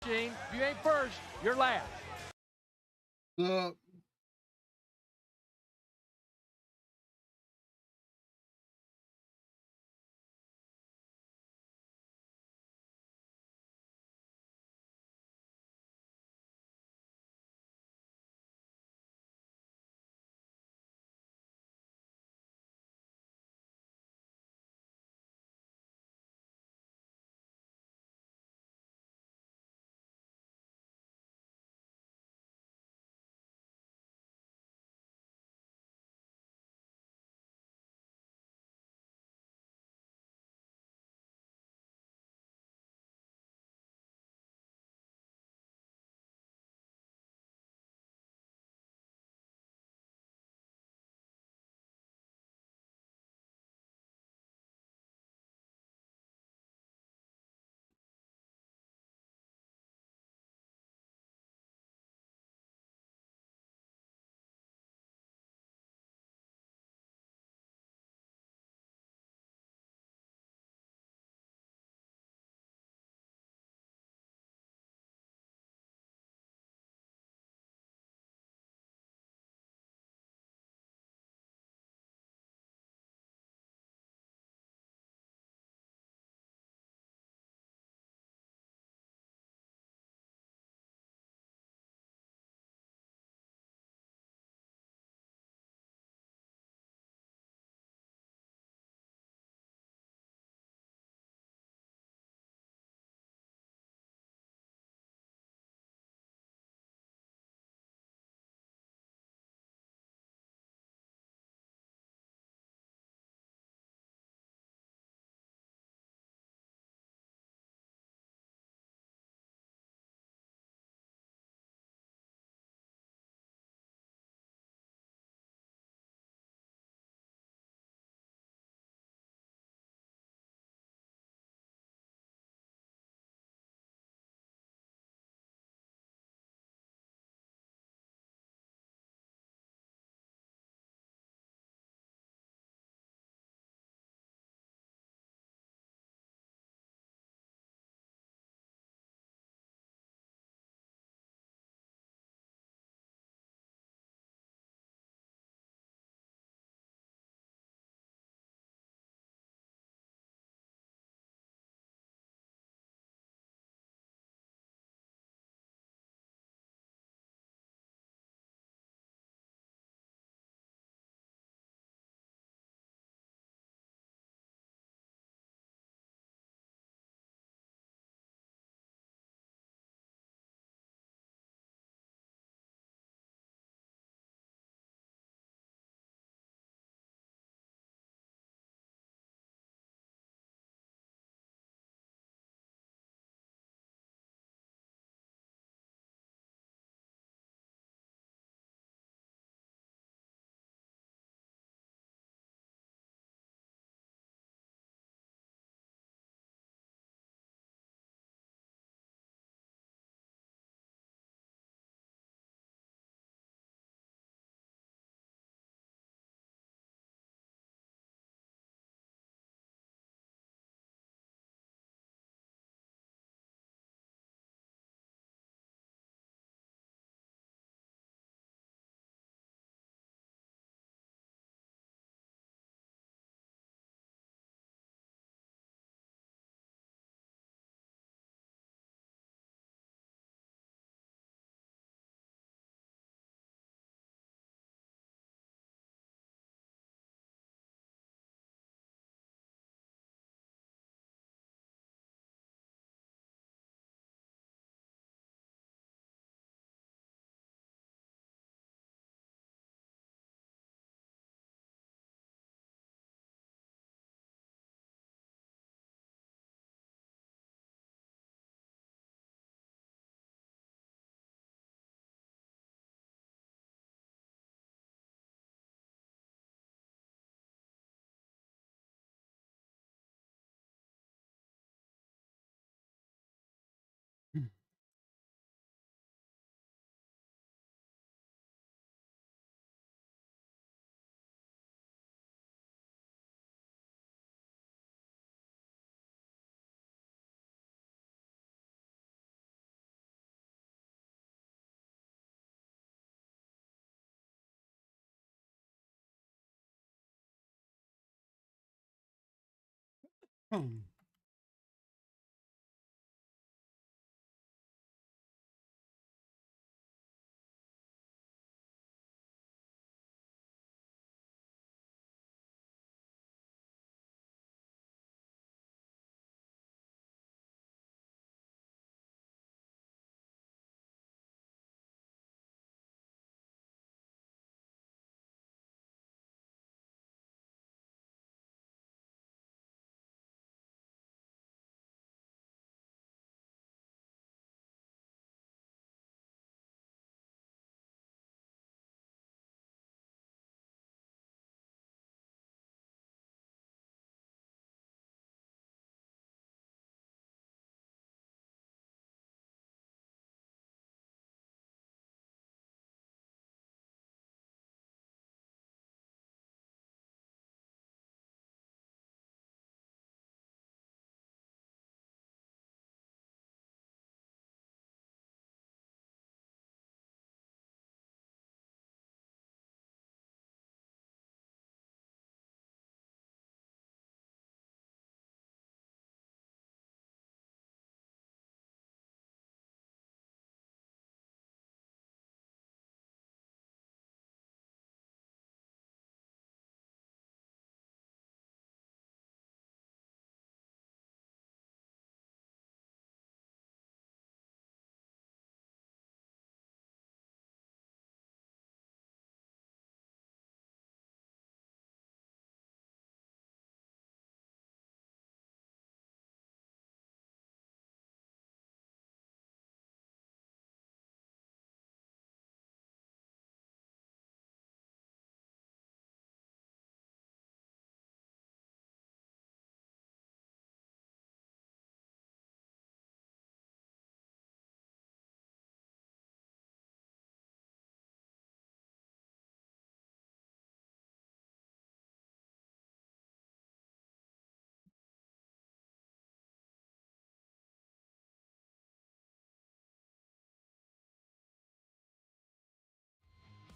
If you ain't first, you're last.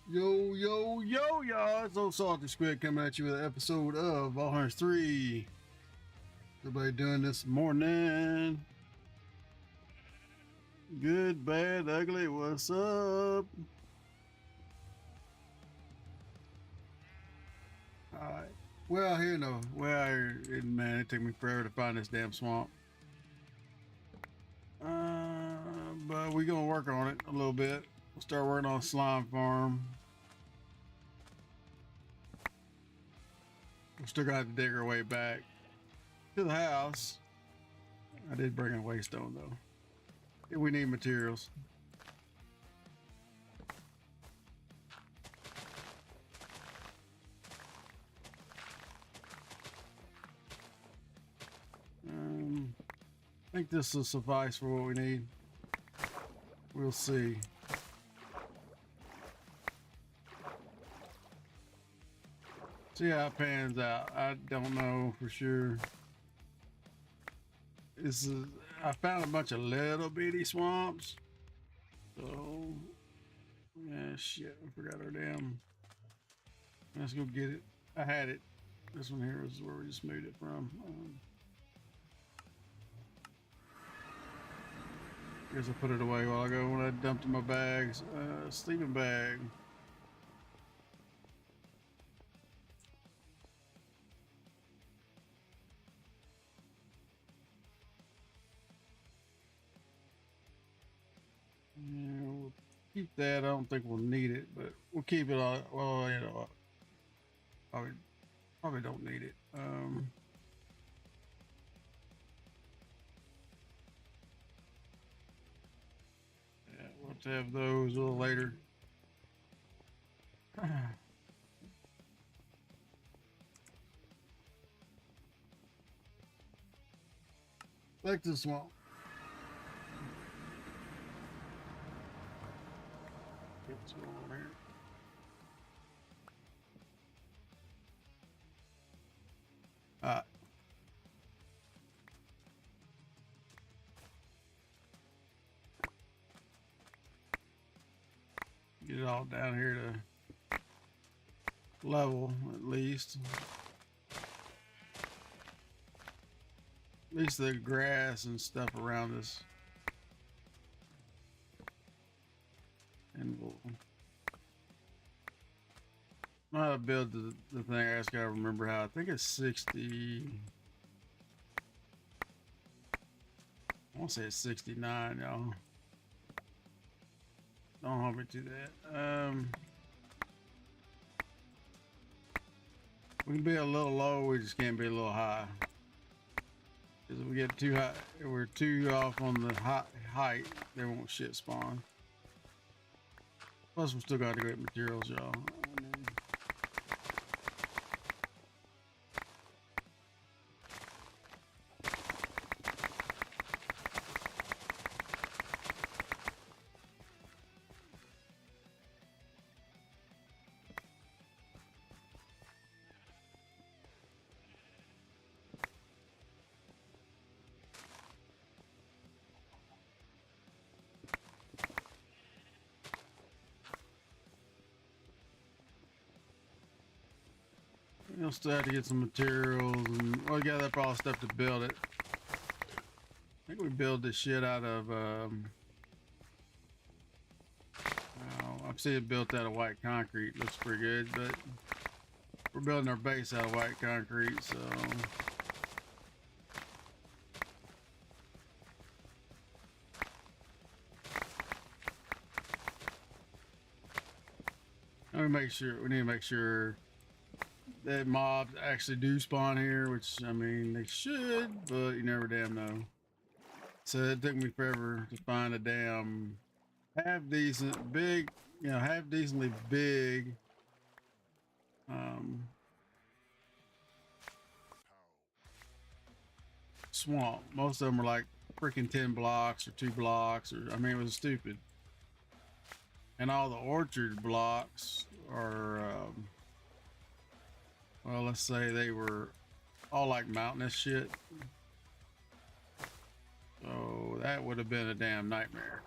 Yo, yo, yo, y'all. It's Old Salty Squid coming at you with an episode of All Hunters 3. Everybody doing this morning? Good, bad, ugly, what's up? Alright. Well, here, no. Well, man, it took me forever to find this damn swamp. But we're going to work on it a little bit. We'll start working on a slime farm. We're still going to have to dig our way back to the house. I did bring a waystone, though. If we need materials. I think this will suffice for what we need. We'll see. See how it pans out. I don't know for sure. I found a bunch of little bitty swamps. So, yeah, shit, I forgot our damn. Let's go get it. I had it. This one here is where we just moved it from. Guess I put it away a while ago when I dumped in my bags. Sleeping bag. Yeah, we'll keep that. I don't think we'll need it, but we'll keep it all. Well, you know, probably don't need it. Yeah, we'll have to have those a little later. Back to the swamp. What's going on here? Get it all down here to level at least. At least the grass and stuff around us. And we'll know how to build the thing. I just gotta remember how. I think it's 60. I want to say it's 69, y'all. Don't hold me to that. We can be a little low. We just can't be a little high. Because if we get too high, if we're too off on the height, they won't shit spawn. Plus, we still got to get materials, y'all. You'll still have to get some materials and well, gather up all the stuff to build it. I think we build this shit out of I've seen it built out of white concrete. Looks pretty good, but we're building our base out of white concrete, so we need to make sure that mobs actually do spawn here, which I mean they should, but you never damn know. So it took me forever to find a damn half decently big swamp. Most of them were like freaking 10 blocks or 2 blocks, or I mean it was stupid. And all the orchard blocks are well, let's say they were all like mountainous shit. So that would have been a damn nightmare.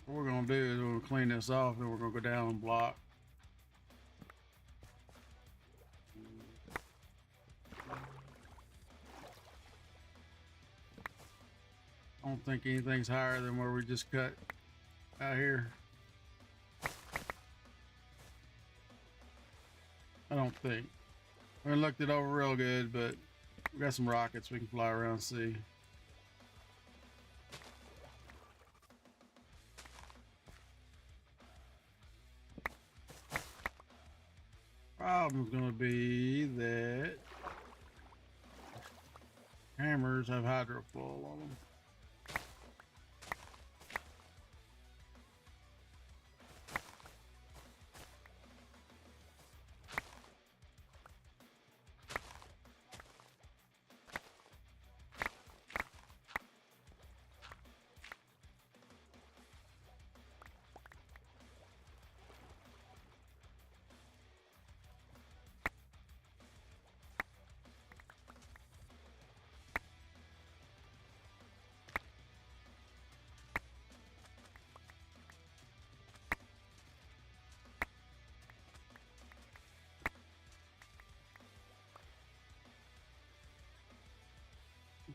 What we're gonna do is we're gonna clean this off and we're gonna go down and block. I don't think anything's higher than where we just cut out here. I don't think. We looked it over real good, but we got some rockets we can fly around and see. Problem's gonna be that hammers have hydrofoil on them.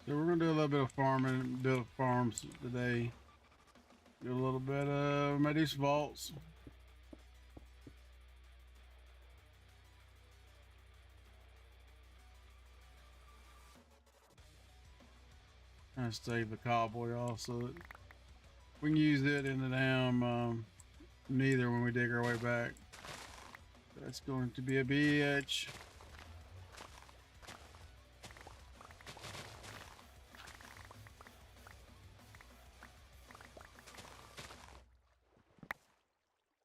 So we're gonna do a little bit of farming, build farms today. Do a little bit of maybe some vaults. And save the cowboy also. We can use it in the damn neither when we dig our way back. That's going to be a bitch.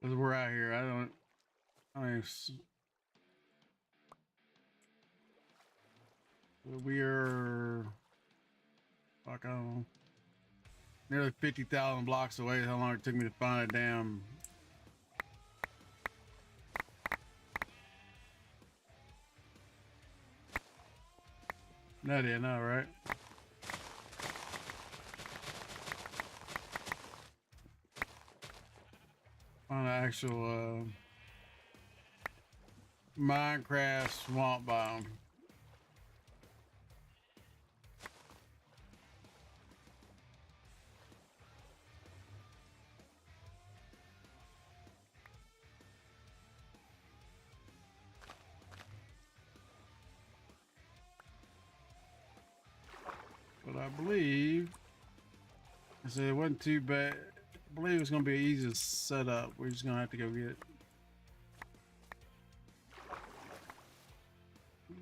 Cause we're out here. We are, fuck, I don't know, nearly 50,000 blocks away. How long it took me to find a damn. Nutty, I know, right? on an actual Minecraft swamp biome. But I believe I said it wasn't too bad. I believe it's gonna be easy to set up. We're just gonna have to go get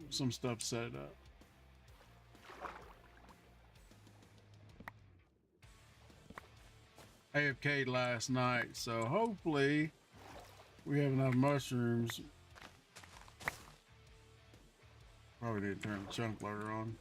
some stuff set up. AFK last night, so hopefully we have enough mushrooms. Probably need to turn the chunk loader on.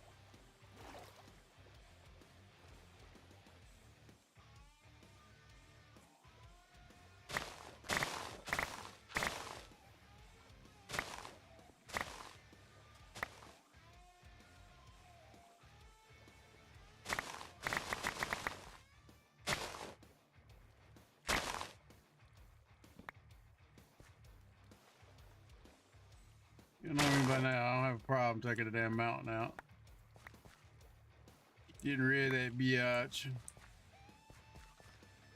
You know me by now, I don't have a problem taking the damn mountain out. Getting rid of that biatch.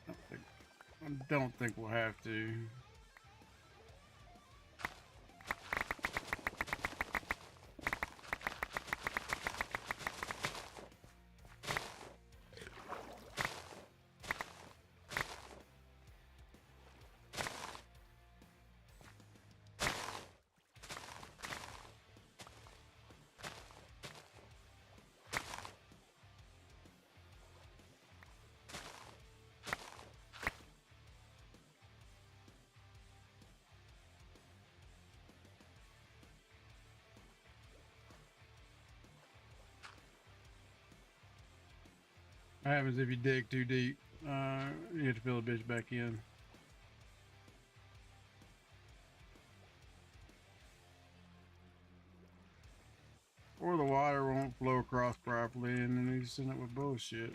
I don't think we'll have to. What happens if you dig too deep? You have to fill the bitch back in. Or the water won't flow across properly and then you just end up with bullshit.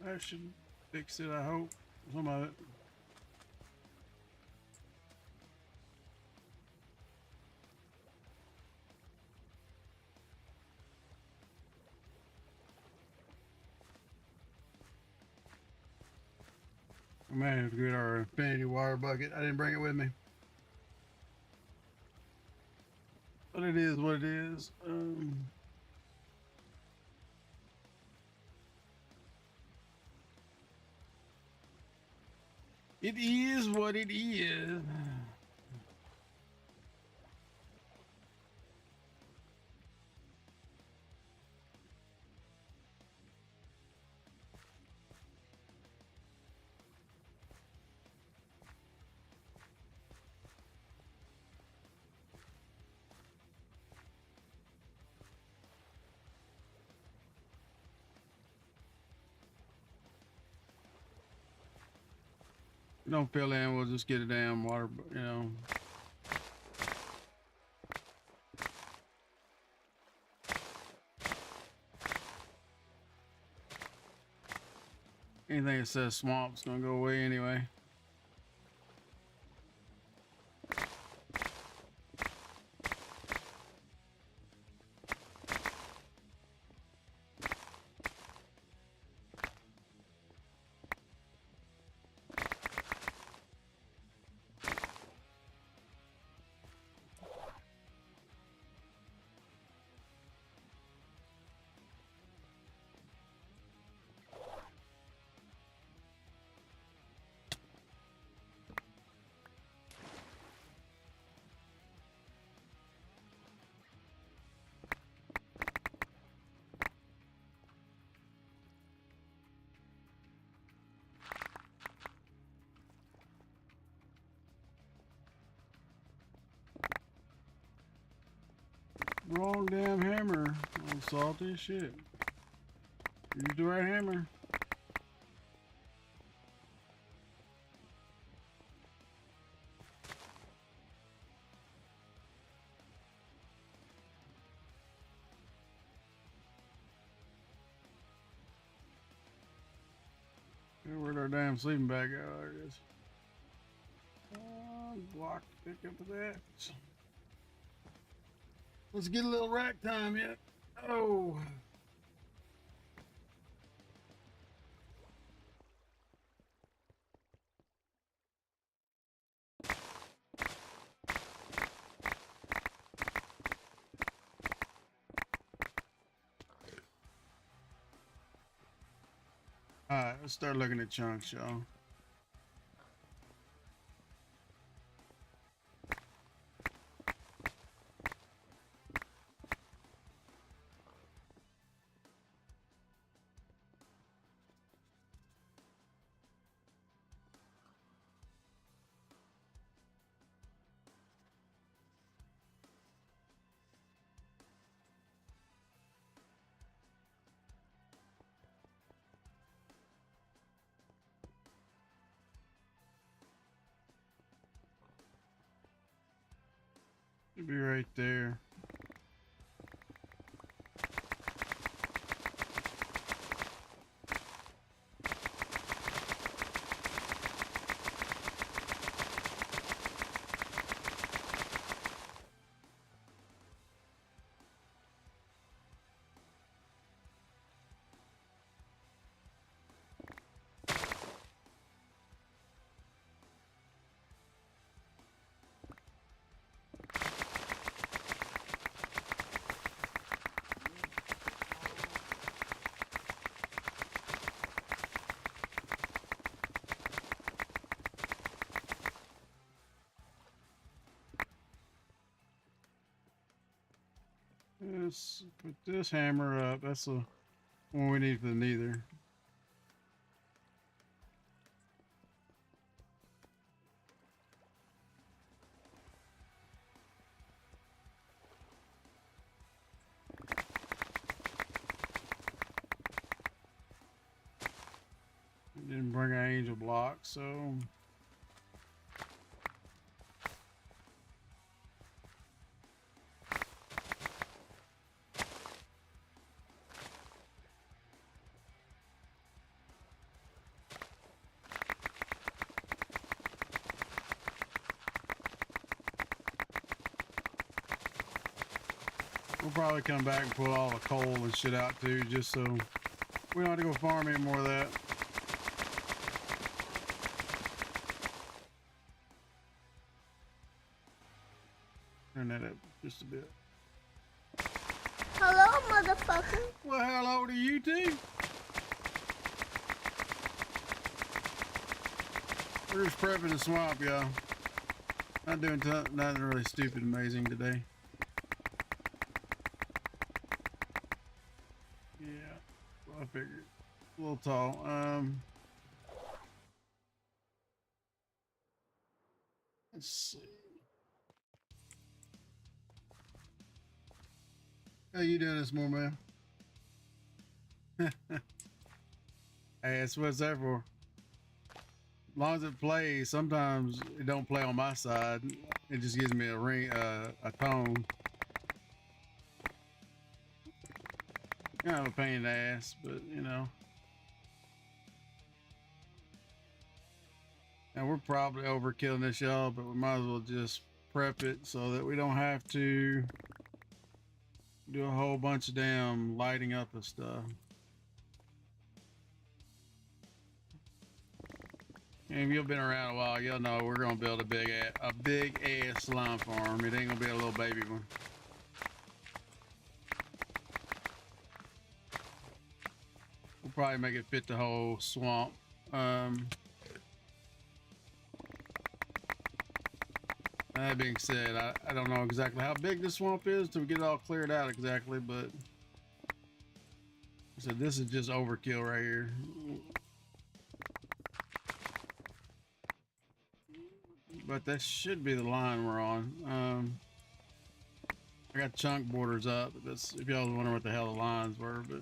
That should fix it, I hope. Some of it. We may have to get our infinity water bucket. I didn't bring it with me. But it is what it is. It is what it is. If don't fill in, we'll just get a damn water, you know. Anything that says swamp's gonna go away anyway. Wrong damn hammer. I'm salty as shit. Use the right hammer. Where'd our damn sleeping bag go? There it is. Block to pick up that. Let's get a little rack time yet. Oh. Alright, let's start looking at chunks, y'all. Should be right there. Let's put this hammer up. That's the one we need for the neither. Didn't bring an angel block, so we'll probably come back and pull all the coal and shit out too, just so we don't have to go farm any more of that. Turn that up just a bit. Hello, motherfucker. Well, hello to you too. We're just prepping the swamp, y'all. Not doing nothing really stupid amazing today. Yeah, well, I figured. A little tall. Let's see. How you doing this morning, man? Hey, that's what it's there for. As long as it plays, sometimes it don't play on my side. It just gives me a ring, a tone. Kind of a pain in the ass, but you know. And we're probably overkilling this, y'all, but we might as well just prep it so that we don't have to do a whole bunch of damn lighting up of stuff. And if you've been around a while, you'll know we're gonna build a big ass slime farm. It ain't gonna be a little baby one. We'll probably make it fit the whole swamp. That being said, I don't know exactly how big the swamp is till we get it all cleared out exactly, but so this is just overkill right here. But that should be the line we're on. I got chunk borders up. That's if y'all was wondering what the hell the lines were, but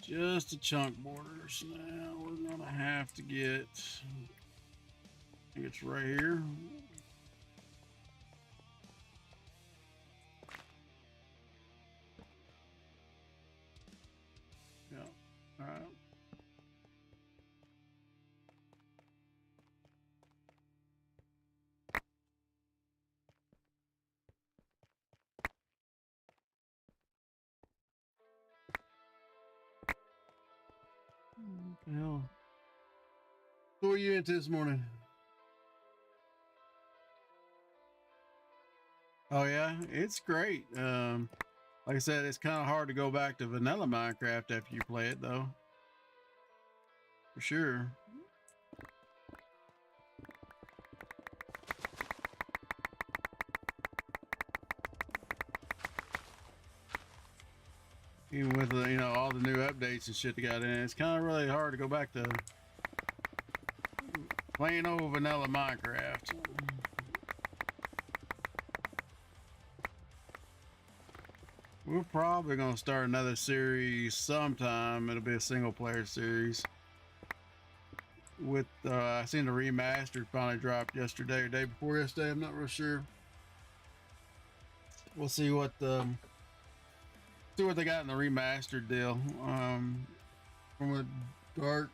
just the chunk borders. Now we're gonna have to get. I think it's right here. Yeah. All right. What the hell? So what are you into this morning? Oh yeah, it's great. Like I said, it's kind of hard to go back to vanilla Minecraft after you play it, though. For sure. Even with the, you know, all the new updates and shit they got in, it's kind of really hard to go back to plain old vanilla Minecraft. We're probably gonna start another series sometime. It'll be a single player series. With I seen the remastered finally dropped yesterday or day before yesterday. I'm not real sure. We'll see what they got in the remastered deal. From a dark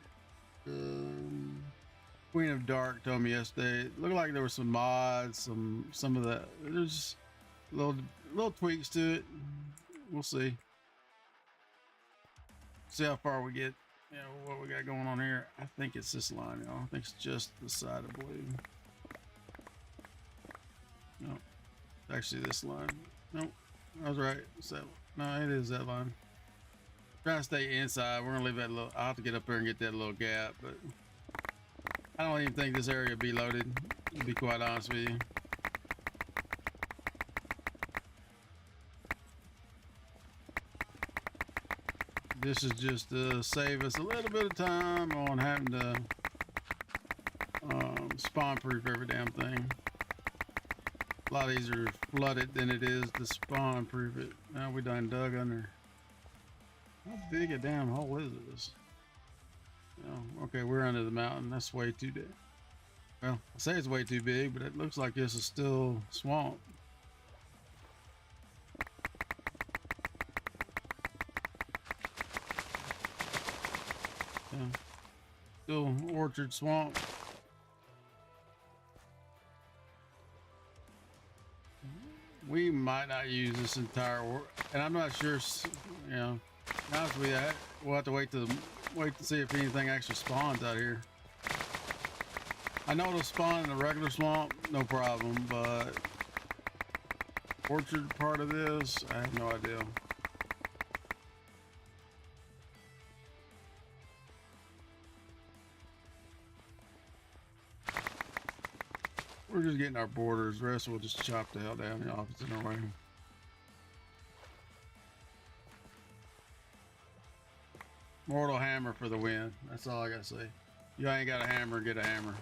Queen of Dark told me yesterday. It looked like there were some mods, some of the there's little tweaks to it. We'll see. See how far we get. You know what we got going on here. I think it's this line, y'all. I think it's just the side of blue. No, it's actually this line. Nope, I was right. It's that, no, it is that line. Trying to stay inside. We're gonna leave that little. I'll have to get up there and get that little gap, but I don't even think this area will be loaded. To be quite honest with you. This is just to save us a little bit of time on having to spawn proof every damn thing. A lot easier to flood it than it is to spawn proof it. Now we done dug under. How big a damn hole is this? Oh, okay, we're under the mountain. That's way too big. Well, I say it's way too big, but it looks like this is still swamp. Yeah. Still orchard swamp. We might not use this entire and I'm not sure, you know, honestly, we'll have to wait to see if anything actually spawns out here. I know it'll spawn in a regular swamp, no problem, but orchard part of this, I have no idea. We're just getting our borders. The rest we'll just chop the hell down the opposite way. Mortal hammer for the win. That's all I gotta say. You ain't got a hammer, get a hammer.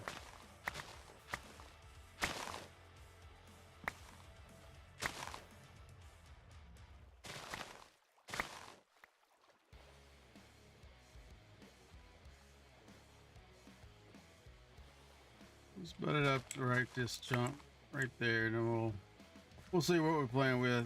Let's butt it up right this chunk right there, and then we'll see what we're playing with.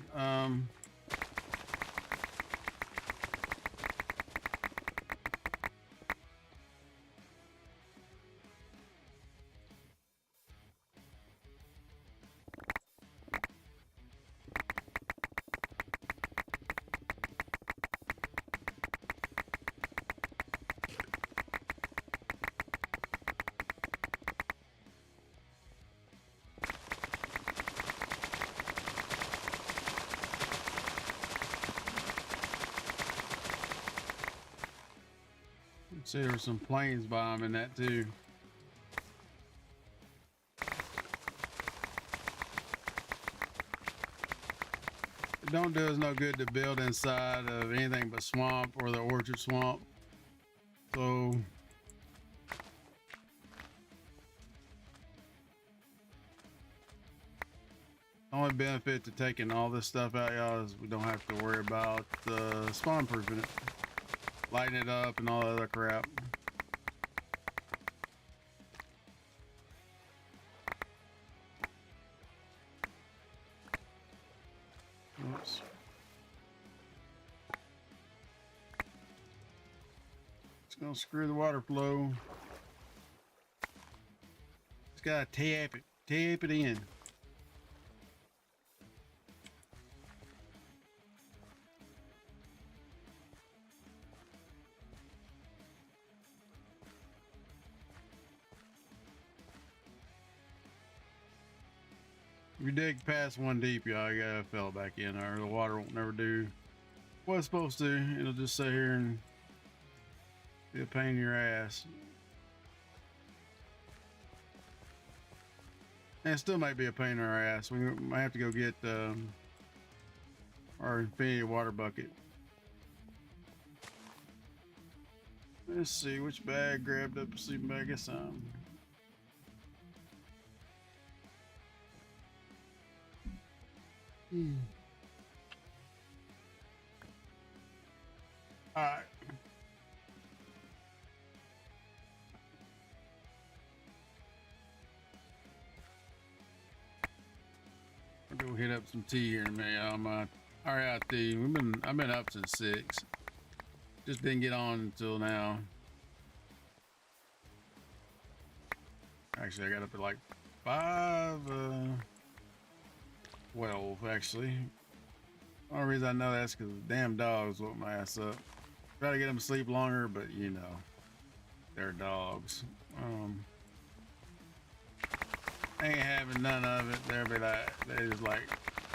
See, there's some planes bomb in that too. It don't do us no good to build inside of anything but swamp or the orchard swamp. So Only benefit to taking all this stuff out, y'all, is we don't have to worry about spawn proofing it, lighting it up, and all that other crap. Oops. It's gonna screw the water flow. Just gotta tap it in. If you dig past 1 deep, y'all, you gotta fill it back in, or the water won't never do what it's supposed to. It'll just sit here and be a pain in your ass. And it still might be a pain in our ass. We might have to go get our infinity water bucket. Let's see which bag grabbed up a sleeping bag. I guess all right. I'll go hit up some tea here in a minute. All right, tea. I've been up since 6. Just didn't get on until now. Actually, I got up at like 12 actually. The only reason I know that's because the damn dogs woke my ass up. Try to get them to sleep longer, but you know, they're dogs. Ain't having none of it. They're just like,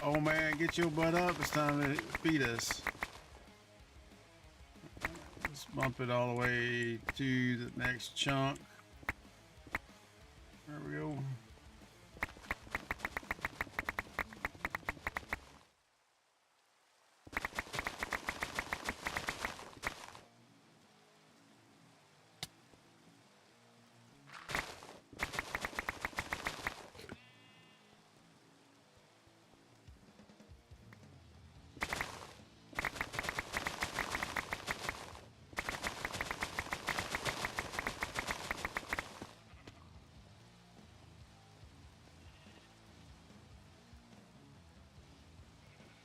oh man, get your butt up. It's time to feed us. Let's bump it all the way to the next chunk. There we go.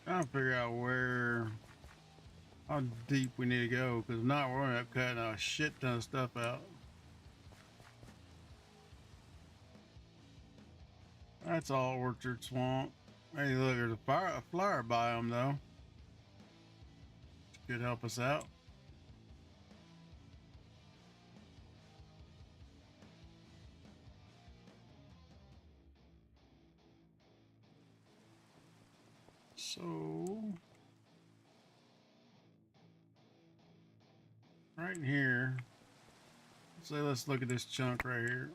Trying to figure out how deep we need to go, because if not, we're gonna end up cutting a shit ton of stuff out. That's all orchard swamp. Hey, look, there's a flower biome though. Could help us out. So right here, let's look at this chunk right here.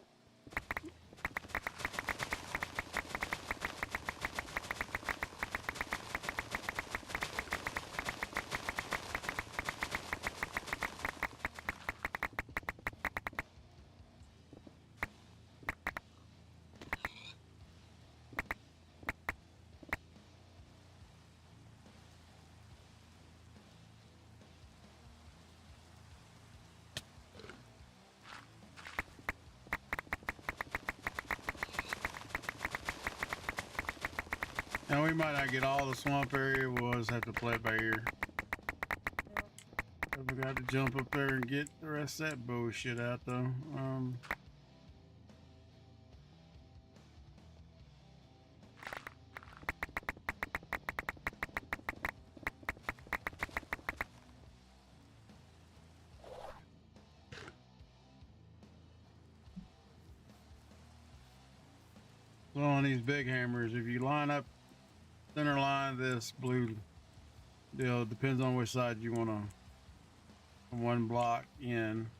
Now we might not get all the swamp area. We'll just have to play it by ear. We got to jump up there and get the rest of that bullshit out though. So on these big hammers, if you line up center line this blue deal, depends on which side you want to one block in.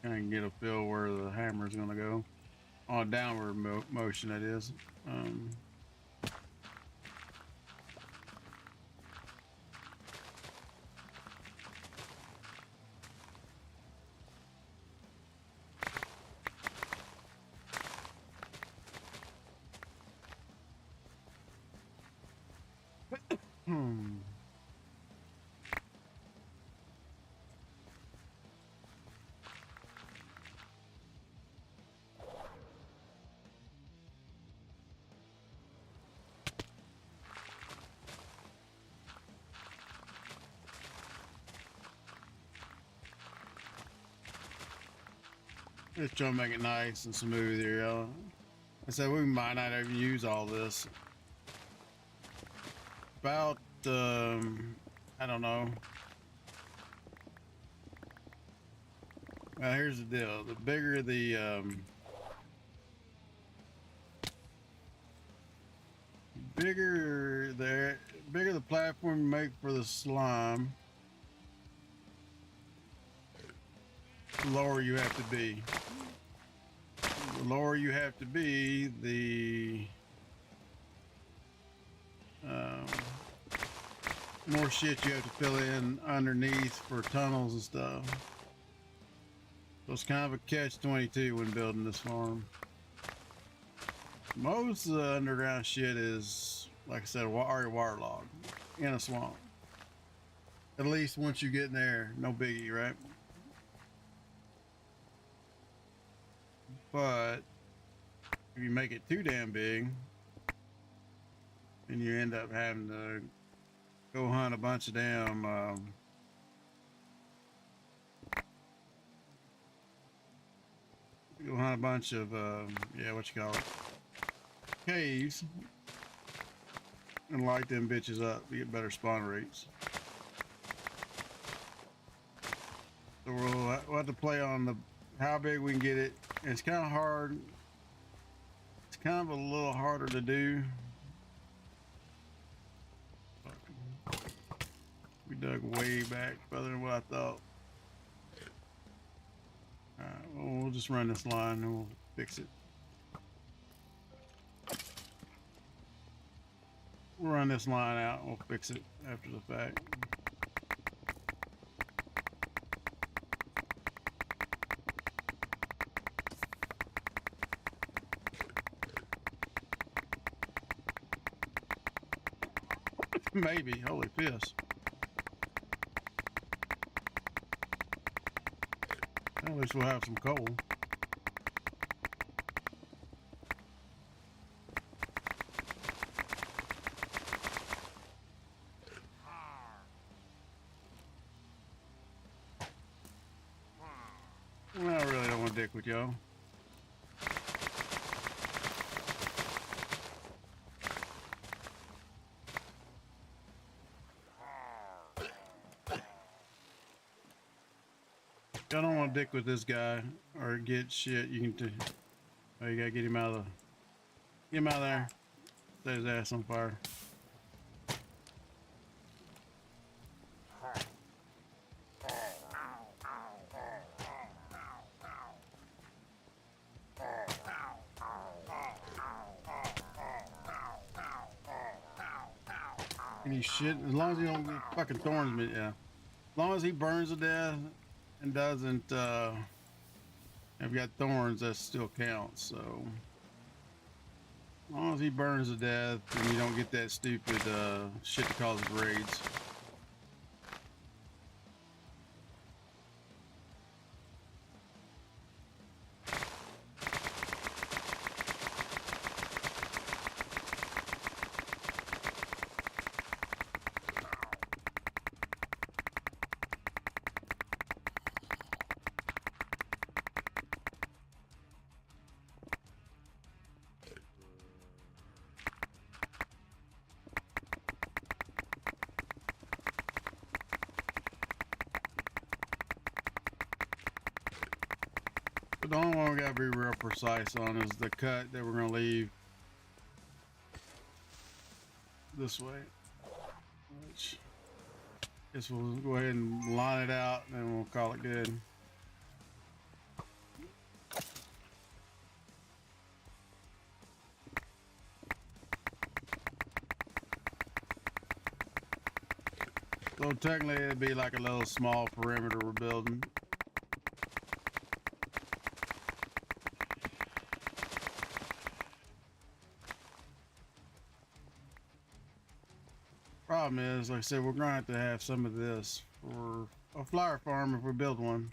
Kind of get a feel where the hammer is going to go on a downward motion. That is. Just trying to make it nice and smooth here, y'all. I said we might not even use all this. About, I don't know. Well, here's the deal. The bigger the, bigger the platform you make for the slime, the lower you have to be. The lower you have to be, the more shit you have to fill in underneath for tunnels and stuff. So it's kind of a catch-22 when building this farm. Most of the underground shit is, like I said, already waterlogged in a swamp. At least once you get in there, no biggie, right? But if you make it too damn big, then you end up having to go hunt a bunch of damn yeah, what you call it, caves, and light them bitches up to get better spawn rates. So we'll have to play on the how big we can get it. It's kind of hard. It's kind of a little harder to do. We dug way back further than what I thought. Alright, well, we'll just run this line and we'll fix it. We'll run this line out and we'll fix it after the fact. Maybe. Holy piss. At least we'll have some coal. Well, I really don't want to dick with y'all. I don't want to dick with this guy or get shit. You can do. Oh, you gotta get him out of there. Set his ass on fire. Any shit, as long as he don't get fucking thorns me, yeah. As long as he burns to death and doesn't have got thorns, that still counts. So as long as he burns to death and you don't get that stupid shit that causes raids. But the only one we gotta be real precise on is the cut that we're gonna leave this way. Which I guess we'll go ahead and line it out and then we'll call it good. So technically it'd be like a little small perimeter we're building. Problem is, like I said, we're going to have some of this for a flower farm if we build one.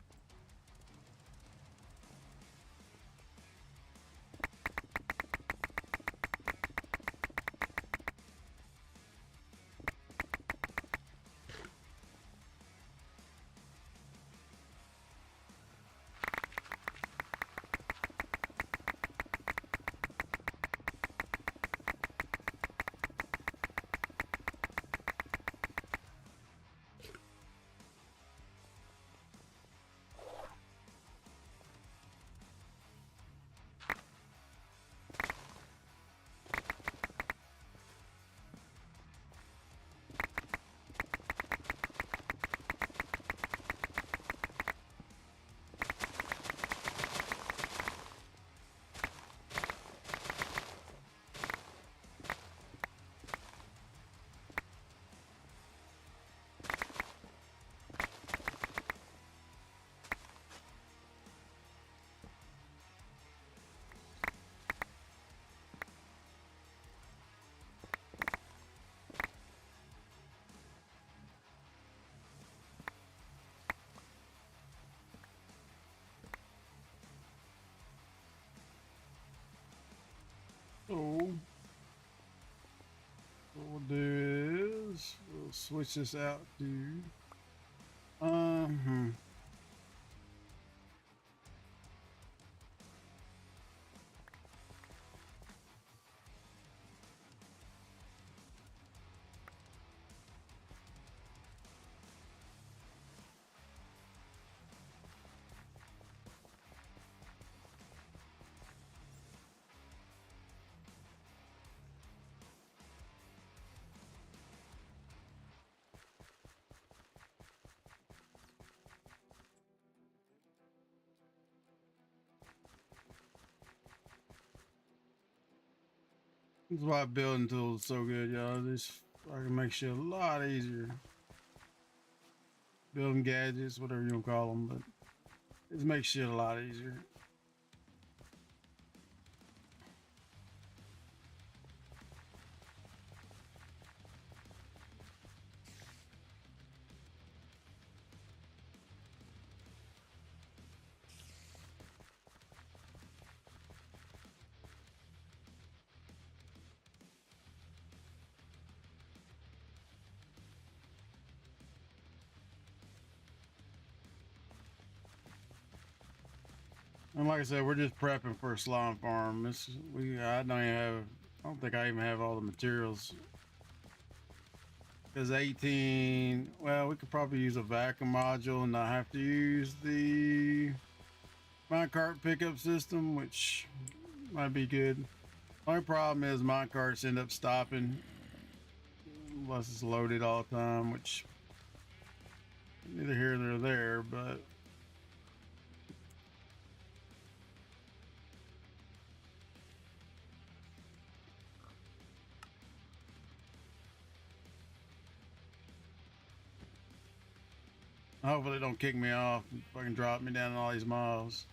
So what we'll do is we'll switch this out to this is why building tools are so good, y'all. This fucking makes shit a lot easier. Building gadgets, whatever you want to call them, but it makes shit a lot easier. And like I said, we're just prepping for a slime farm. I don't think I even have all the materials. Because 18, well, we could probably use a vacuum module and not have to use the minecart pickup system, which might be good. Only problem is minecarts end up stopping unless it's loaded all the time, which neither here nor there, but hopefully they don't kick me off and fucking drop me down all these miles.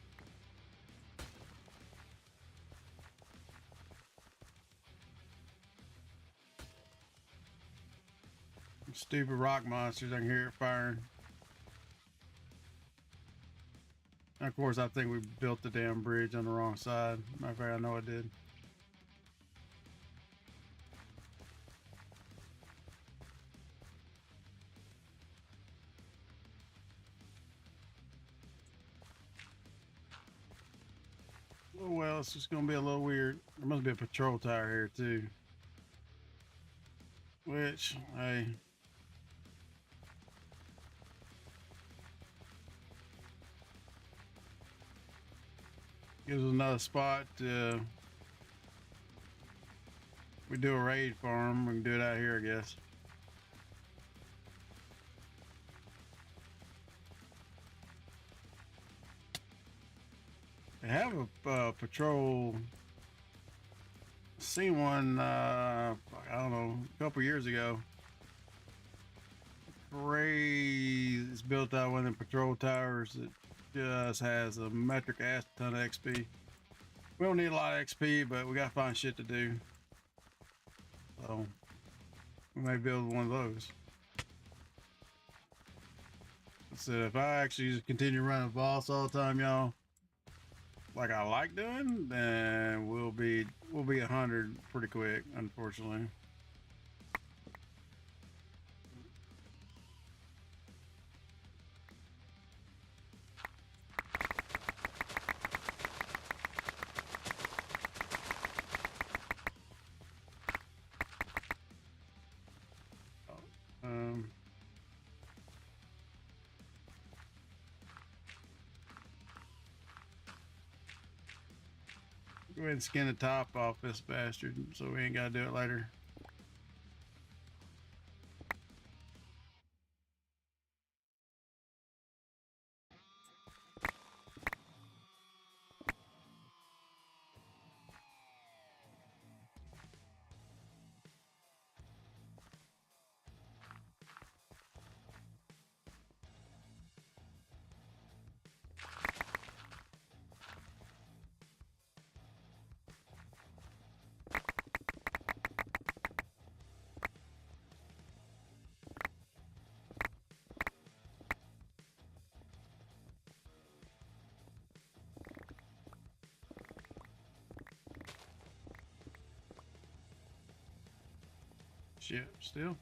Stupid rock monsters, I can hear it firing. And of course, I think we built the damn bridge on the wrong side. Matter of fact, I know I did. Oh well, it's just gonna be a little weird. There must be a patrol tower here too. Which, hey. Gives us another spot to... we do a raid farm, we can do it out here, I guess. They have a patrol. Seen one, I don't know, a couple years ago. parade is built out one of the patrol towers that just has a metric ass ton of XP. We don't need a lot of XP, but we gotta find shit to do. So we may build one of those. So if I actually just continue running boss all the time, y'all, like I like doing, then we'll be 100 pretty quick, unfortunately. Um, Go ahead and skin the top off this bastard so we ain't gotta do it later. Shit, still.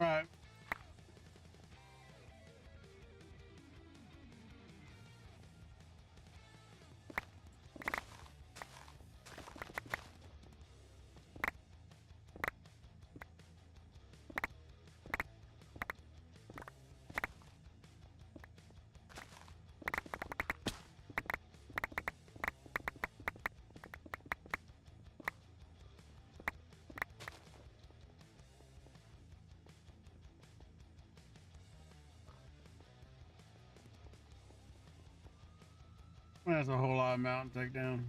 All right. That's a whole lot of mountain takedown.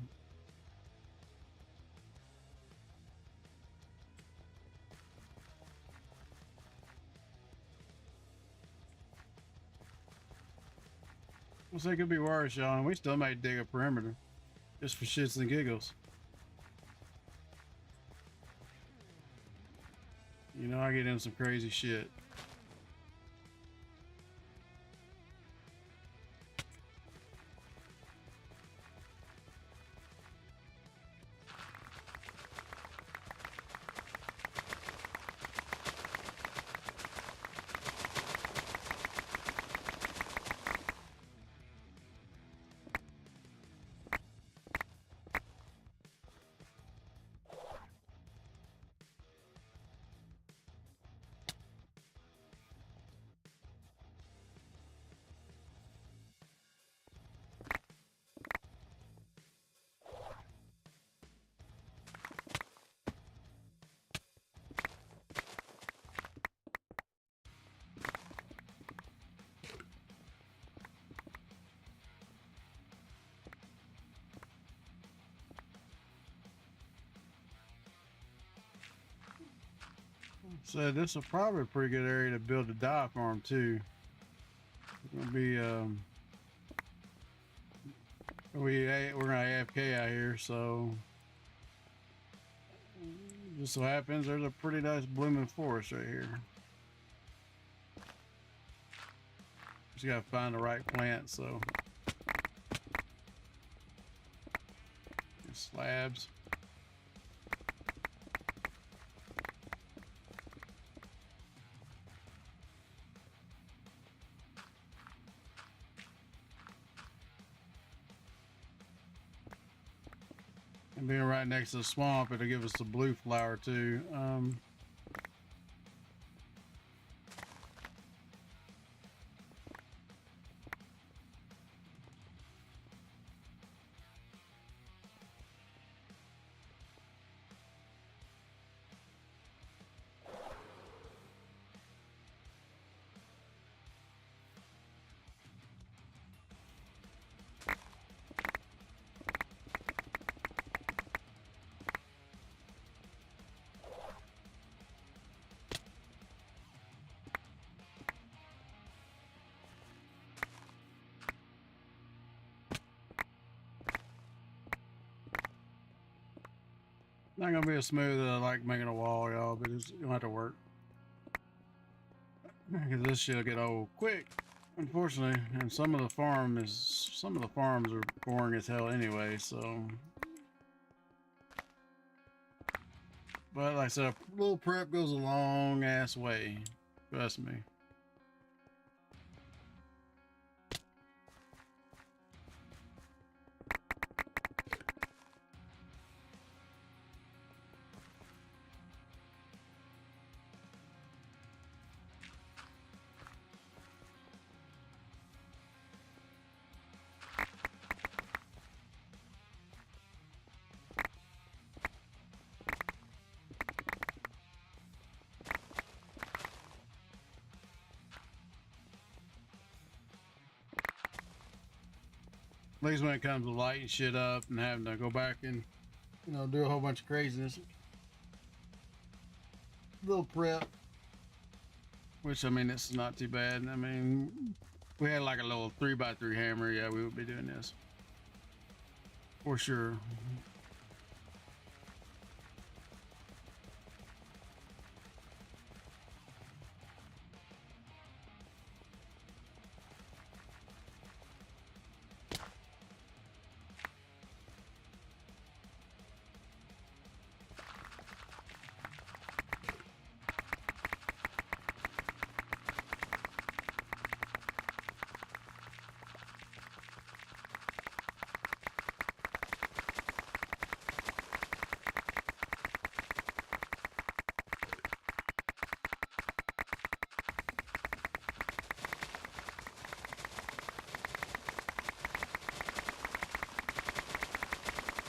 Well, so it could be worse, y'all. We still might dig a perimeter just for shits and giggles. You know, I get in some crazy shit. So this is probably a pretty good area to build a dive farm too. It's gonna be we're gonna AFK out here, so just so happens there's a pretty nice blooming forest right here. Just gotta find the right plant. So slabs. And being right next to the swamp, it'll give us the blue flower too. Not gonna be as smooth as I like making a wall, y'all, but it's gonna have to work. Because this shit'll get old quick, unfortunately. And some of the farms are boring as hell anyway, so. But like I said, a little prep goes a long ass way. Trust me. At least when it comes to lighting shit up and having to go back and, you know, do a whole bunch of craziness. Little prep. Which, I mean, it's not too bad. I mean, we had like a little 3x3 hammer. Yeah, we would be doing this. For sure.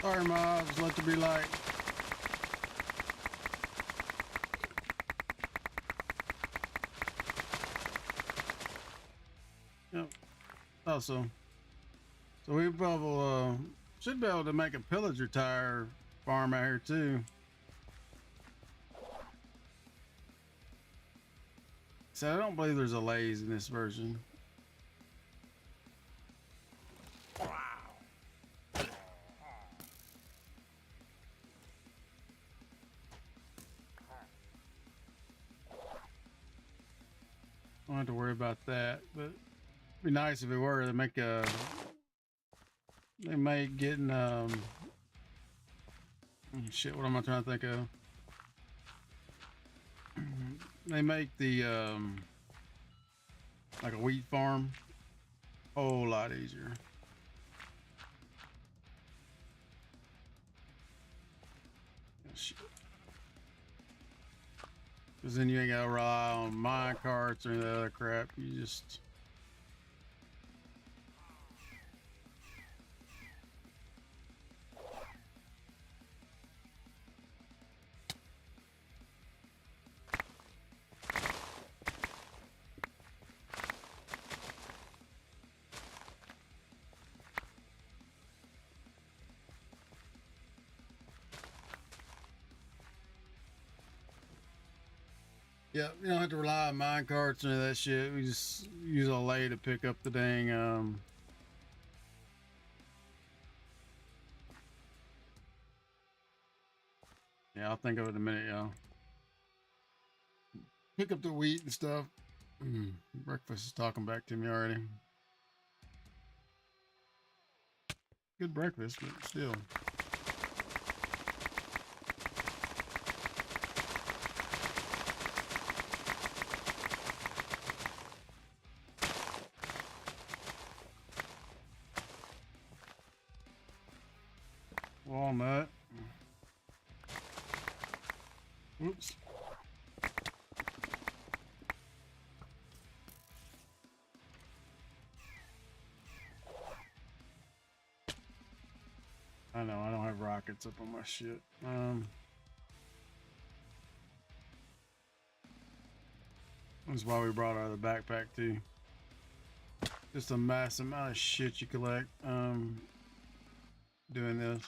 Sorry, mobs, let there be light. Yep. Also, so we probably should be able to make a pillager tire farm out here too. So I don't believe there's a lathe in this version. Don't have to worry about that, but it'd be nice if it were. They make getting shit. What am I trying to think of? They make the like a wheat farm a whole lot easier. Shit. Because then you ain't gotta rely on mine carts or any other crap. You just yeah, you don't have to rely on mine carts or any of that shit. We just use a lay to pick up the dang yeah, I'll think of it in a minute, y'all. Pick up the wheat and stuff. Breakfast is talking back to me already. Good breakfast, but still. Walnut. Whoops. I know, I don't have rockets up on my shit. That's why we brought out of the backpack too. Just a massive amount of shit you collect doing this.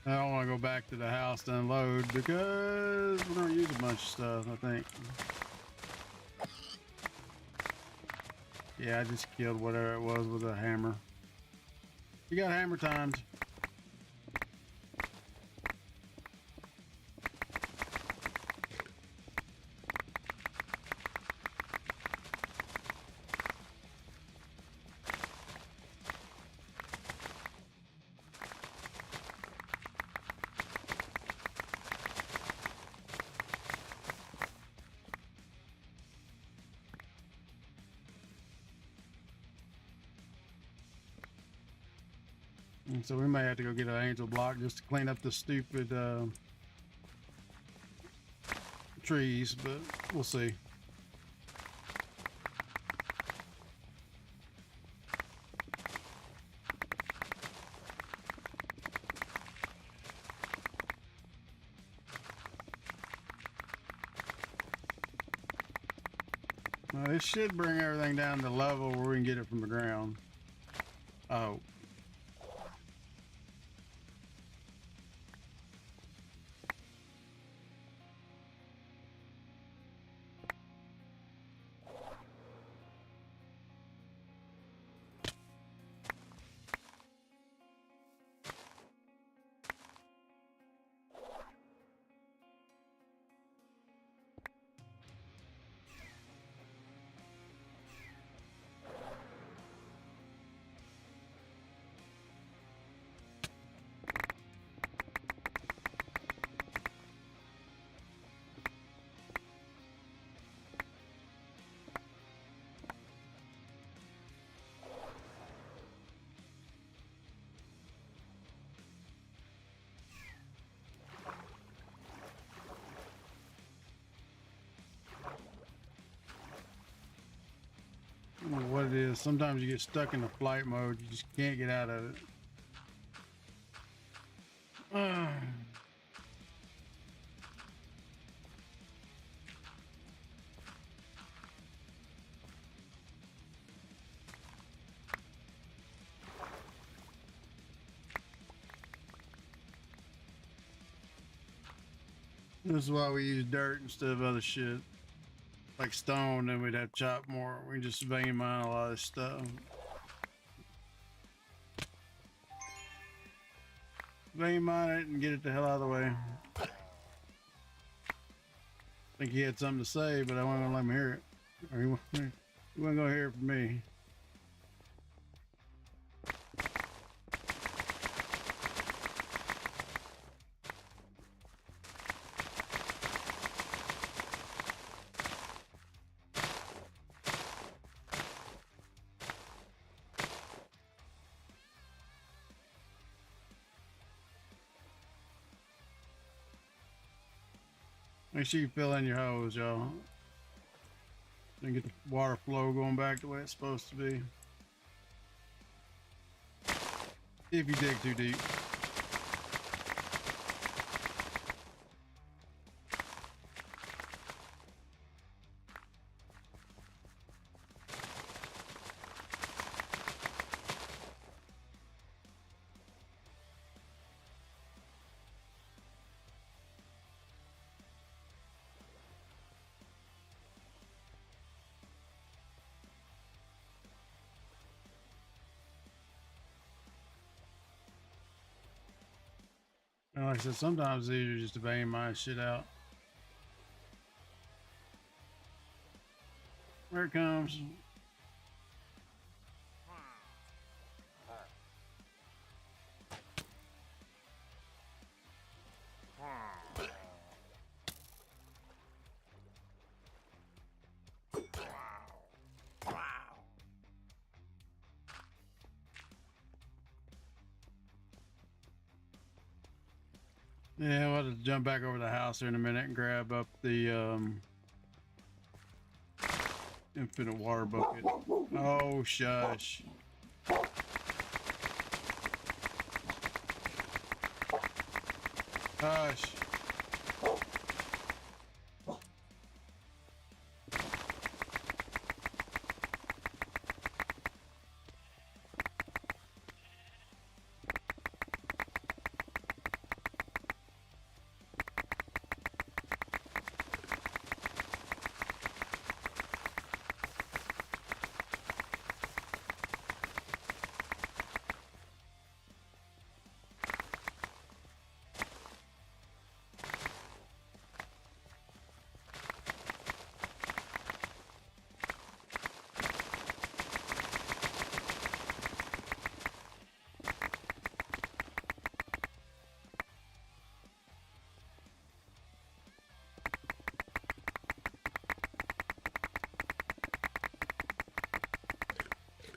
I don't want to go back to the house to unload because we're going to use a bunch of stuff, I think. Yeah, I just killed whatever it was with a hammer. You got hammer times. And so we may have to go get an angel block just to clean up the stupid trees, but we'll see. Now this should bring everything down to level where we can get it from the ground. Oh. I don't know what it is. Sometimes you get stuck in the flight mode. You just can't get out of it. This is why we use dirt instead of other shit. Like stone, then we'd have to chop more. We just vein mine a lot of this stuff. Vein mine it and get it the hell out of the way. I think he had something to say, but I wasn't gonna let him hear it. Or he wasn't gonna hear it from me. Make sure you fill in your hose, y'all. And get the water flow going back the way it's supposed to be. If you dig too deep. And like I said, sometimes it's easier just to bang my shit out. Here it comes. Yeah, we'll have to jump back over the house here in a minute and grab up the infinite water bucket. Oh, shush. Hush.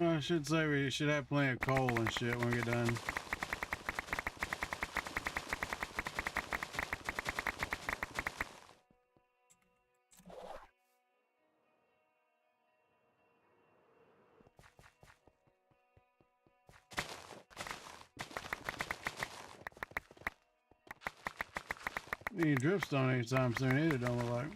I should say we should have plenty of coal and shit when we get done. Any dripstone anytime soon either, don't look like.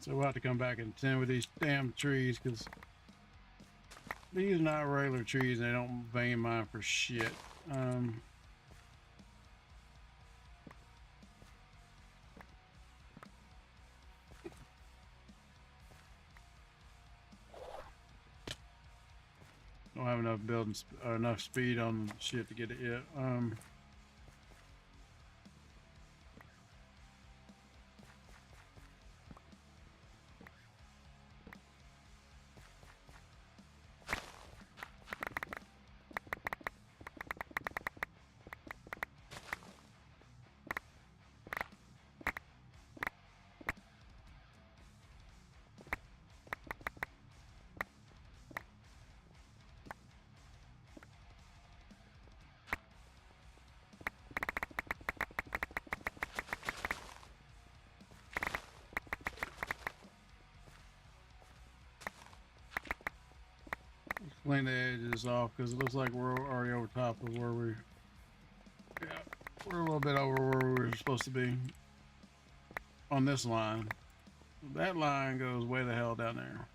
So we'll have to come back and tend with these damn trees, because these are not regular trees and they don't vein mine for shit. Don't have enough building or enough speed on shit to get it yet. Clean the edges off because it looks like we're already over top of where we. Yeah, we're a little bit over where we were supposed to be on this line. That line goes way the hell down there.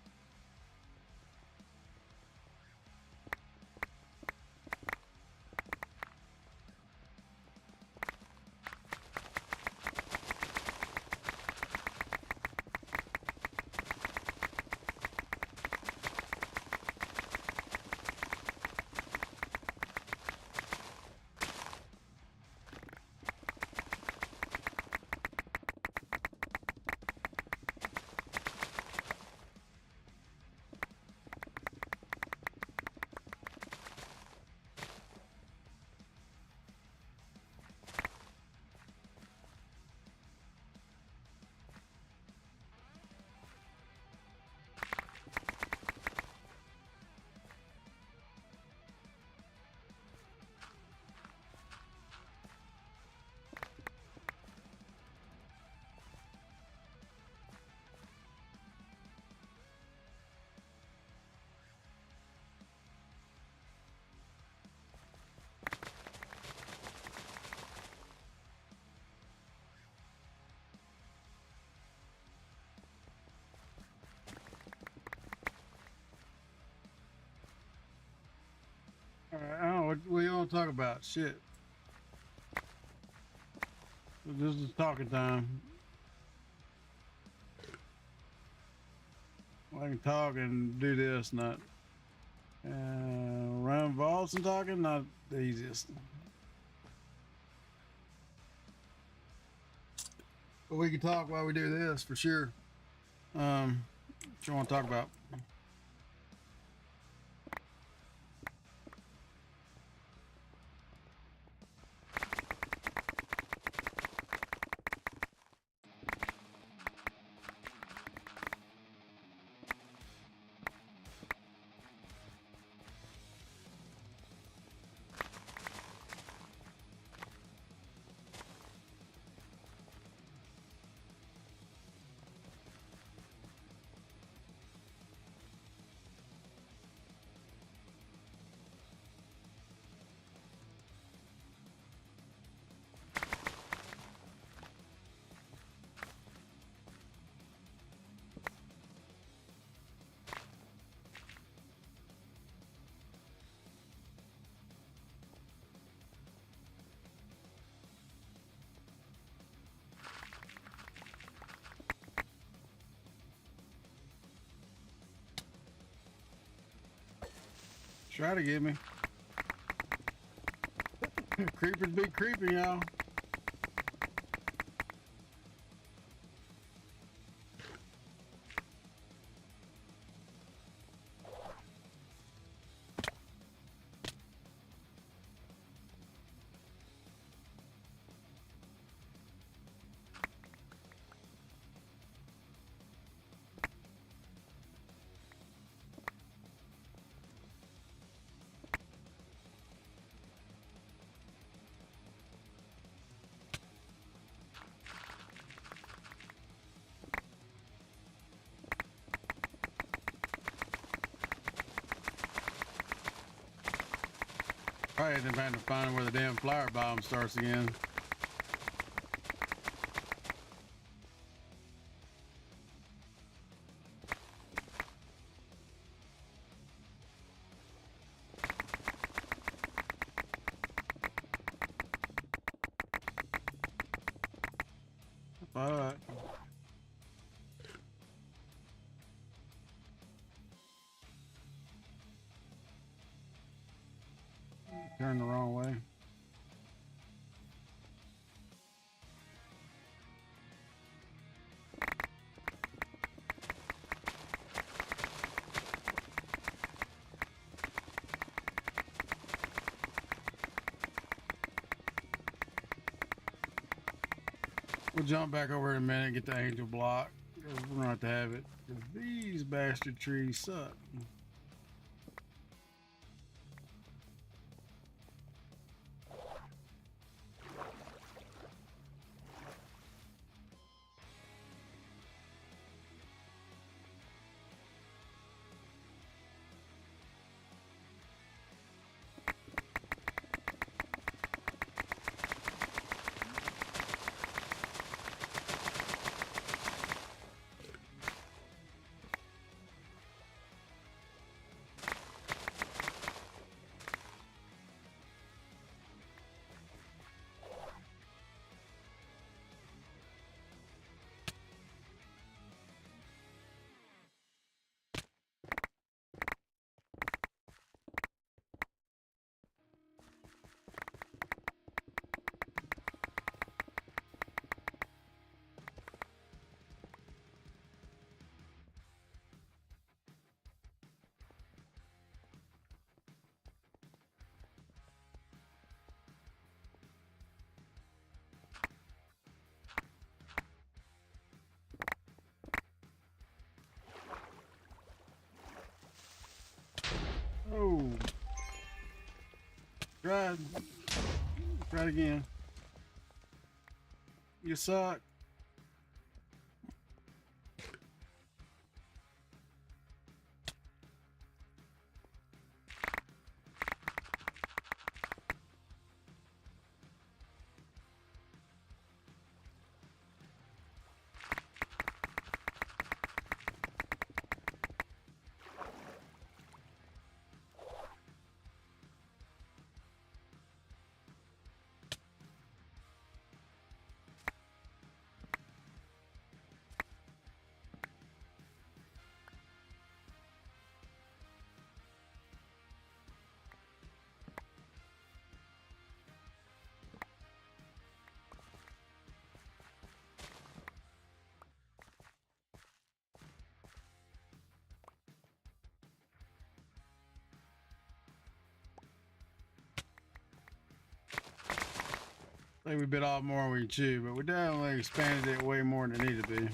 want to talk about? Shit. This is talking time. I can talk and do this, not run vaults and talking, not the easiest. But we can talk while we do this for sure. What you want to talk about? Try to get me. Creepers be creeping, y'all. Probably end up having to find where the damn flower bomb starts again. Alright. Turn the wrong way. We'll jump back over in a minute and get the angel block. We're gonna have to have it. These bastard trees suck. Oh. Try it again. You suck. Like we bit off more than we chew, but we definitely expanded it way more than it needed to be.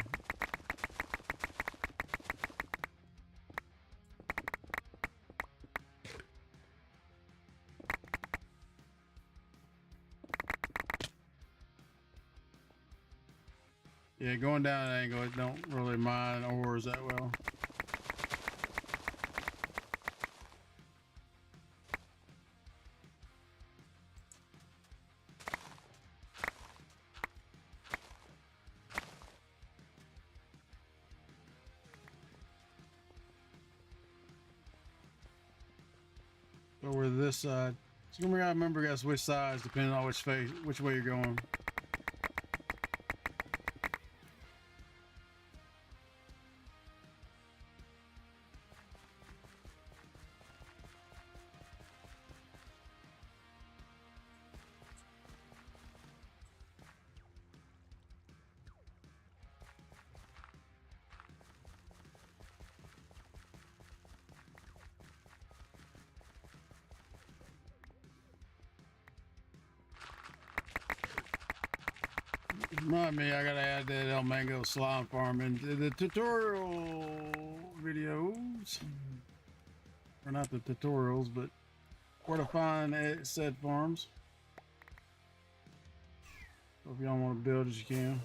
Yeah, going down an angle, it don't really mind ores that well. Over this side. So we gotta remember, guys, which sides depending on which way you're going. Remind me, I gotta add that El Mango slime farm into the tutorial videos. Or not the tutorials, but where to find said farms. So if y'all want to build as you can.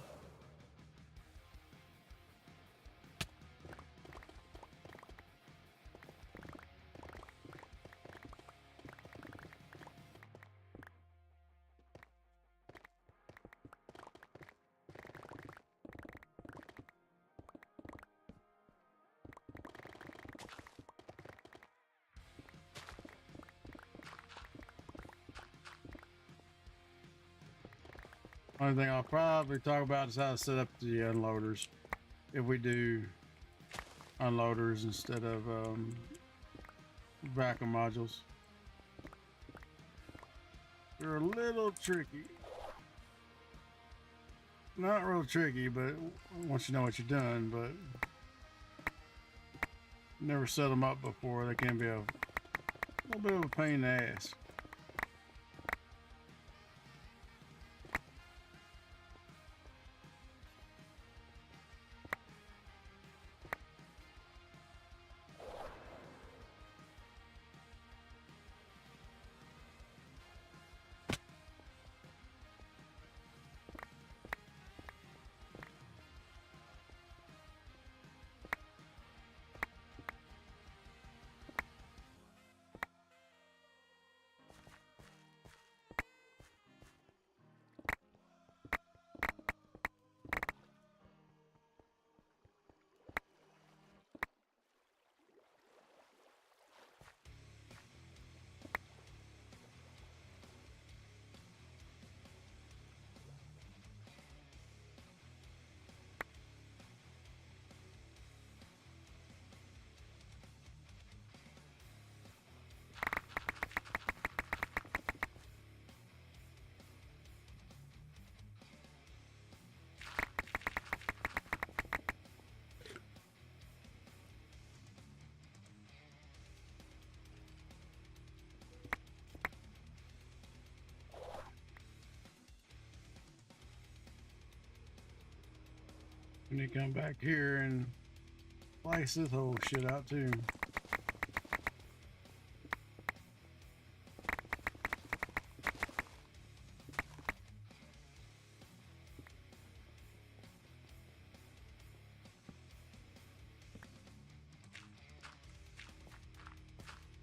Only thing I'll probably talk about is how to set up the unloaders. If we do unloaders instead of vacuum modules. They're a little tricky. Not real tricky, but once you know what you're doing, but never set them up before, they can be a little bit of a pain in the ass. And you come back here and slice this whole shit out too.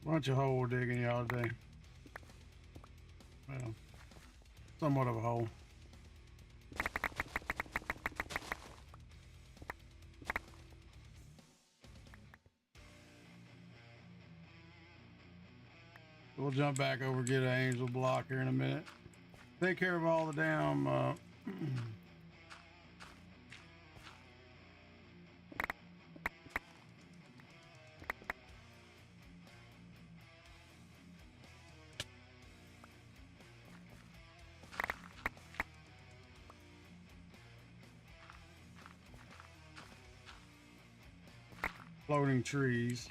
Bunch of hole digging y'all today. Well, somewhat of a hole. We'll jump back over, get an angel block here in a minute. Take care of all the damn floating trees.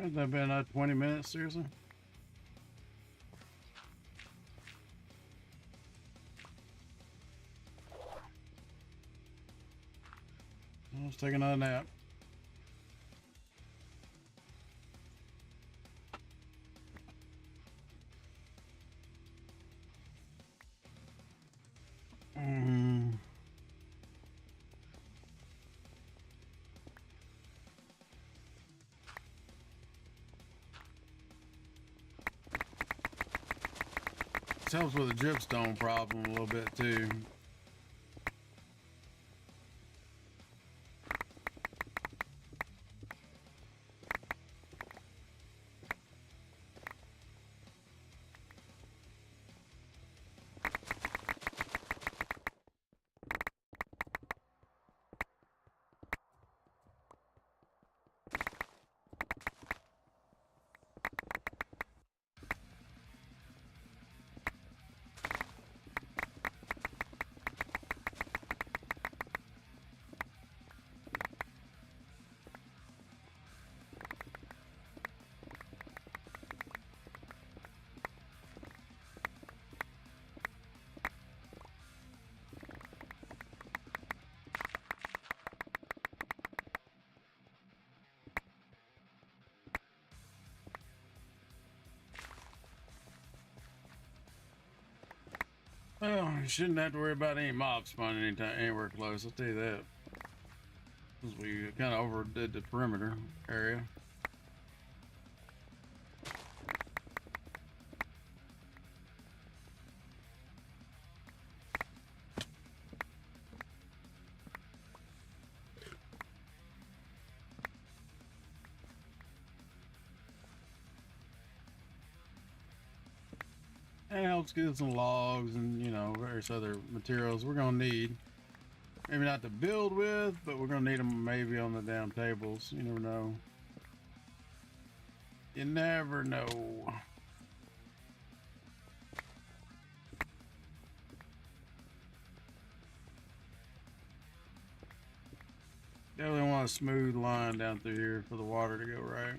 Has that been 20 minutes, seriously? Let's take another nap. This helps with the dripstone problem a little bit too. Well, you shouldn't have to worry about any mobs spawning anywhere close. I'll tell you that. Because we kind of overdid the perimeter area. And it helps get some logs and, you know, various other materials we're going to need. Maybe not to build with, but we're going to need them maybe on the damn tables. You never know. You never know. Definitely want a smooth line down through here for the water to go right.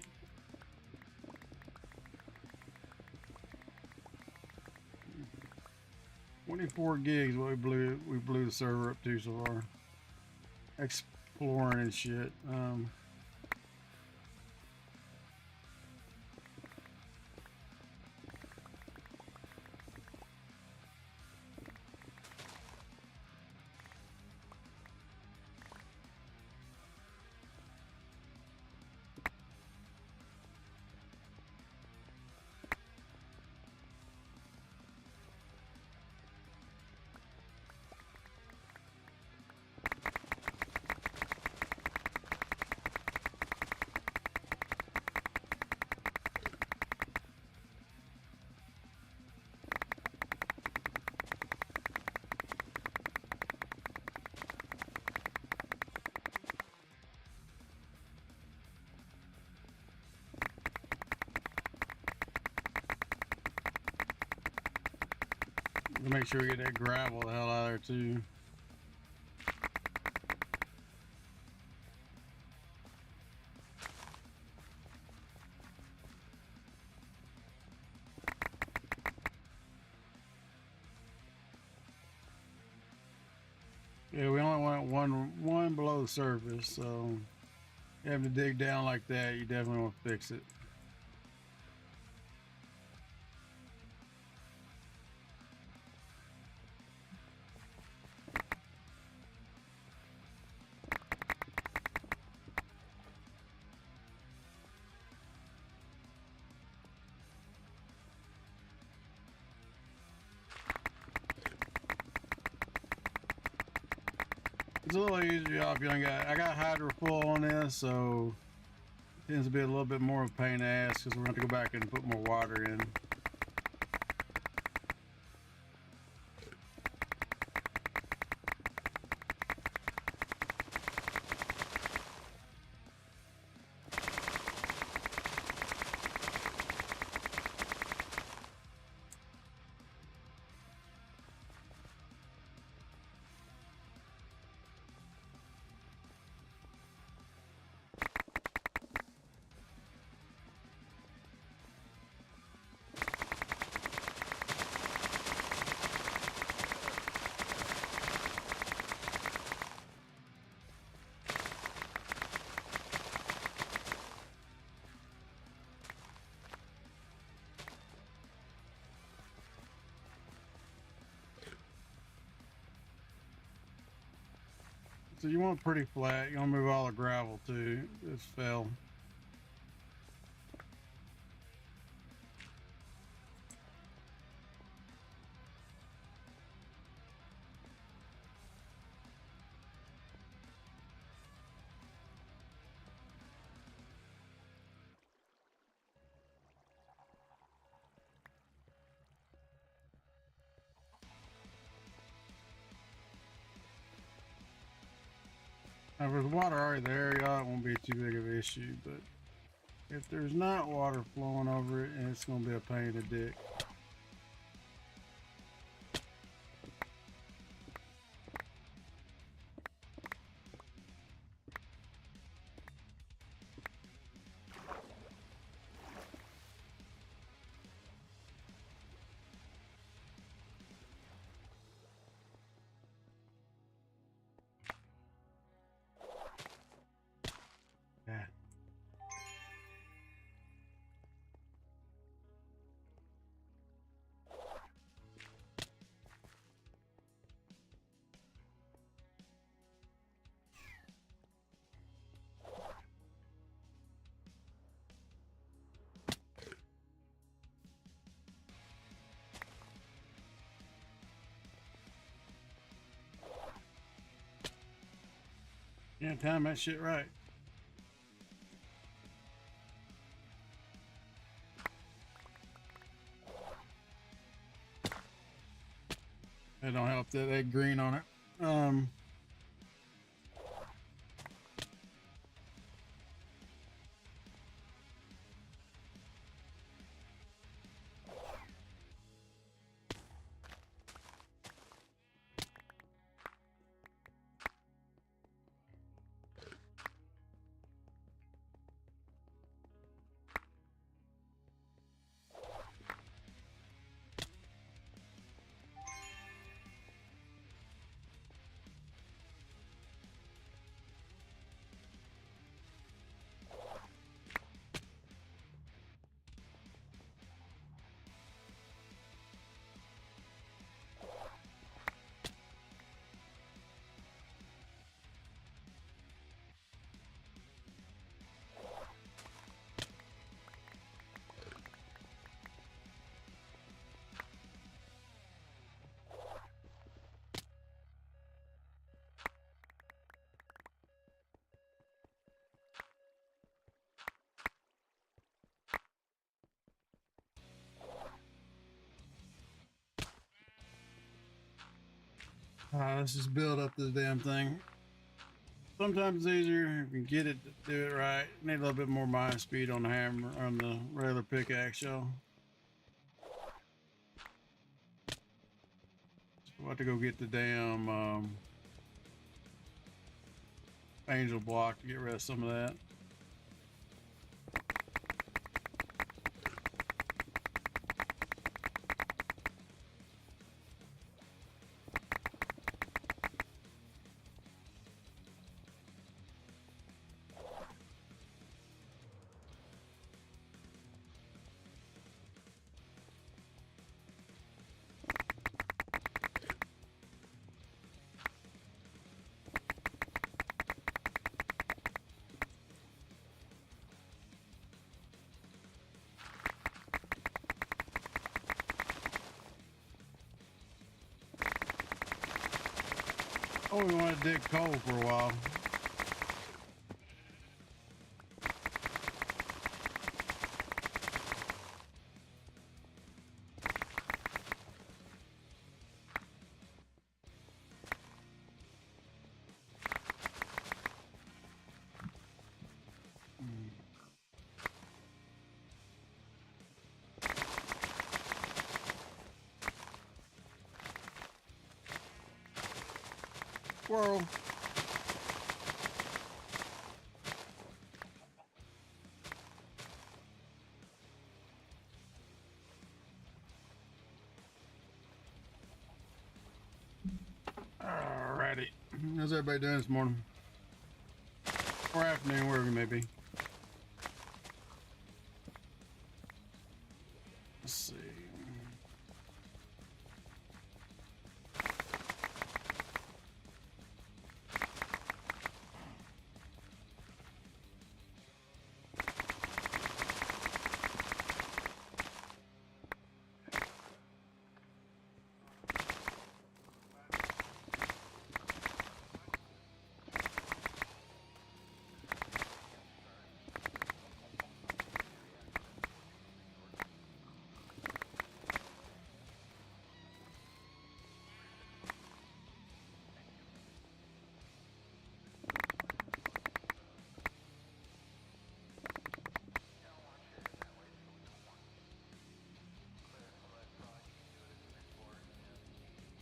24 gigs what we blew the server up to so far. Exploring and shit. Make sure we get that gravel the hell out of there too. Yeah, we only want one below the surface, so having to dig down like that, you definitely want to fix it. It's a little easier if you don't got. I got hydro full on this, so it tends to be a little bit more of a pain in the ass because we're going to have to go back and put more water in. So you want pretty flat. You want to move all the gravel too. This fell. Now, if there's water already there, y'all, it won't be too big of an issue. But if there's not water flowing over it, and it's gonna be a pain in the dick. Yeah. Yeah, time that shit right. That don't help that egg green on it. Let's just build up this damn thing. Sometimes it's easier if you get it to do it right. Need a little bit more mind speed on the hammer, on the regular pickaxe, y'all. We'll have to go get the damn angel block to get rid of some of that. Oh, we want to dig coal for a while. Squirrel. Alrighty. How's everybody doing this morning? Or afternoon, wherever you may be. Let's see.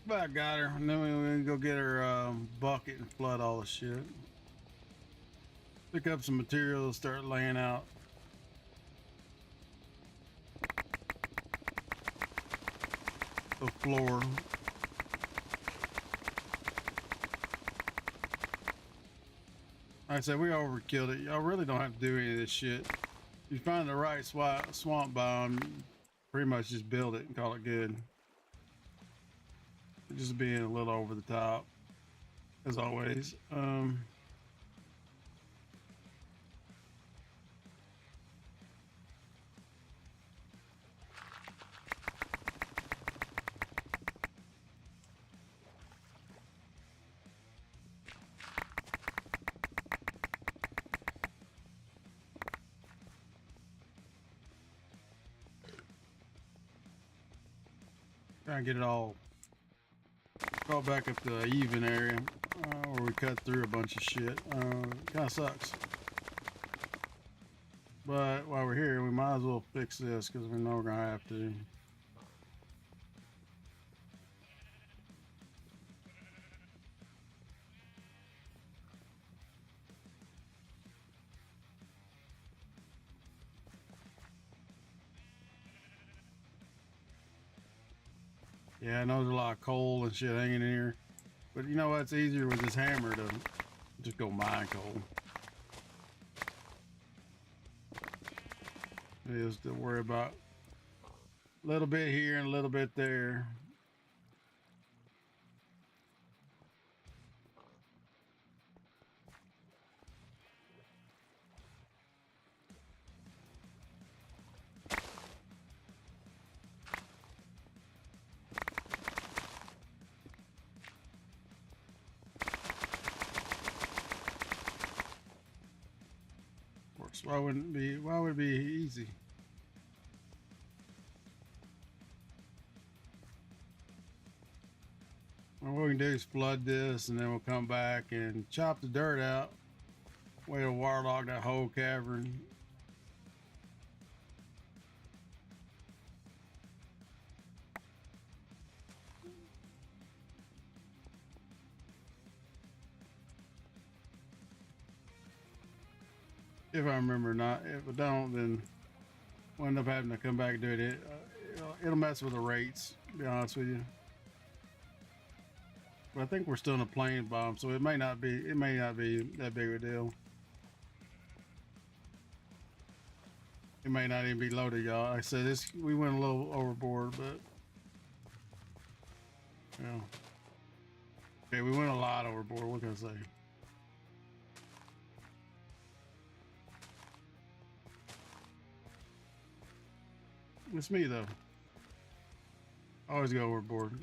About got her, and then we're gonna go get her bucket and flood all the shit. Pick up some materials, start laying out. The floor. Like I said, we overkilled it. Y'all really don't have to do any of this shit. If you find the right swamp biome, pretty much just build it and call it good. Just being a little over the top, as always. Try and get it all brought back up to an even area where we cut through a bunch of shit. Kind of sucks. But while we're here, we might as well fix this because we know we're going to have to. Yeah, I know there's a lot of coal and shit hanging in here. But you know what? It's easier with this hammer to just go mine coal. It is to worry about a little bit here and a little bit there. Why would it be easy? Well, what we can do is flood this and then we'll come back and chop the dirt out. Way to waterlog that whole cavern. If I remember not. If I don't, then we'll end up having to come back and do it. It'll mess with the rates, to be honest with you. But I think we're still in a plane bomb, so it may not be that big of a deal. It may not even be loaded, y'all. Like I said, we went a little overboard, but you know. Okay, we went a lot overboard, what can I say? It's me though. I always go overboard.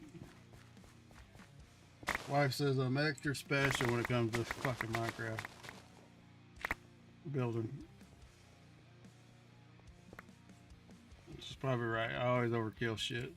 Wife says I'm extra special when it comes to fucking Minecraft building. She's probably right. I always overkill shit.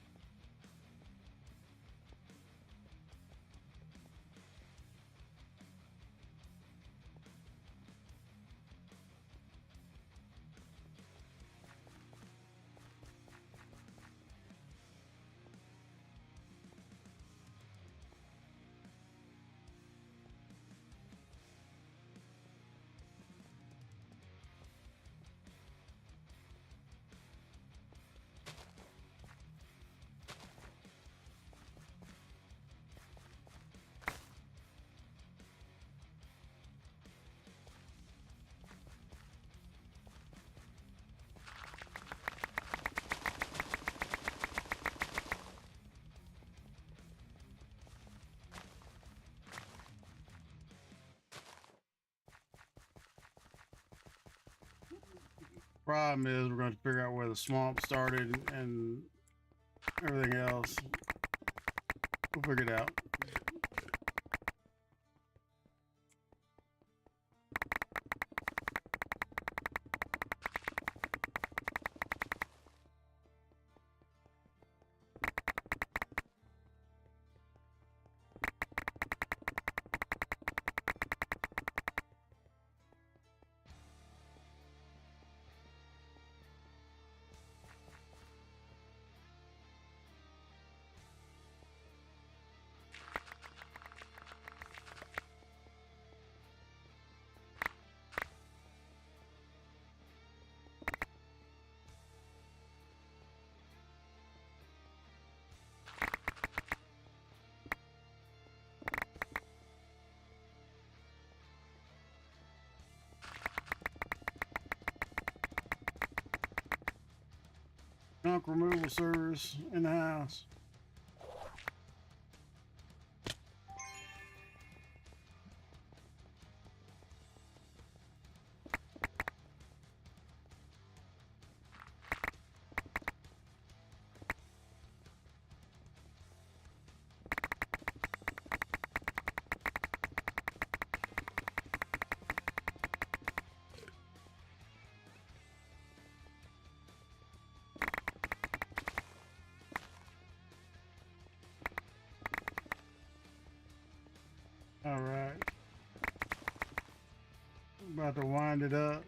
Problem is, we're going to figure out where the swamp started and everything else. We'll figure it out. Junk removal service in the house. All right. About to wind it up.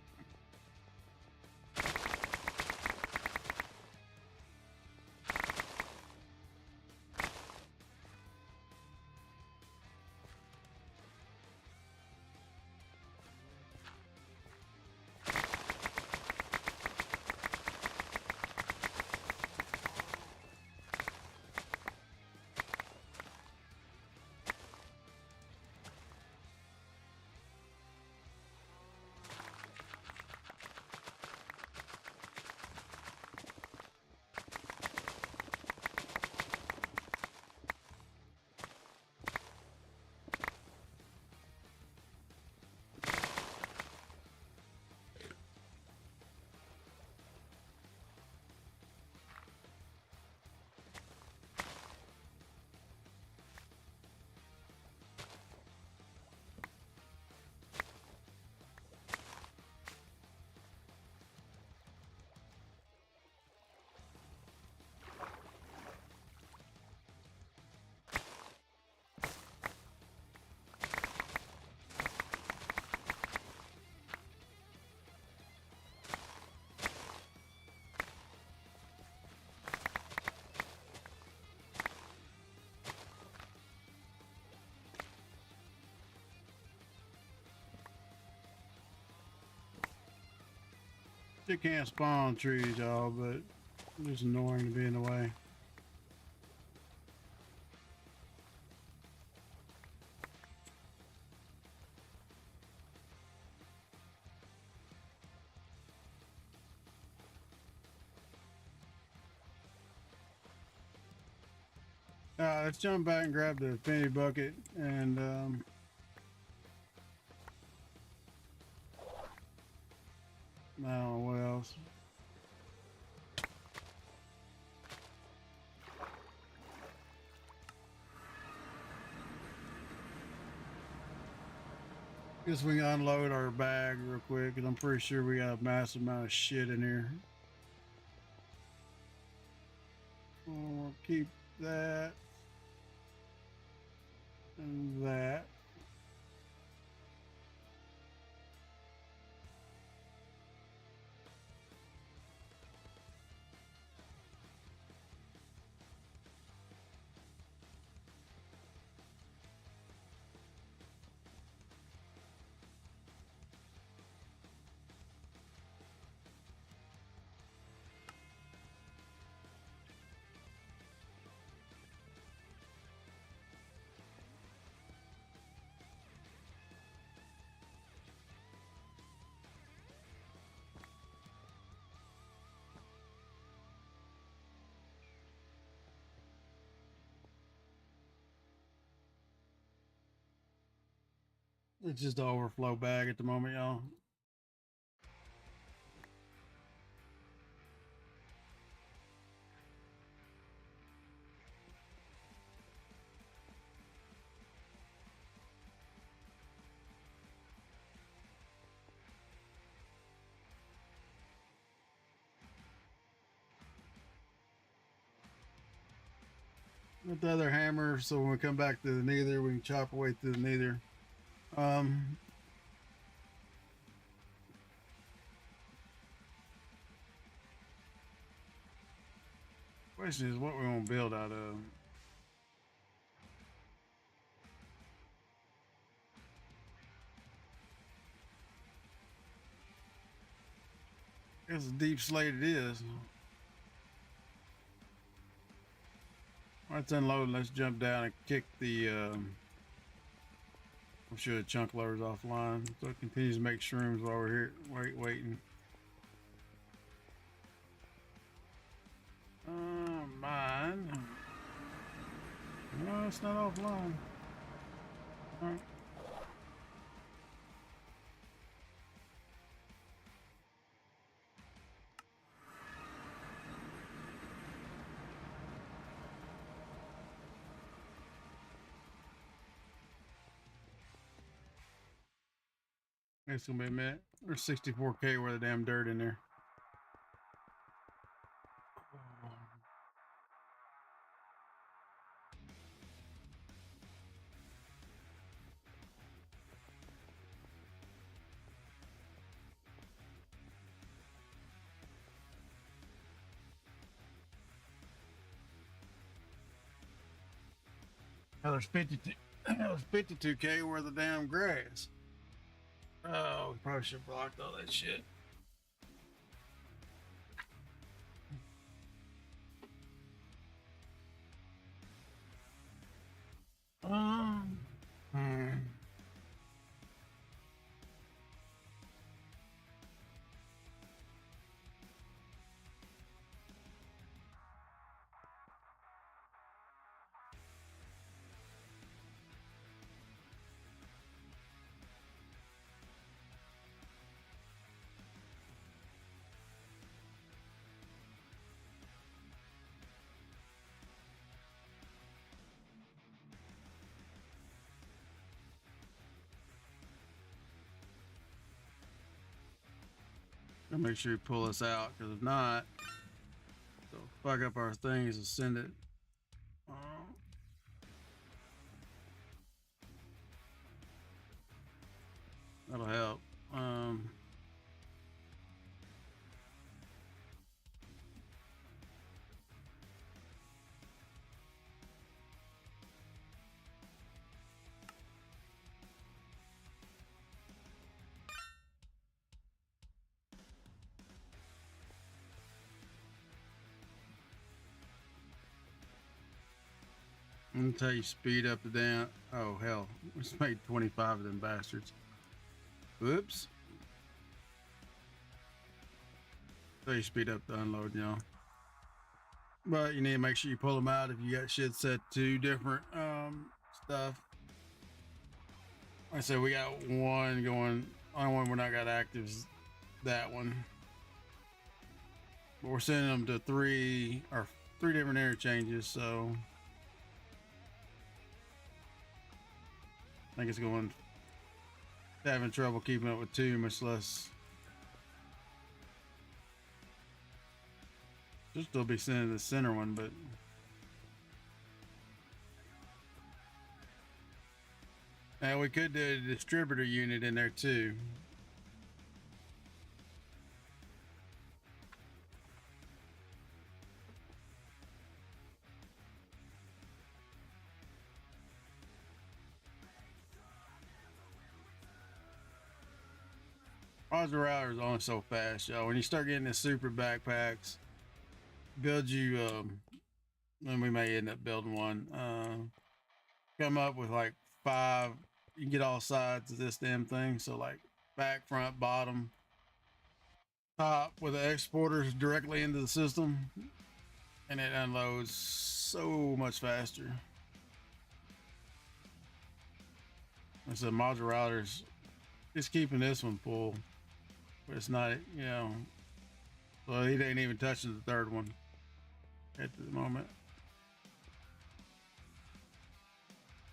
They can't spawn trees, y'all, but it's annoying to be in the way. Let's jump back and grab the infinity bucket and I don't know what else. Guess we can unload our bag real quick, because I'm pretty sure we got a massive amount of shit in here. We'll keep that and that. It's just the overflow bag at the moment, y'all. With the other hammer, so when we come back to the nether, we can chop away through the nether. Question is what we're gonna build out of. It's a deep slate it is. Let's unload and let's jump down and kick the I'm sure the chunk loader's offline, so it continues to make shrooms while we're here waiting. it's not offline. All right. It's gonna be a minute. There's 64K worth of damn dirt in there. Now there's 52. There's 52K worth of damn grass. Oh, we probably should have blocked all that shit. Hmm. Gotta make sure you pull us out, because if not, they'll fuck up our things and send it. That'll help. Until you speed up the damn. Oh hell, we just made 25 of them bastards. Whoops. So you speed up the unload, you know. But you need to make sure you pull them out if you got shit set to different stuff. Like I said, we got one going. Only one we're not got active is that one. But we're sending them to three different interchanges, so I think it's going having trouble keeping up with two, much less. Should still be sending the center one, but we could do a distributor unit in there too. Roger Router is only so fast, y'all. When you start getting the super backpacks, build you, and we may end up building one. Come up with like 5. You can get all sides of this damn thing. So like back, front, bottom, top with the exporters directly into the system, and it unloads so much faster. I said module routers. It's keeping this one full. But it's not, you know, so he ain't even touching the third one at the moment.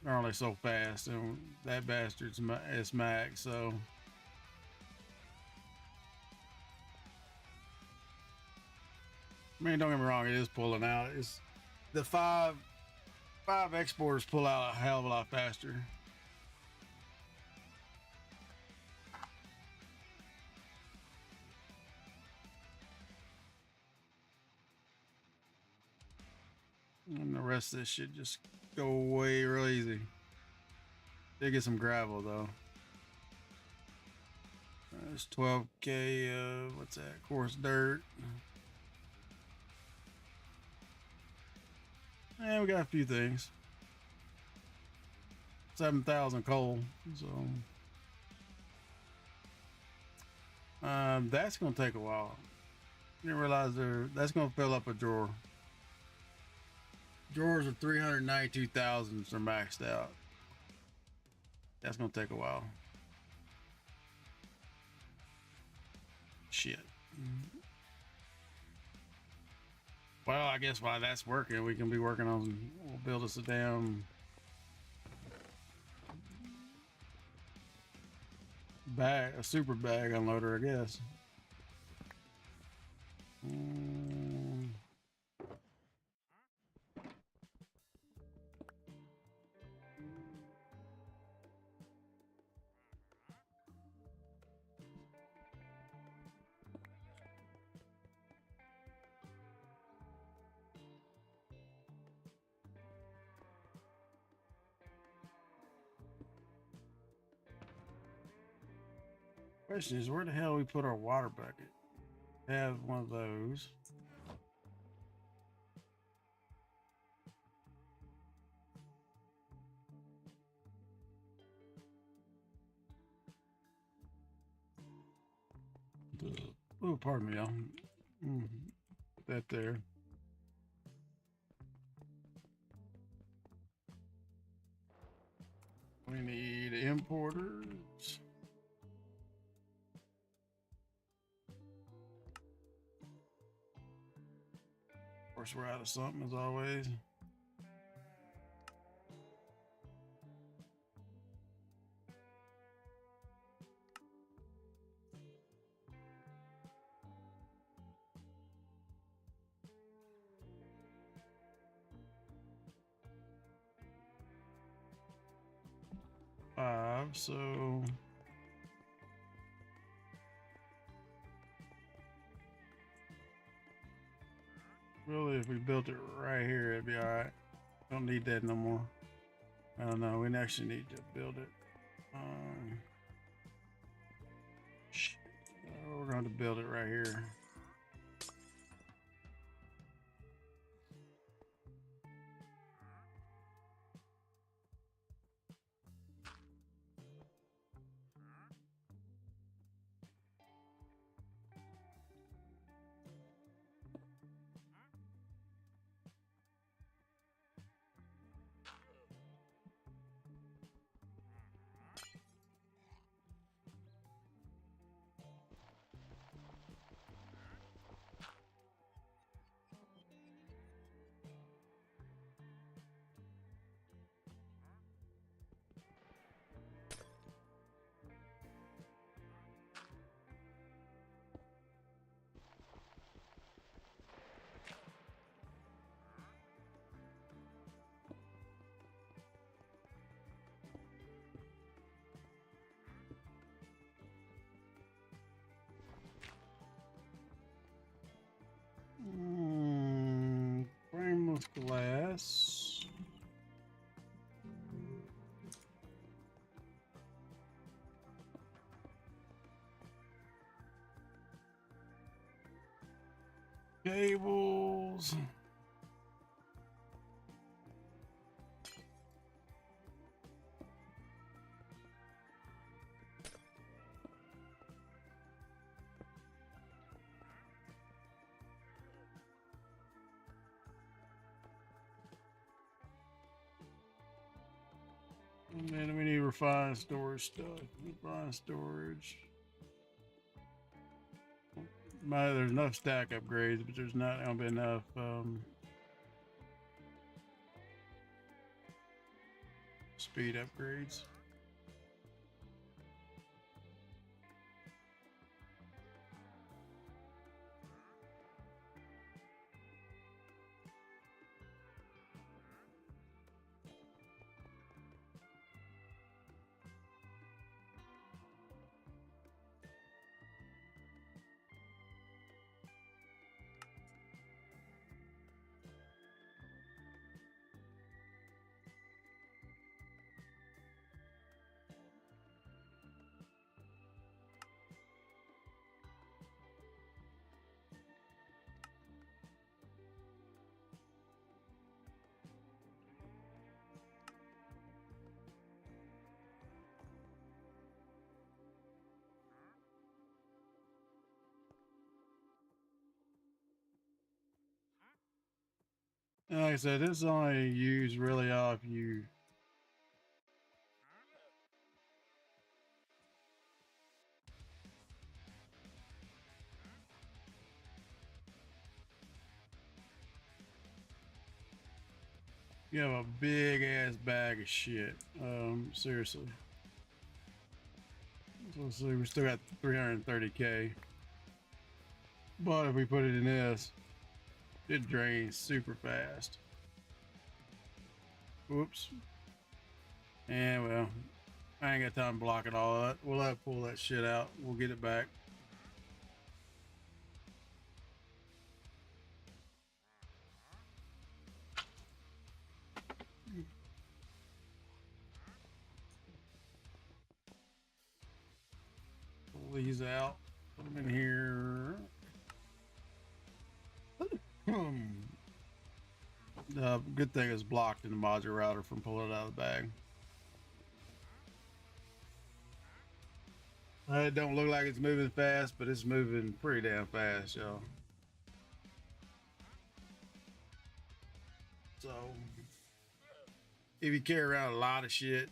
They're only so fast, and that bastard's is max, so. I mean, don't get me wrong, it is pulling out. It's the five exporters pull out a hell of a lot faster. And the rest of this shit just go away real easy. They get some gravel though. There's 12K. What's that? Coarse dirt. Yeah, we got a few things. 7,000 coal. So that's gonna take a while. Didn't realize that's gonna fill up a drawer. Drawers are 392,000 are maxed out. That's gonna take a while. Shit. Well, I guess while that's working, we can be working on. We'll build us a damn bag, a super bag unloader, I guess. Question is, where the hell we put our water bucket? Have one of those. Oh, pardon me, y'all. Put that there. We need importers. Of course, we're out of something as always. Five, so really, if we built it right here, it'd be all right. Don't need that no more. I don't know. We actually need to build it. We're going to build it right here. Frameless glass. Cables. And then we need refined storage stuff. Refined storage. There's enough stack upgrades, but there's not gonna be enough speed upgrades. And like I said, this is only used really off you. You have a big ass bag of shit. Seriously. So let's see, we still got 330K. But if we put it in this, it drains super fast. Whoops. And well, I ain't got time to block it all up. We'll have to pull that shit out. We'll get it back. Pull these out. Put them in here. The good thing is blocked in the module router from pulling it out of the bag. It don't look like it's moving fast, but it's moving pretty damn fast, y'all. So, if you carry around a lot of shit,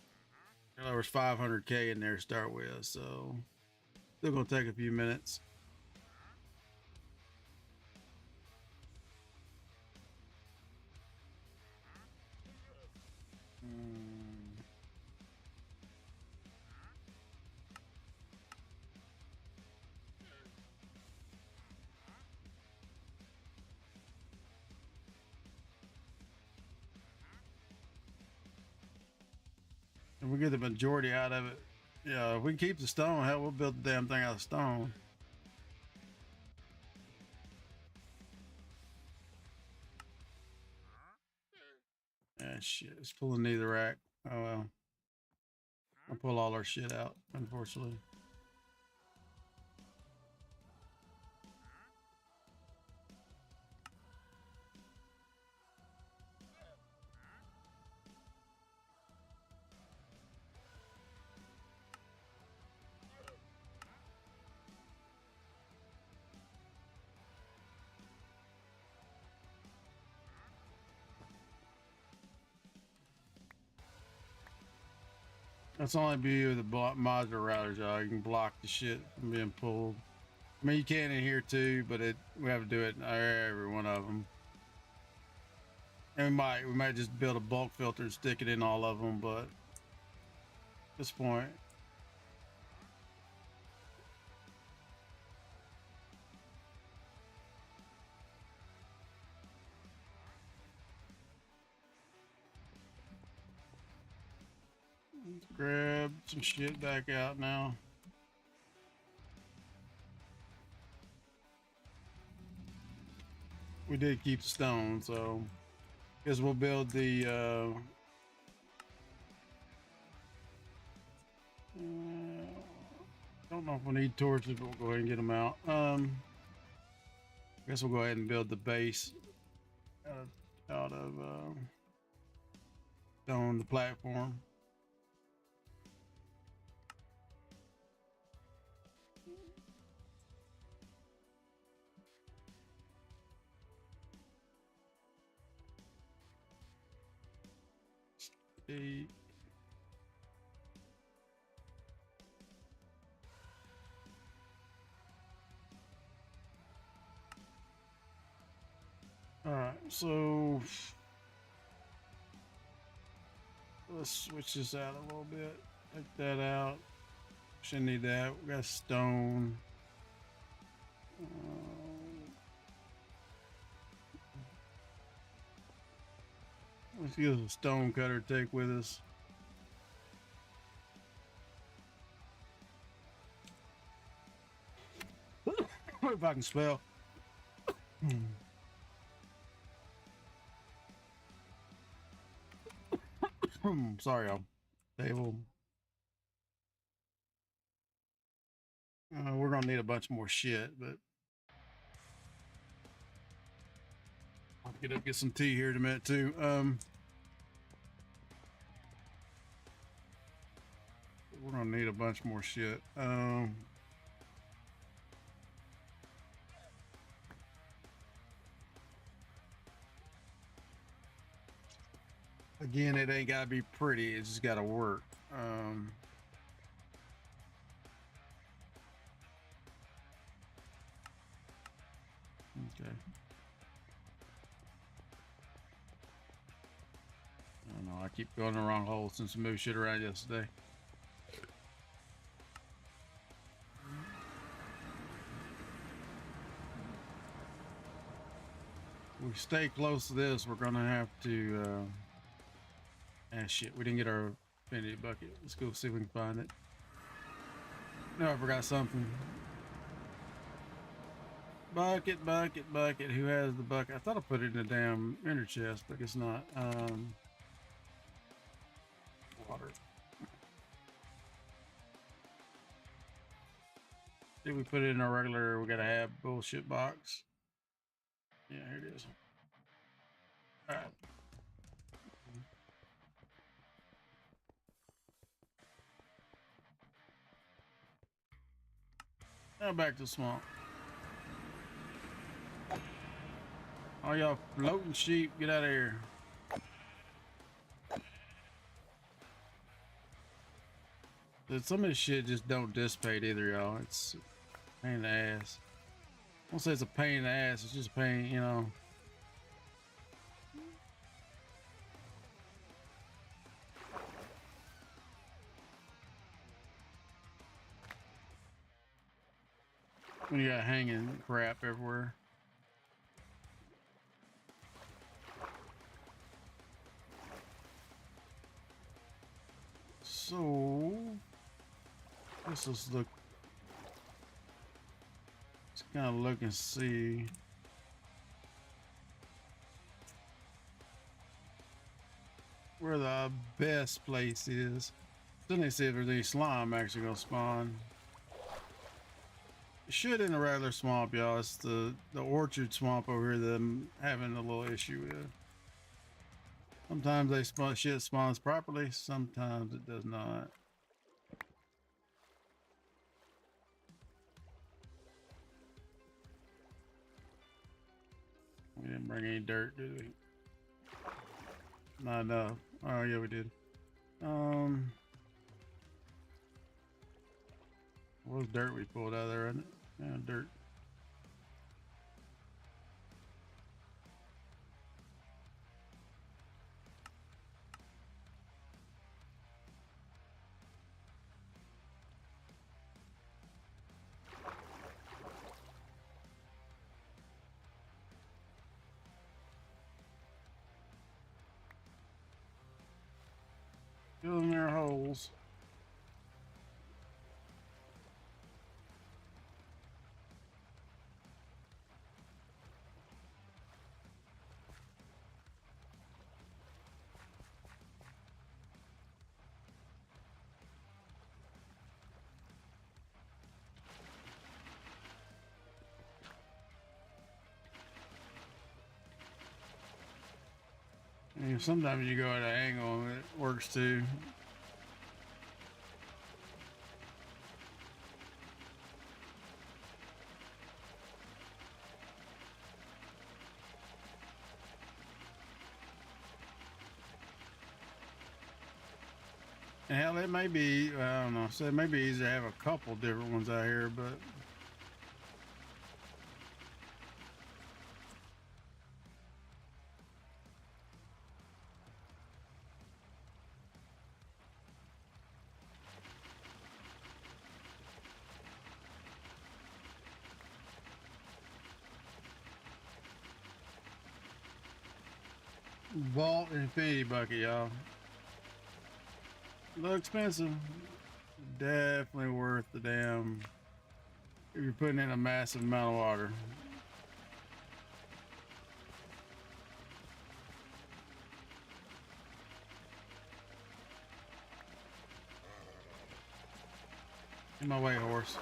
there was 500K in there to start with, so still gonna take a few minutes. If we get the majority out of it, yeah, if we keep the stone, hell, we'll build the damn thing out of stone. Ah, shit, it's pulling neither rack. Oh well. I'll pull all our shit out, unfortunately. That's the only beauty of the modular routers, y'all. You can block the shit from being pulled. I mean, you can in here too, but we have to do it in every one of them. And we might just build a bulk filter and stick it in all of them, but at this point, let's grab some shit back out now. We did keep the stone, so guess we'll build the don't know if we need torches, but we'll go ahead and get them out. Guess we'll go ahead and build the base out of stone, the platform. Eight. All right, so let's switch this out a little bit. Take that out. Shouldn't need that. We got stone. Let's get a stone cutter to take with us. If I can spell. Sorry, y'all. Table. We're gonna need a bunch more shit, but I'll get some tea here in a minute too. We're gonna need a bunch more shit. Again, it ain't gotta be pretty, it's just gotta work. Okay. I don't know, I keep going the wrong hole since we moved shit around yesterday. If we stay close to this, we're gonna have to shit, we didn't get our infinity bucket. Let's go see if we can find it. No, I forgot something. Bucket, bucket, bucket. Who has the bucket? I thought I put it in the damn inner chest, but it's not. Water. Did we put it in a regular? We gotta have bullshit box. Yeah, here it is. All right. Now back to the swamp. All y'all floating sheep, get out of here. Some of this shit just don't dissipate either, y'all. It's a pain in the ass. I won't say it's a pain in the ass, it's just a pain, you know. When you got hanging crap everywhere. So let's just look. Let's kind of look and see. Where the best place is. Then they see if there's any slime actually gonna spawn. It should in a regular swamp, y'all. It's the orchard swamp over here that I'm having a little issue with. Sometimes they shit spawns properly, sometimes it does not. We didn't bring any dirt, did we? Not enough. Oh yeah, we did. What was dirt we pulled out of there, wasn't it? Yeah, dirt. Filling their holes. And sometimes you go at an angle and it works too. And hell, it may be, I don't know, so it may be easier to have a couple different ones out here, but Vault Infinity Bucket, y'all. A little expensive. Definitely worth the damn, if you're putting in a massive amount of water. In my way, horse.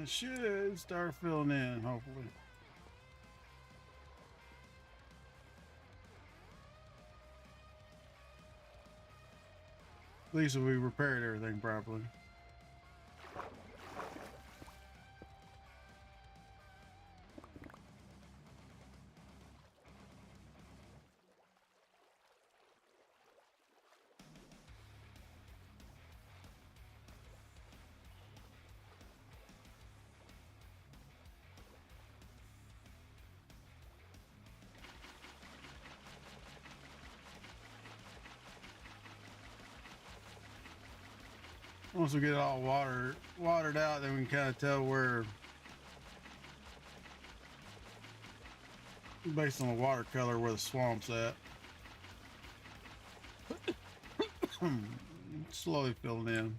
It should start filling in, hopefully. At least if we repaired everything properly. Once we get it all watered out, then we can kind of tell where, based on the watercolor, where the swamp's at. Slowly filling in.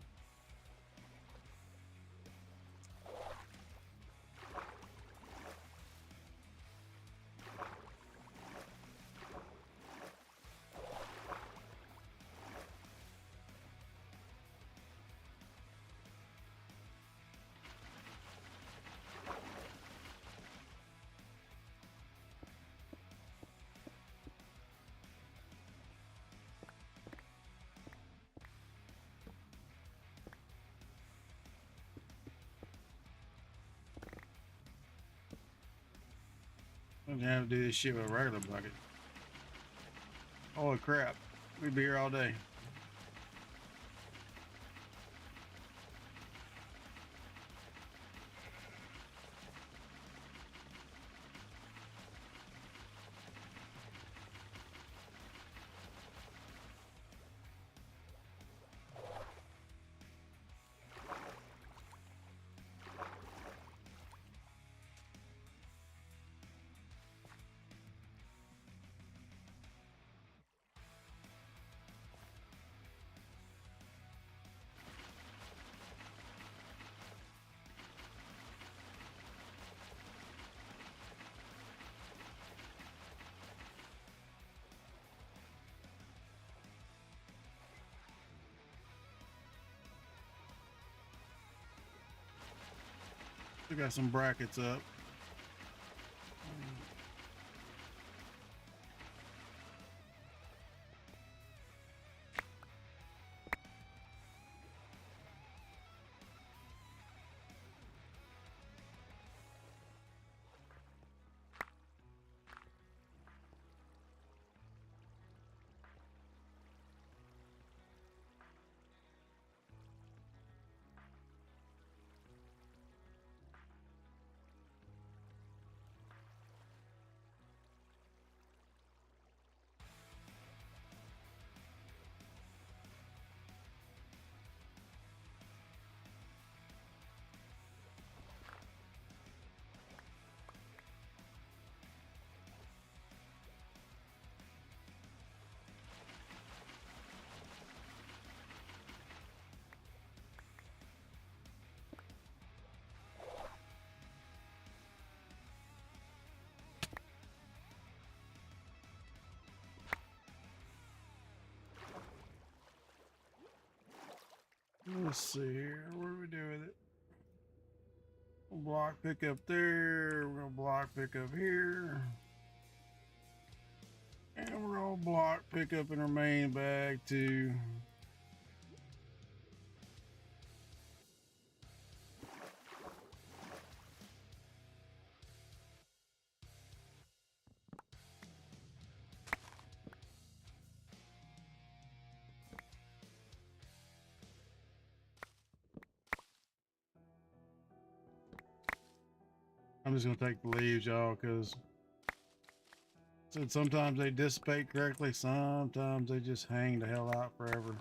I'm gonna have to do this shit with a regular bucket. Holy crap. We'd be here all day. We got some brackets up. Let's see here. What do we do with it? We'll block pick up there. We're gonna block pick up here. And we're gonna block pick up in our main bag too. I'm just gonna take the leaves, y'all, because sometimes they dissipate correctly, sometimes they just hang the hell out forever.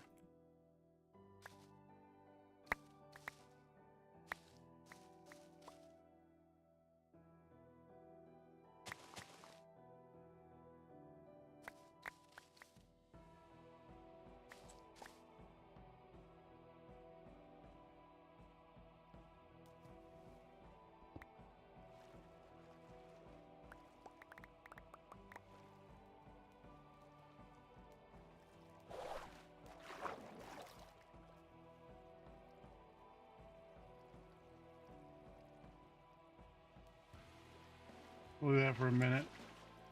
We'll do that for a minute.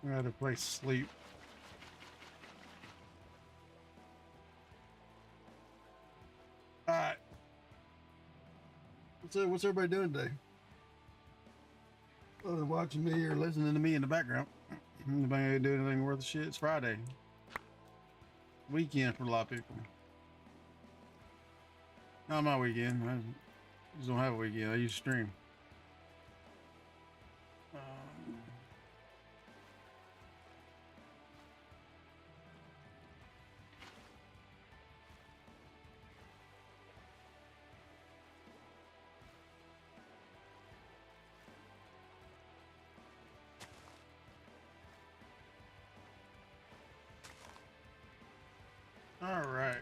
We had a place to sleep. All right. What's everybody doing today? Other than watching me or listening to me in the background. Anybody doing anything worth a shit? It's Friday. Weekend for a lot of people. Not my weekend. I just don't have a weekend. I use stream. All right.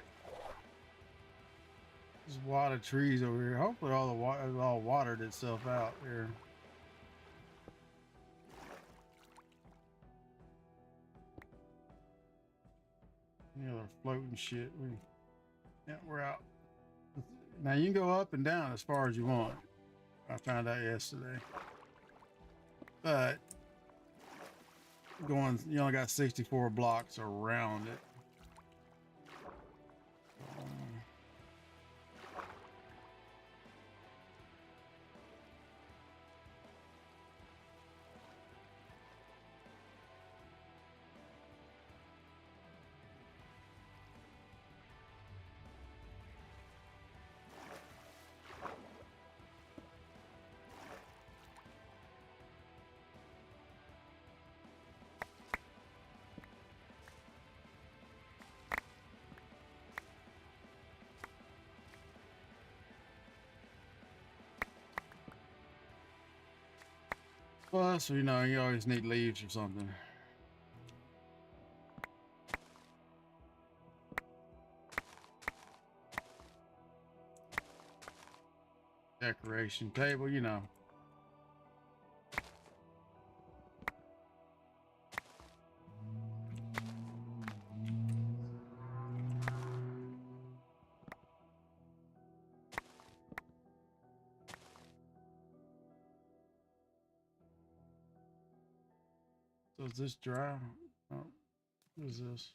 There's a lot of trees over here. Hopefully all the water all watered itself out here. Yeah, they're floating shit. Yeah, we're out. Now you can go up and down as far as you want. I found out yesterday. But you only got 64 blocks around it. Plus, you know, you always need leaves or something. Decoration table, you know. So is this dry? Oh, what is this?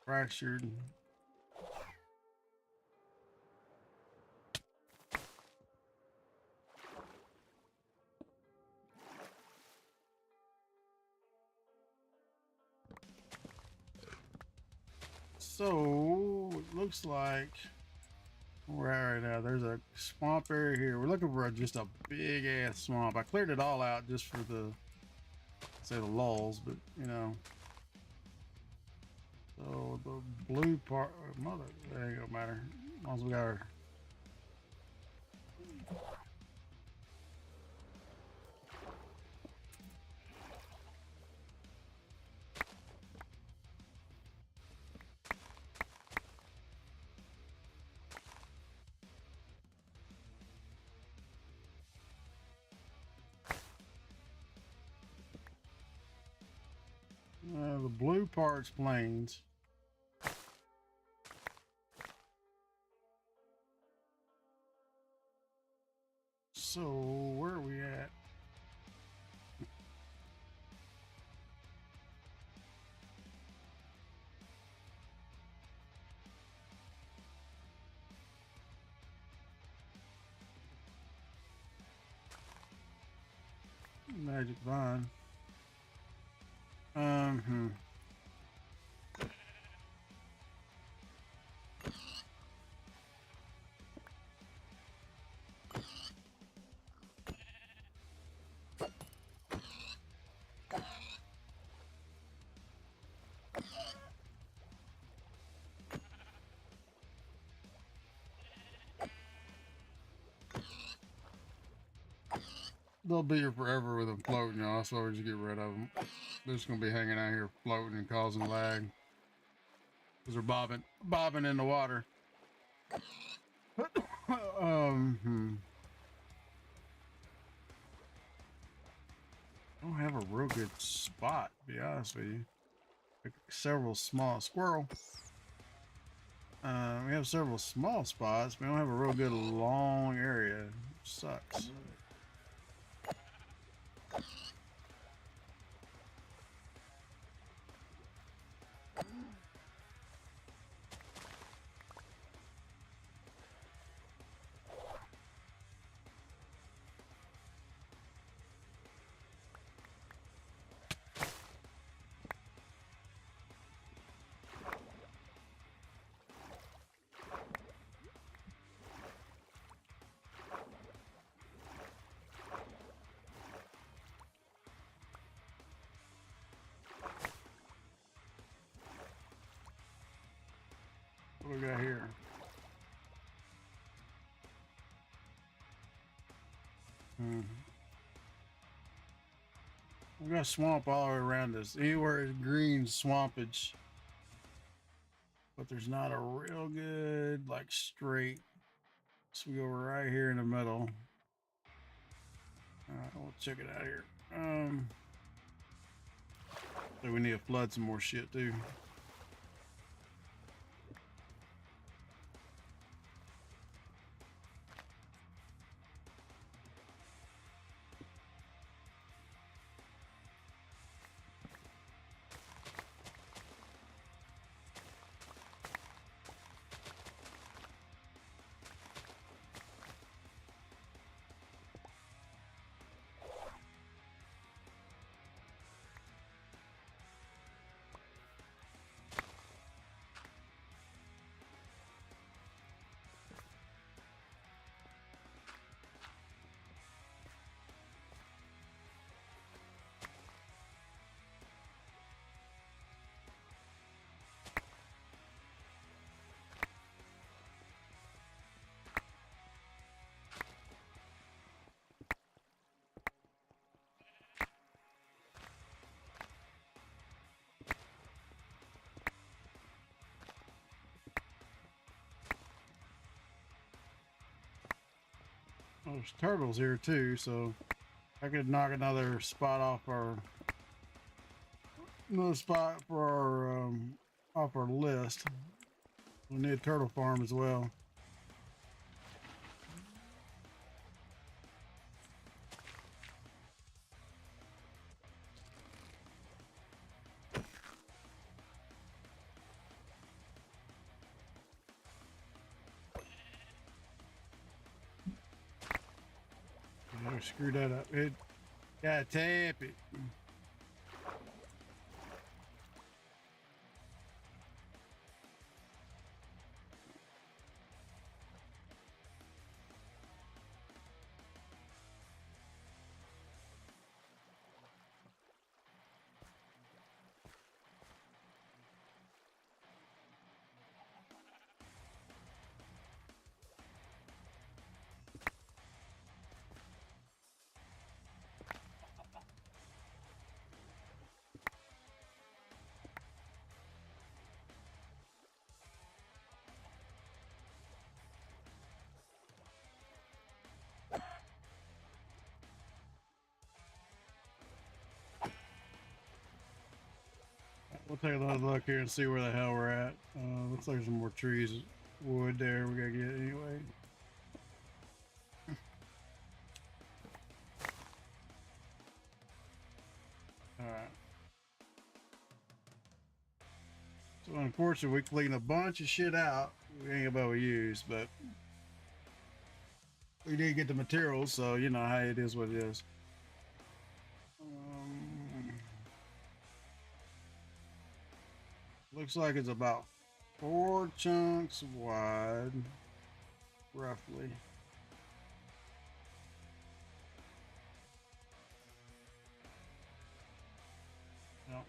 Fractured. So it looks like we're at right now. There's a swamp area here. We're looking for just a big ass swamp. I cleared it all out just for the lulls, but you know. So the blue part, mother, that ain't gonna matter. As long as we got our. The blue part's plains. So where are we at? Magic Vine. They'll be here forever with them floating, y'all. That's why we just get rid of them. They're just gonna be hanging out here floating and causing lag. Because they're bobbing in the water. I don't have a real good spot, to be honest with you. Like several small squirrel. We have several small spots, but we don't have a real good long area. Sucks. What do we got here? We got swamp all around us. Anywhere is green swampage. But there's not a real good, like, straight. So we go right here in the middle. Alright, we'll check it out here. So we need to flood some more shit too. Oh, there's turtles here too, so I could knock another spot off our off our list. We need a turtle farm as well. I screwed that up. It gotta tap it. We'll take another look here and see where the hell we're at. Looks like there's some more trees, wood there we gotta get anyway. Alright. So unfortunately we cleaned a bunch of shit out we ain't about to use, but we did get the materials, so you know how it is what it is. Looks like it's about 4 chunks wide, roughly. Yep.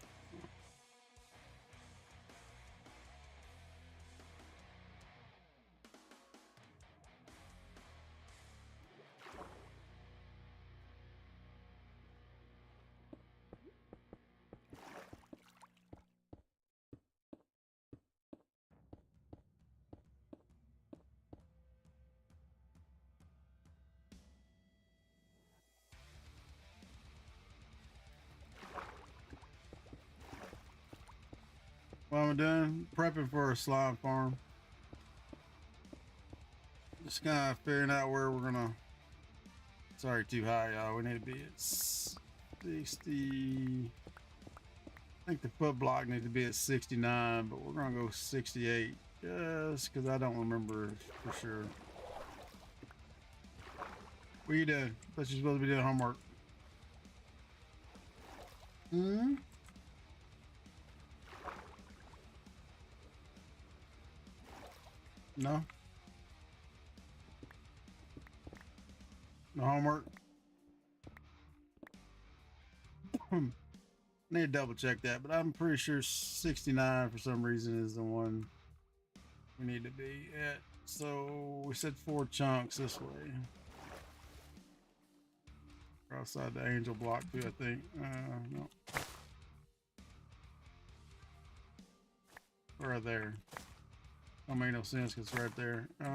What I'm doing, prepping for a slime farm. Just kind of figuring out where we're gonna. Sorry, too high, y'all. We need to be at 60. I think the foot block needs to be at 69, but we're gonna go 68 just because I don't remember for sure. What are you doing? I thought you're supposed to be doing homework. Hmm? No? No homework? Need to double check that, but I'm pretty sure 69 for some reason is the one. we need to be at. So we said 4 chunks this way. We're outside the angel block too, I think. No. Right there. Don't make no sense because it's right there. So.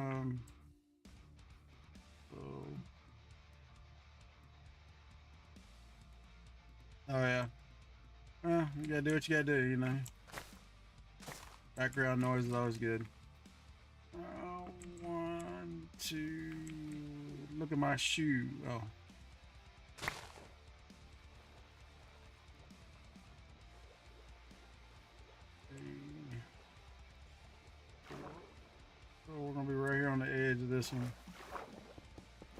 Oh yeah. You gotta do what you gotta do, you know. Background noise is always good. 1, 2. Look at my shoe. Oh. So we're gonna be right here on the edge of this one.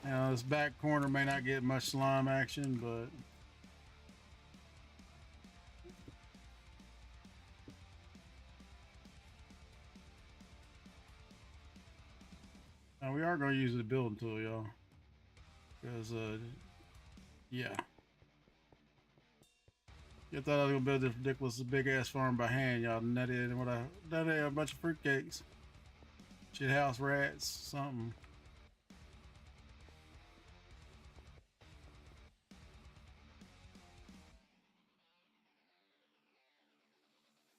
Now this back corner may not get much slime action, but we are gonna use the building tool, y'all. Because yeah. You thought I was gonna build this ridiculous big ass farm by hand, y'all. Nutted and a bunch of fruitcakes. Shit house rats, something.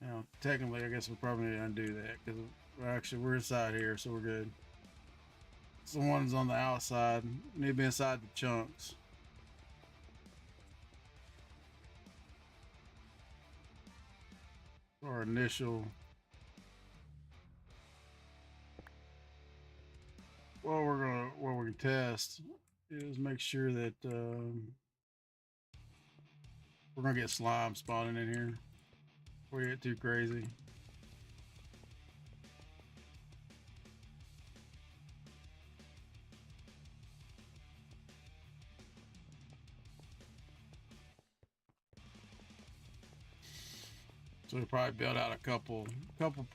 Now, technically, I guess we probably need to undo that because actually we're inside here, so we're good. So the one's on the outside. Need to be inside the chunks. Our initial. What we can test is make sure that we're gonna get slime spawning in here before we get too crazy. So we'll probably build out a couple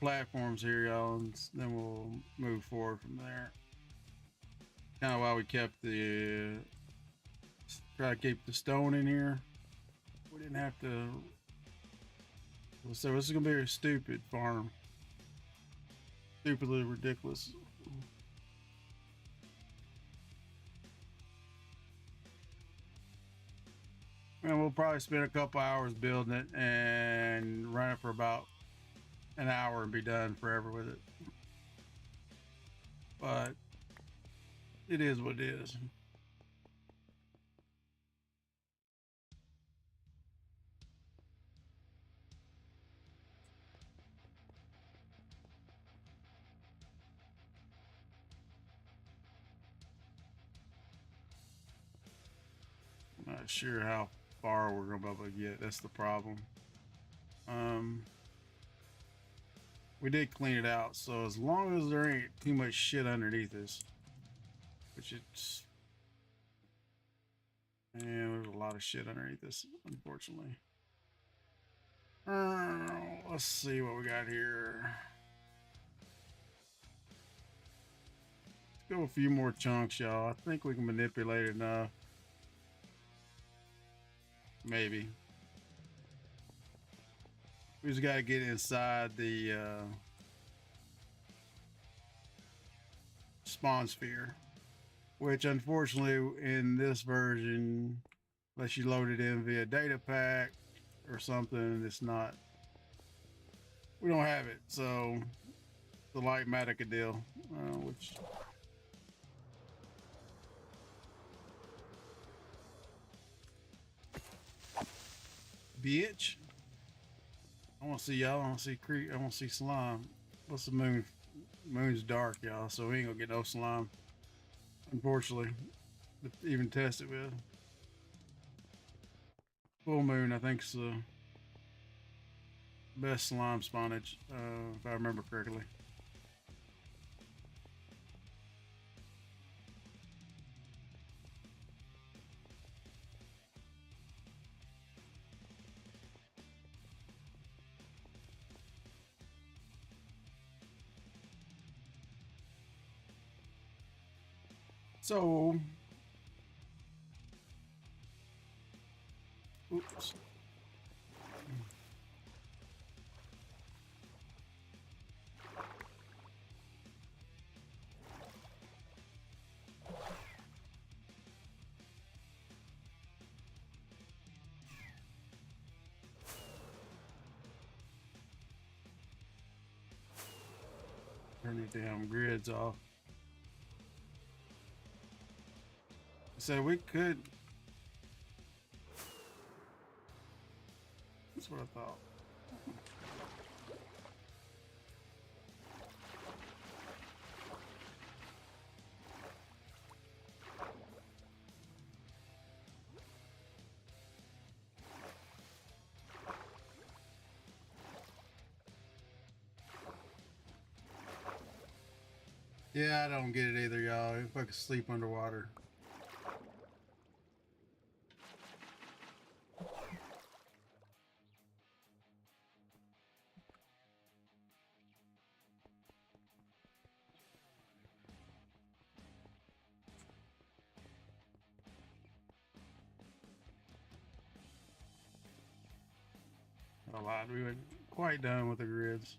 platforms here, y'all, and then we'll move forward from there. Kind of why we kept the try to keep the stone in here. We didn't have to. So this is gonna be a stupid farm, stupidly ridiculous. And we'll probably spend a couple hours building it and run it for about an hour and be done forever with it. But it is what it is. I'm not sure how far we're gonna be able to get. That's the problem. We did clean it out, so as long as there ain't too much shit underneath us, which it's, and there's a lot of shit underneath us, unfortunately. Let's see what we got here. Let's go a few more chunks, y'all. I think we can manipulate it enough. Maybe. We just got to get inside the spawn sphere, which unfortunately in this version, unless you load it in via data pack or something, it's not. We don't have it, so the Lightmatica deal, which. Bitch. I want to see y'all. I want to see creek. I want to see slime. What's the moon? Moon's dark, y'all, so we ain't gonna get no slime. Unfortunately, to even test it with. Full moon, I think, is the best slime spawnage, if I remember correctly. So, oops. Turn the damn grids off. So we could. That's what I thought. Yeah, I don't get it either, y'all. If I could sleep underwater. A lot. We were quite done with the grids.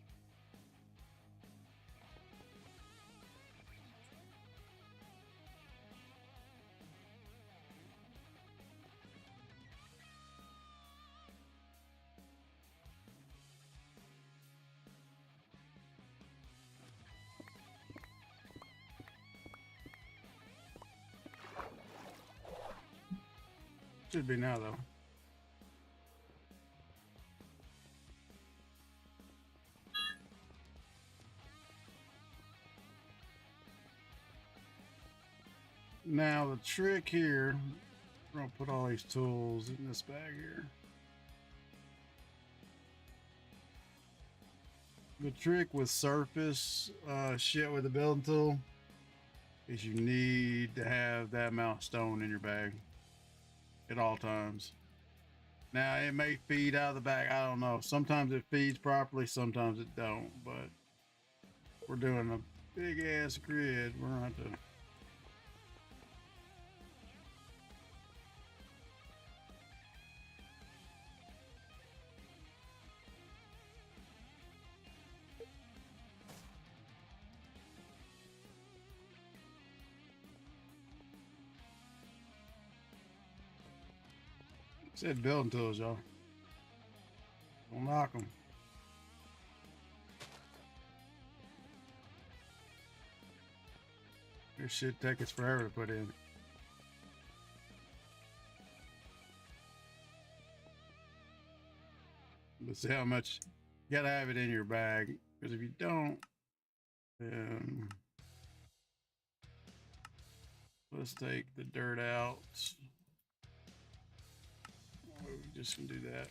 Should be now, though. Now, the trick here, we're going to put all these tools in this bag here. The trick with surface shit with the building tool is you need to have that amount of stone in your bag at all times. Now, it may feed out of the bag. I don't know. Sometimes it feeds properly, sometimes it don't. But we're doing a big ass grid. We're going to have to. Said building tools, y'all. Don't knock them. This shit takes us forever to put in. But see how much you gotta have it in your bag, because if you don't, then let's take the dirt out. We just can do that.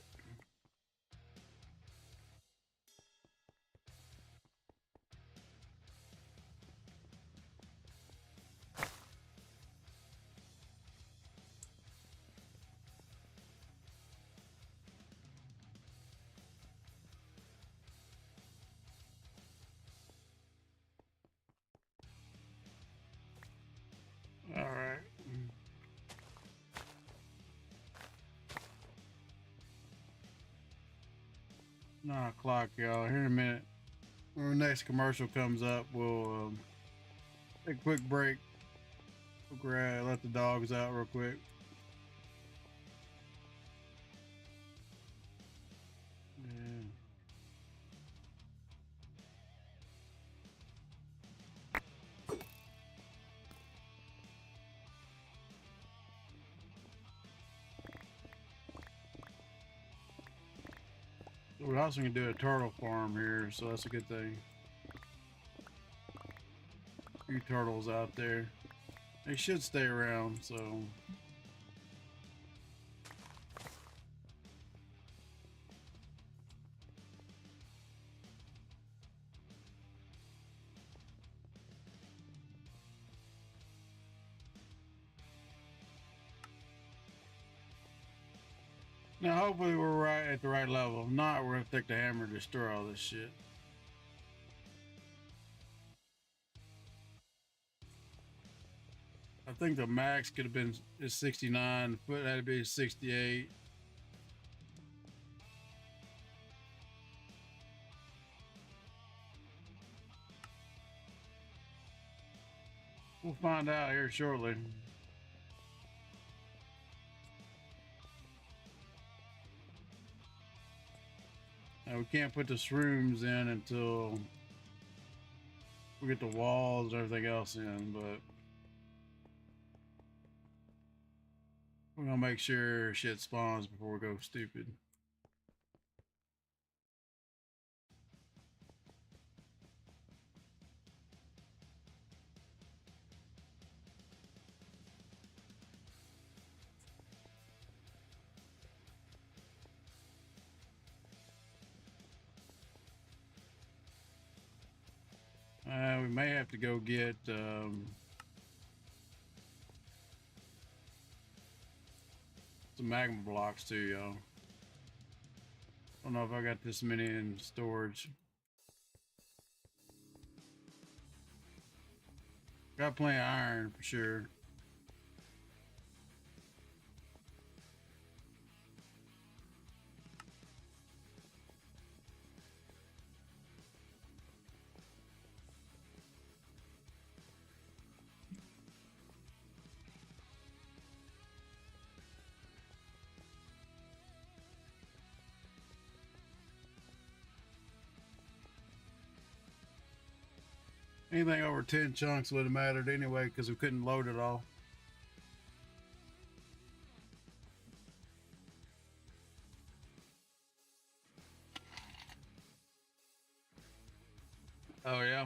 All right. 9 o'clock, y'all. Here in a minute. When the next commercial comes up, we'll take a quick break. We'll let the dogs out real quick. Yeah. So we're also going to do a turtle farm here, so that's a good thing. A few turtles out there. They should stay around, so. Now, hopefully we're right at the right level. If not, we're going to take the hammer and destroy all this shit. I think the max could have been is 69. The foot had to be 68. We'll find out here shortly. Now, we can't put the shrooms in until we get the walls and everything else in, but we're gonna make sure shit spawns before we go stupid. We may have to go get some magma blocks too, y'all. Don't know if I got this many in storage. Got plenty of iron for sure. Anything over 10 chunks would have mattered anyway because we couldn't load it all. Oh yeah.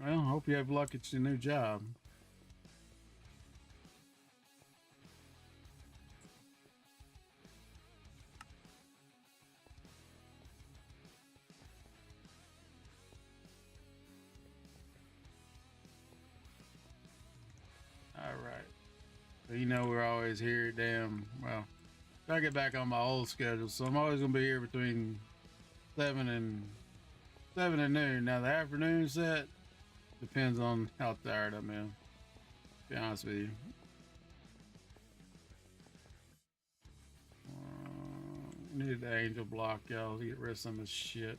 Well, hope you have luck at your new job. All right. So you know we're always here. Damn. Well, I get back on my old schedule, so I'm always gonna be here between 7 and noon. Now the afternoon set depends on how tired I'm in. To be honest with you. Need the angel block, y'all, to get rid of some of this shit.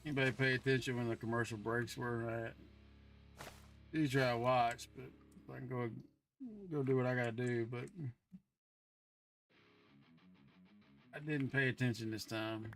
Anybody pay attention when the commercial breaks were at? Usually I watch, but I can go do what I gotta do, but I didn't pay attention this time.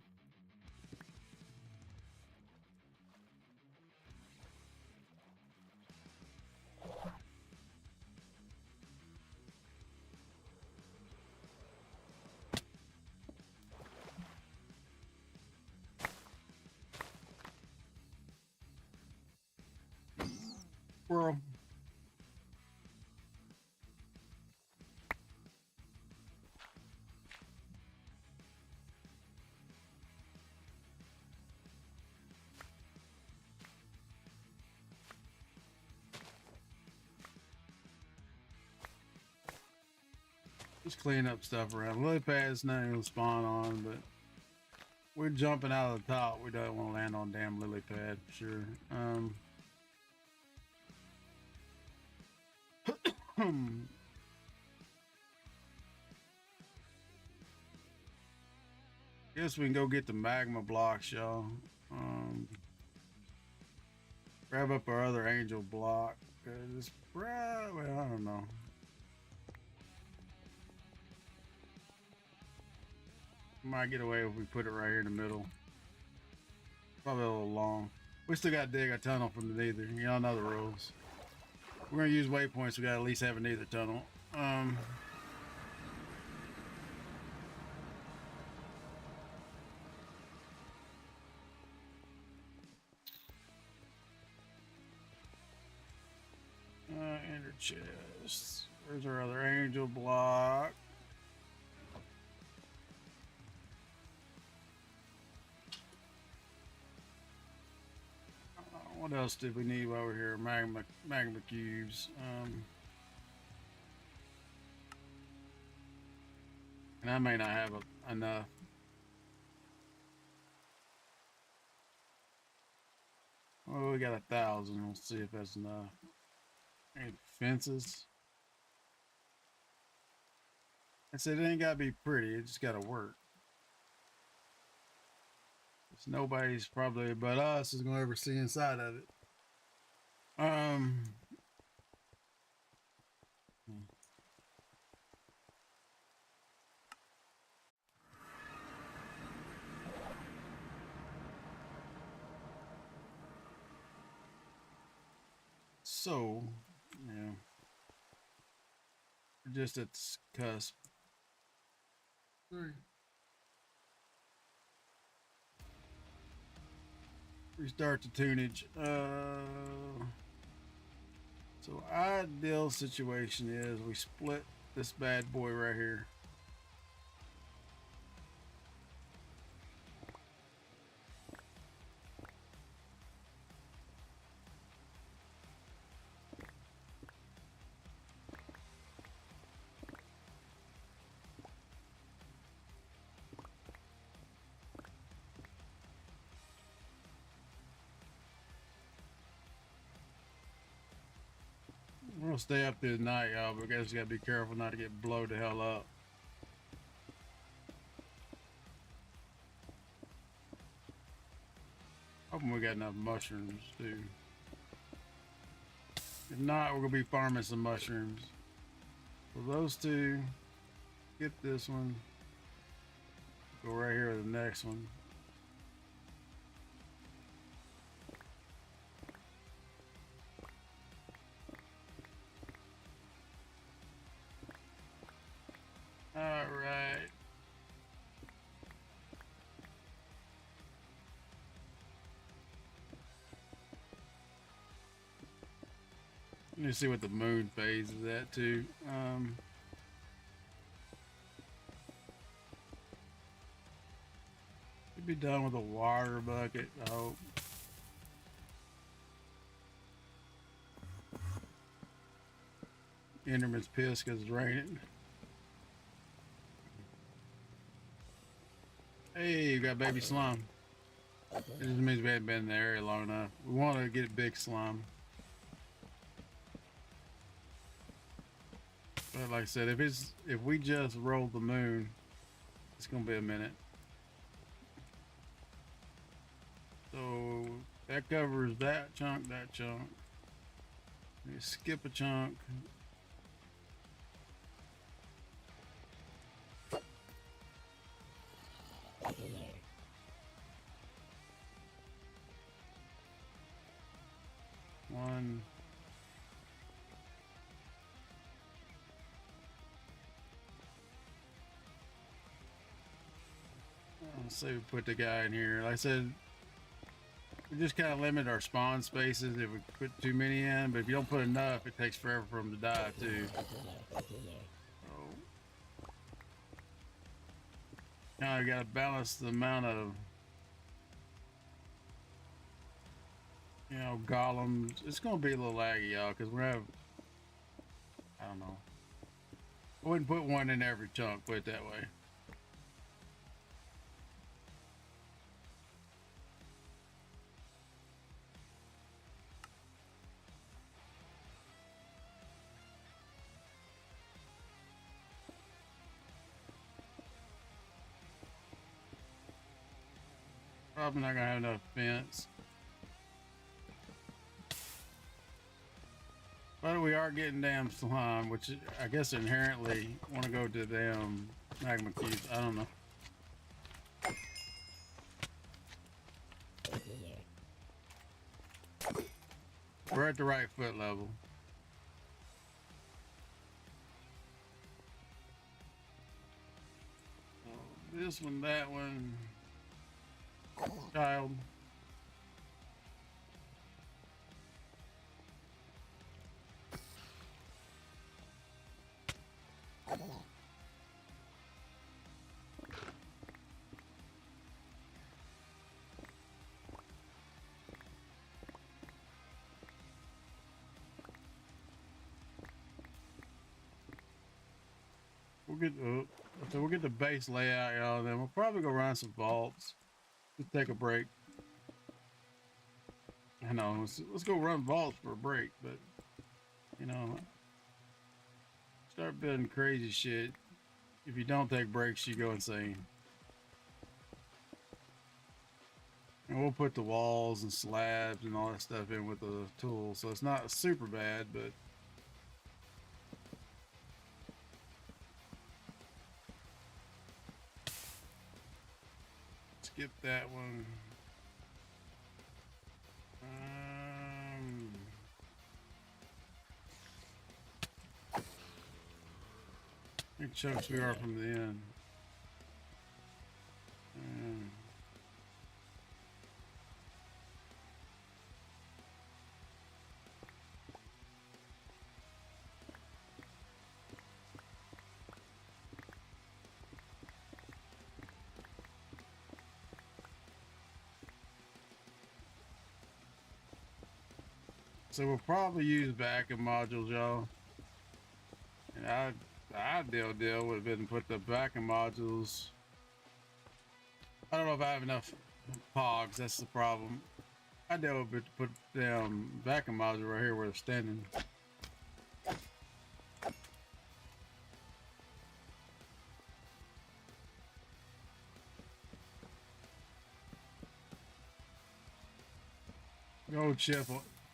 Squirrel. Just clean up stuff around. Lily pad's not even spawn on, but we're jumping out of the top. We don't want to land on damn lily pad for sure. Guess we can go get the magma blocks, y'all. Grab up our other angel block. Cause well, I don't know. Might get away if we put it right here in the middle. Probably a little long. We still got to dig a tunnel from the nether. Y'all know the rules. We're gonna use waypoints. We got to at least have a nether tunnel. Ender chest. Where's our other angel block? What else did we need while we're here? Magma cubes. And I may not have enough. Well, we got 1,000. Let's see if that's enough. Any fences? I said it ain't gotta be pretty. It just gotta work. Nobody's probably but us is gonna ever see inside of it. Um, so, yeah, we're just at the cusp. Restart the tunage. So ideal situation is we split this bad boy right here. We're gonna stay up through the night, y'all, but we guys gotta be careful not to get blowed the hell up. Hoping we got enough mushrooms too. If not, we're gonna be farming some mushrooms. So those two, get this one. Go right here with the next one. All right. Let me see what the moon phase is at too. Should be done with a water bucket, I hope. Enderman's pissed because it's raining. Hey, you got baby slime. It just means we haven't been in the area long enough. We want to get big slime. But like I said, if we just roll the moon, it's gonna be a minute. So that covers that chunk, that chunk. You skip a chunk. One. Let's say we put the guy in here. Like I said, we just kind of limit our spawn spaces if we put too many in, but if you don't put enough, it takes forever for them to die too. So, now you gotta balance the amount of, you know, golems. It's gonna be a little laggy, y'all, because we're gonna have, I don't know. I wouldn't put one in every chunk, put it that way. Probably not gonna have enough fence. But we are getting damn slime, which I guess inherently want to go to damn magma cubes. I don't know. We're at the right foot level. So this one, that one, child. We'll get so we'll get the base layout, y'all. Then we'll probably go run some vaults. Just take a break. I know. Let's go run vaults for a break, but you know, start building crazy shit. If you don't take breaks, you go insane. And we'll put the walls and slabs and all that stuff in with the tool, so it's not super bad, but skip that one. How many chunks we are from the end? So we'll probably use backing modules, y'all. And ideal deal would have been to put the backing modules. I don't know if I have enough pogs. That's the problem. Ideal would be to put the backing module right here where they're standing.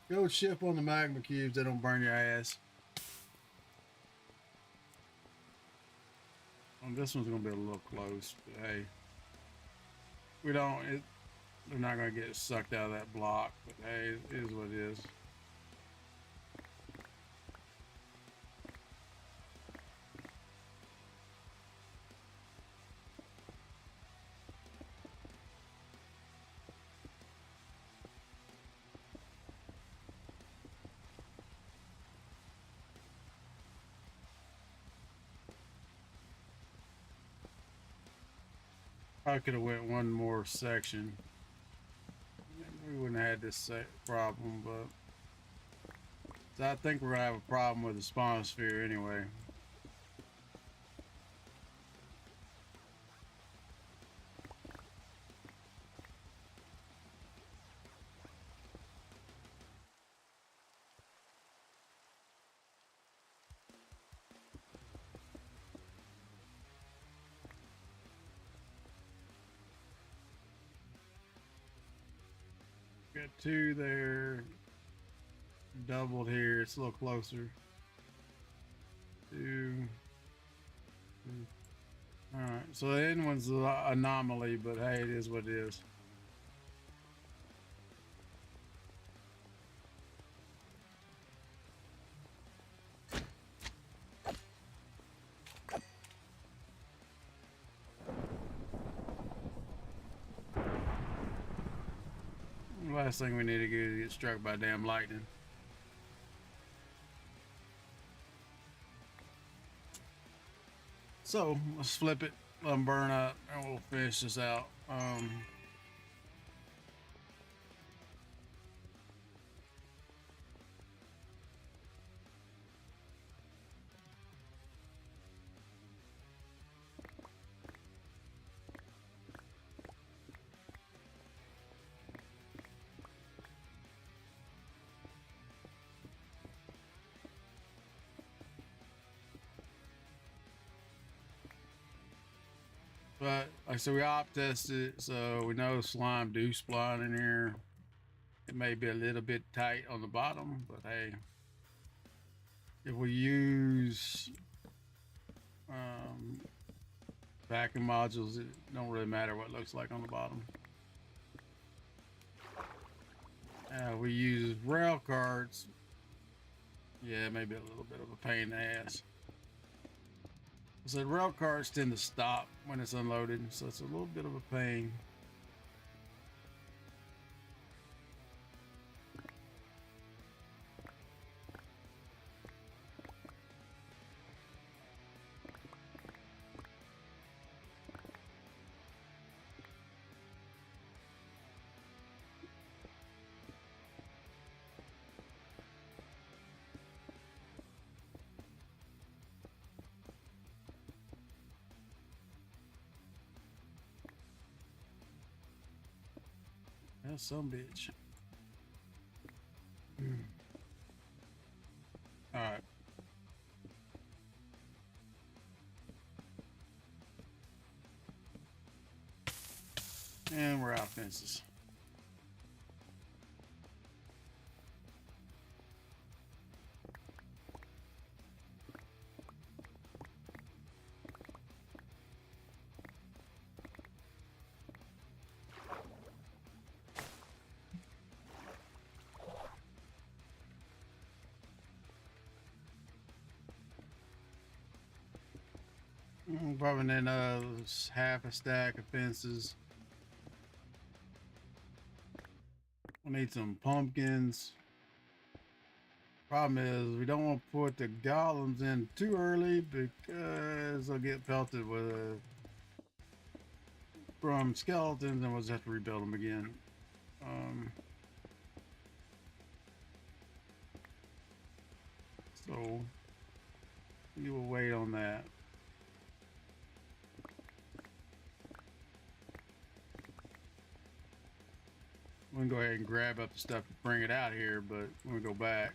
Go chip on the magma cubes. They don't burn your ass. This one's gonna be a little close, but hey, they're not gonna get sucked out of that block, but hey, it is what it is. I could have went one more section. We wouldn't have had this problem, but so I think we're gonna have a problem with the spawn sphere anyway. Got two there. Doubled here. It's a little closer. Two. Alright, so the end one's an anomaly, but hey, it is what it is. Last thing we need to do is get struck by damn lightning. So let's flip it, let them burn up, and we'll finish this out. But like I said, we op tested it, so we know slime do spawn in here. It may be a little bit tight on the bottom, but hey, if we use vacuum modules, it don't really matter what it looks like on the bottom. We use rail carts. Yeah, maybe a little bit of a pain in the ass. So rail cars tend to stop when it's unloaded, so it's a little bit of a pain. That's some bitch. All right. And we're out of fences. Probably then half a stack of fences. We need some pumpkins. Problem is, we don't want to put the golems in too early because they'll get pelted with from skeletons, and we'll just have to rebuild them again. So you will wait on that. We can go ahead and grab up the stuff to bring it out here, but when we go back,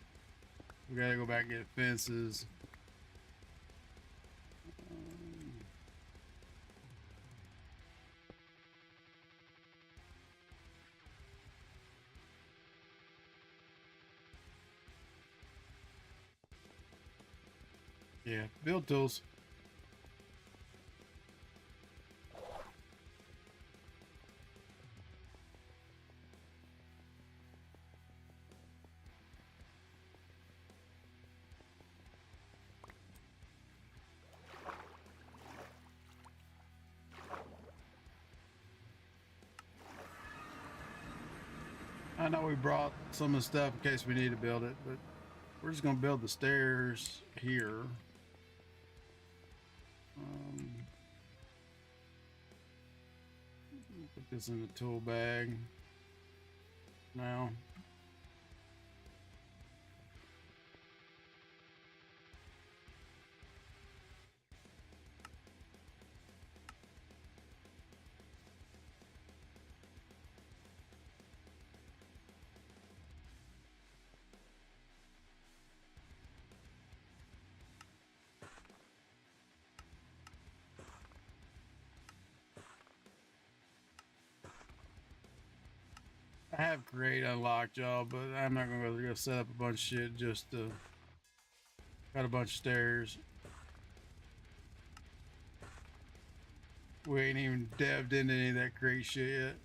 we gotta go back and get fences. Yeah, build tools. I know we brought some of the stuff in case we need to build it, but we're just gonna build the stairs here. Put this in the tool bag now. I have create unlocked, y'all, but I'm not gonna go set up a bunch of shit just to got a bunch of stairs. We ain't even devved into any of that create shit yet.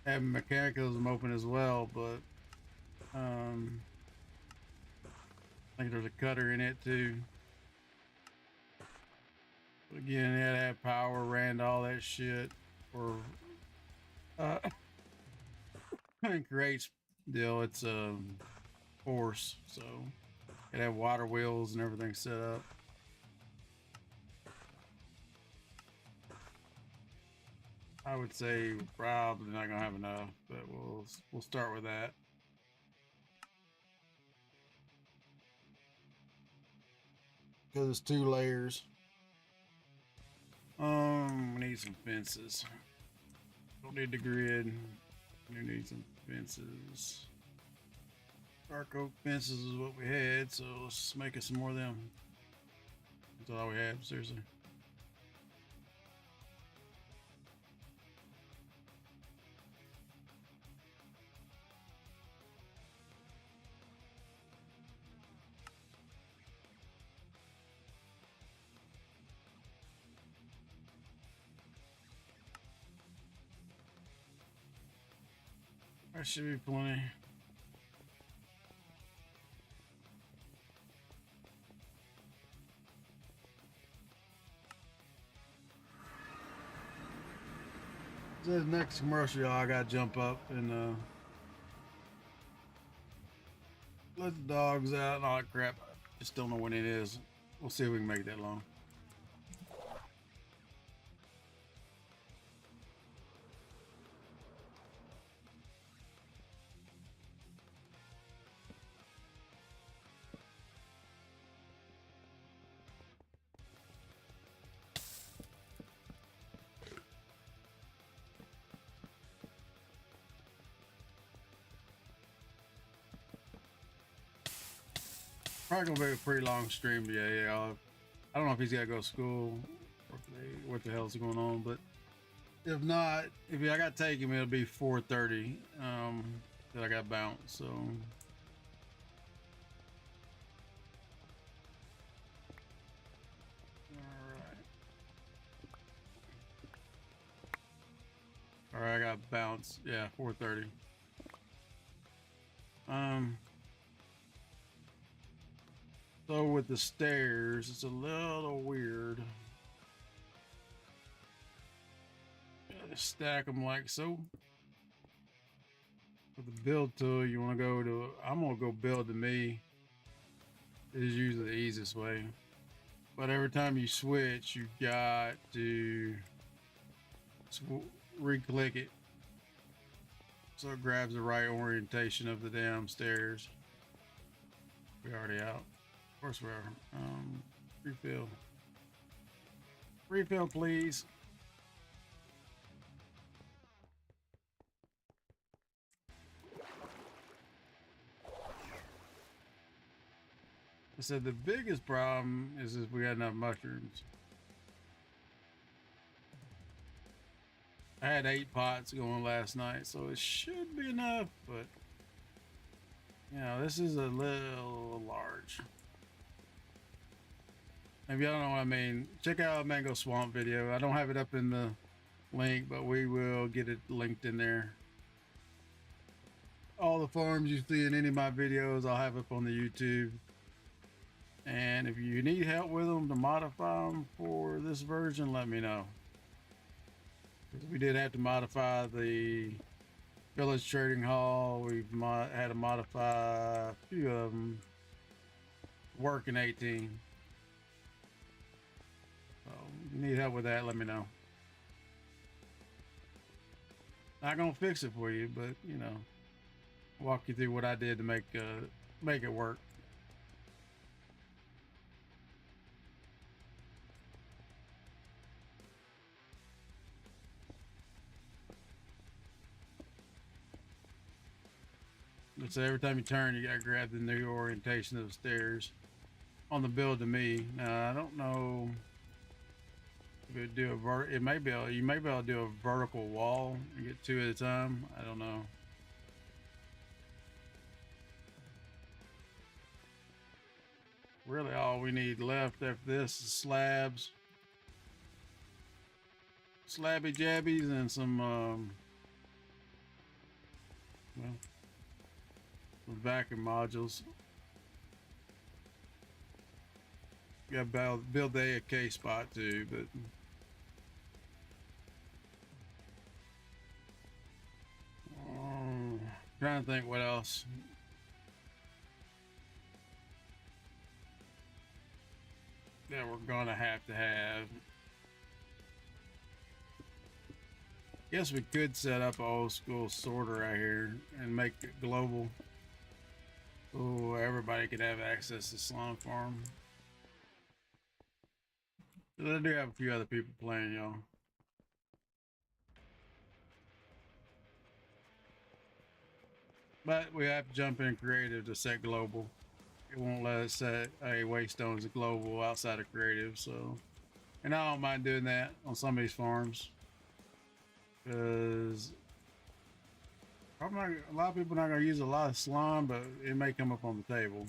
Having mechanicalism open as well, but I think there's a cutter in it too. But again, it had to have power, ran all that shit, or and creates deal. It's a force, so it had water wheels and everything set up. I would say we're probably not gonna have enough, but we'll start with that. Because it's 2 layers. We need some fences. Don't need the grid. We need some fences. Dark oak fences is what we had, so let's make us some more of them. That's all we have, seriously. That should be plenty. This next commercial, y'all, I gotta jump up and let the dogs out and all that crap. Just don't know when it is. We'll see if we can make it that long. Probably gonna be a pretty long stream today, y'all. I don't know if he's gotta go to school or what the hell's going on, but if not, if I gotta take him, it'll be 4:30. That I got bounced, so. Alright, I got bounced. Yeah, 4:30. So with the stairs, it's a little weird. Just stack them like so. With the build tool, you want to go to, I'm going to go build to me. It is usually the easiest way. But every time you switch, you got to re-click it so it grabs the right orientation of the damn stairs. We're already out. Of course we are. Refill. Refill, please. I said the biggest problem is if we got enough mushrooms. I had 8 pots going last night, so it should be enough, but you know, this is a little large. If y'all don't know what I mean, check out our Mango Swamp video. I don't have it up in the link, but we will get it linked in there. All the farms you see in any of my videos, I'll have up on the YouTube. And if you need help with them to modify them for this version, let me know. Because we did have to modify the Village Trading Hall. We've had to modify a few of them. Work in 18. So if you need help with that, let me know. Not gonna fix it for you, but you know, walk you through what I did to make it work. So every time you turn, you gotta grab the new orientation of the stairs on the build to me. Now I don't know if it do a you may be able to do a vertical wall and get 2 at a time. I don't know. Really, all we need left after this is slabs, slabby jabbies, and some well, vacuum modules. You gotta build the AK spot too, but trying to think what else. That we're gonna have to have. Guess we could set up an old school sorter right here and make it global. So everybody could have access to Slime Farm. I do have a few other people playing, y'all. But we have to jump in creative to set global. It won't let us set a Waystone as global outside of creative, so. And I don't mind doing that on some of these farms. Because a lot of people are not going to use a lot of slime, but it may come up on the table.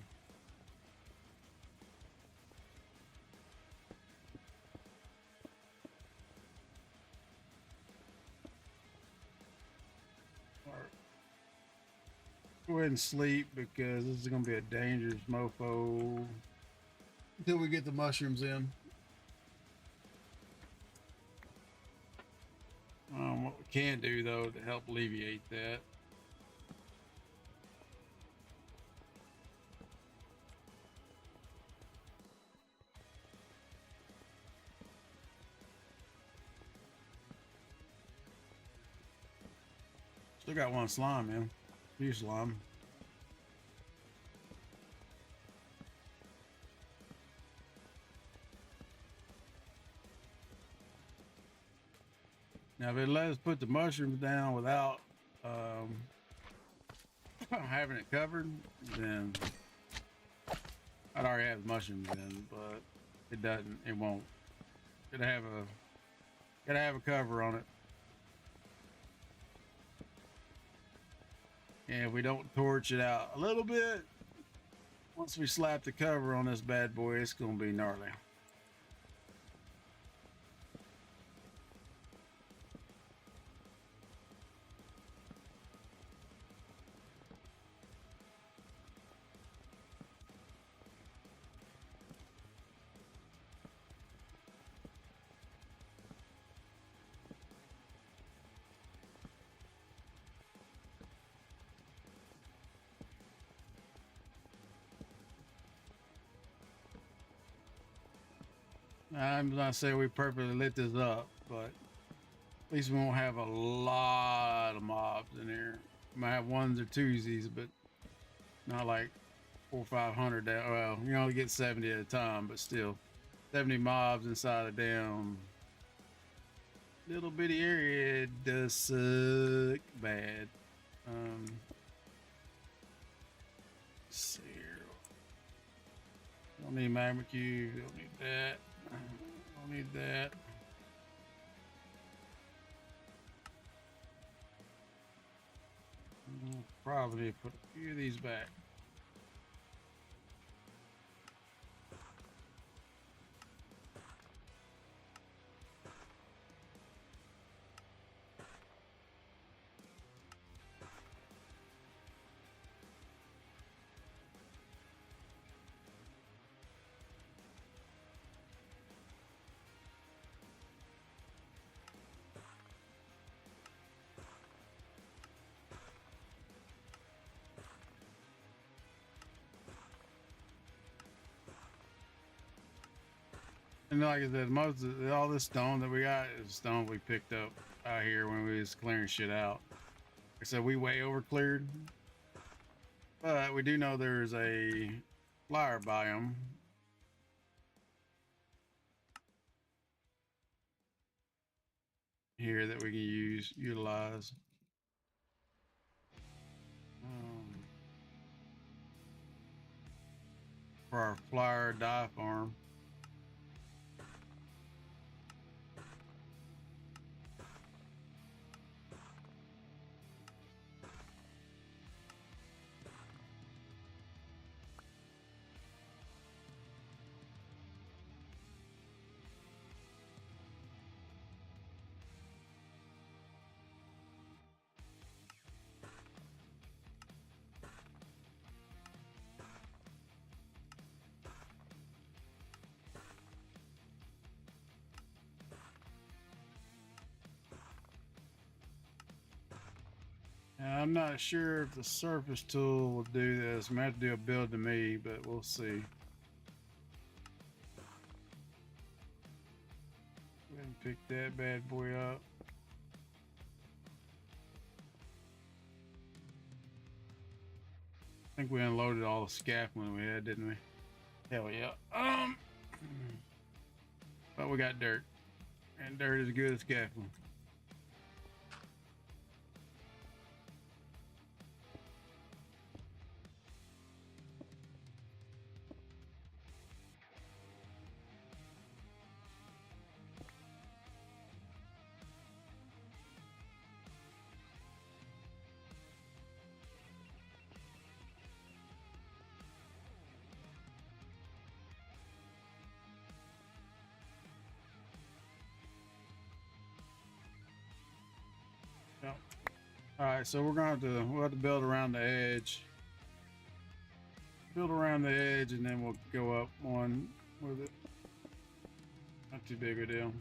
Go ahead and sleep because this is going to be a dangerous mofo until we get the mushrooms in. What we can do though to help alleviate that. Still got one slime, man. Few slime. Now, if it lets us put the mushrooms down without having it covered, then I'd already have the mushrooms in, but it doesn't. It won't. Gotta have a cover on it. And if we don't torch it out a little bit, once we slap the cover on this bad boy, it's gonna be gnarly. I'm not saying we purposely lit this up, but at least we won't have a lot of mobs in here. We might have ones or twosies, but not like 400 or 500. Well, you only get 70 at a time, but still 70 mobs inside a damn little bitty area does suck bad. Let's see here. Don't need magma cube. Don't need that. Don't need that. Probably put a few of these back. And like I said, most of all this stone that we got is stone we picked up out here when we was clearing shit out. Like I said, we way over cleared, but we do know there's a flower biome here that we can utilize. For our flower dye farm. Now, I'm not sure if the surface tool will do this. I might have to do a build to me, but we'll see. Go ahead and pick that bad boy up. I think we unloaded all the scaffolding we had, didn't we? Hell yeah. But we got dirt, and dirt is good as scaffolding. All right, so we'll have to build around the edge. Build around the edge, and then we'll go up one with it. Not too big a deal.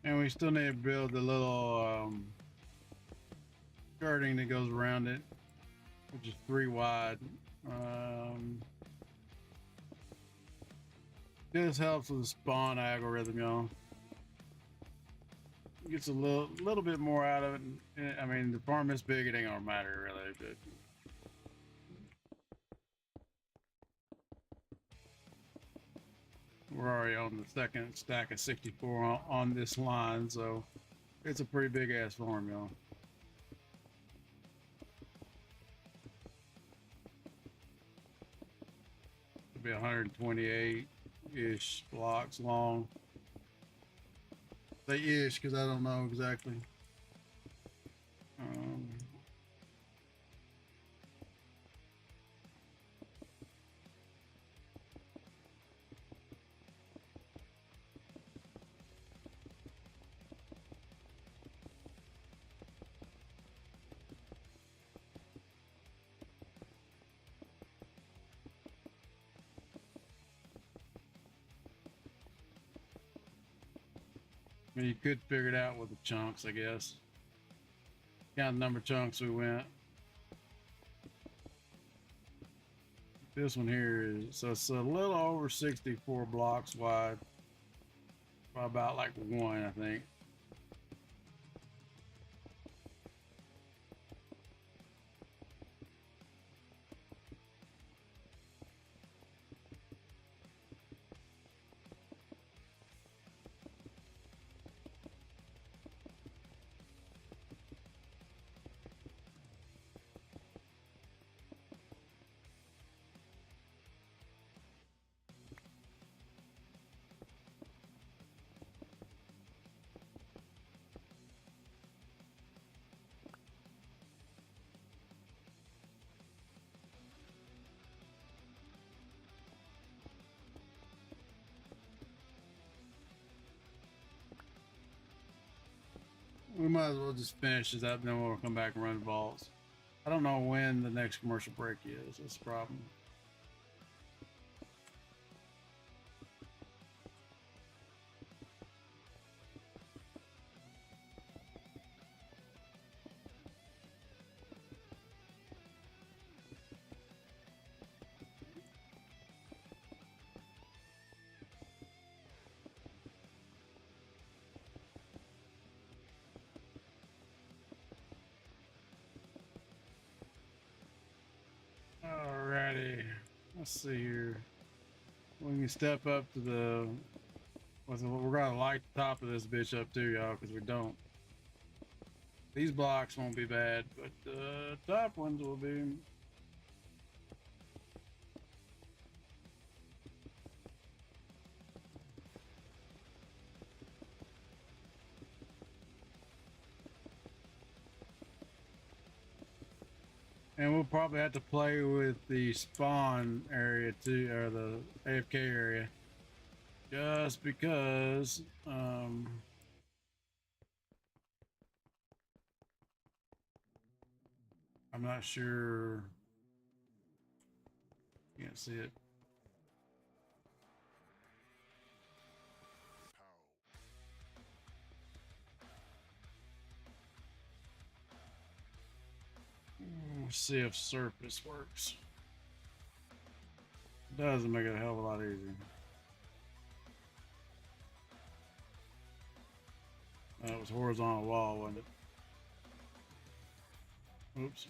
And we still need to build the little skirting that goes around it, which is 3 wide. This helps with the spawn algorithm, y'all. Gets a little bit more out of it. I mean, the farm is big; it ain't gonna matter really, but. We're already on the second stack of 64 on this line, so it's a pretty big ass farm, y'all. It'll be 128-ish blocks long. Say ish because I don't know exactly. I mean, you could figure it out with the chunks, I guess. Count the number of chunks we went. This one here is, so it's a little over 64 blocks wide. By about like one, I think. We might as well just finish this up, then we'll come back and run vaults. I don't know when the next commercial break is. That's the problem. Alrighty, let's see here. We can step up to the. We're gonna light the top of this bitch up too, y'all, because we don't. These blocks won't be bad, but the top ones will be. And we'll probably have to play with the spawn area too, or the AFK area, just because I'm not sure. Can't see it. Let's see if surface works. It doesn't make it a hell of a lot easier. That was horizontal wall, wasn't it? Oops.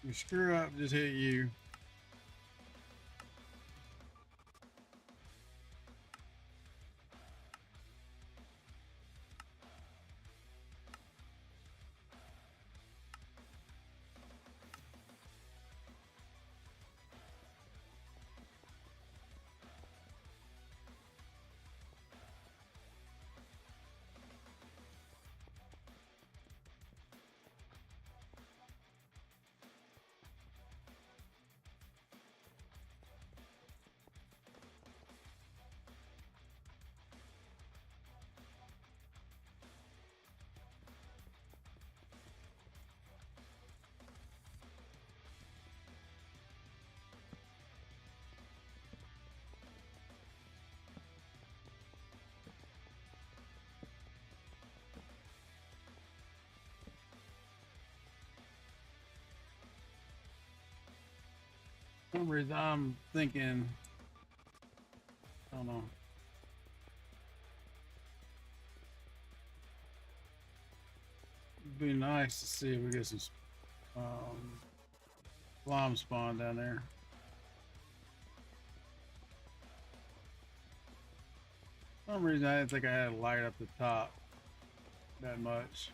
You screw up, just hit you. For some reason, I'm thinking, I don't know. It'd be nice to see if we get some slime spawn down there. For some reason, I didn't think I had to light up the top that much.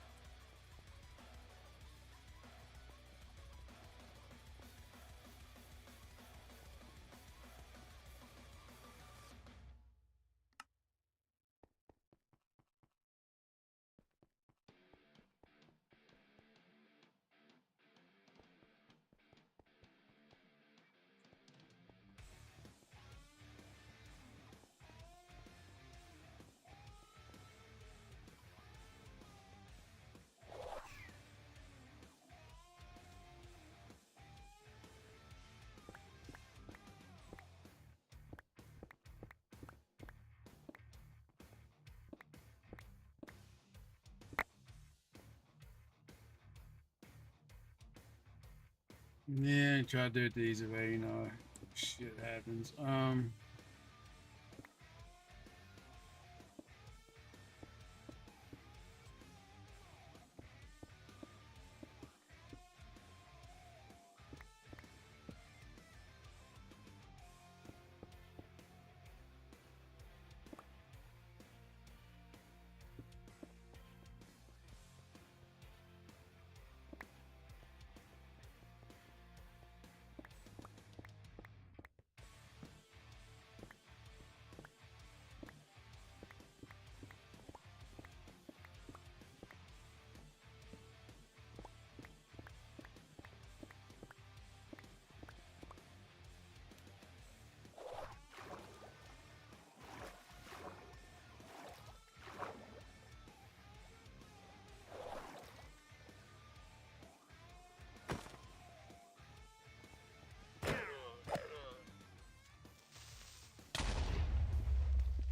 Yeah, try to do it the easy way, you know. Shit happens.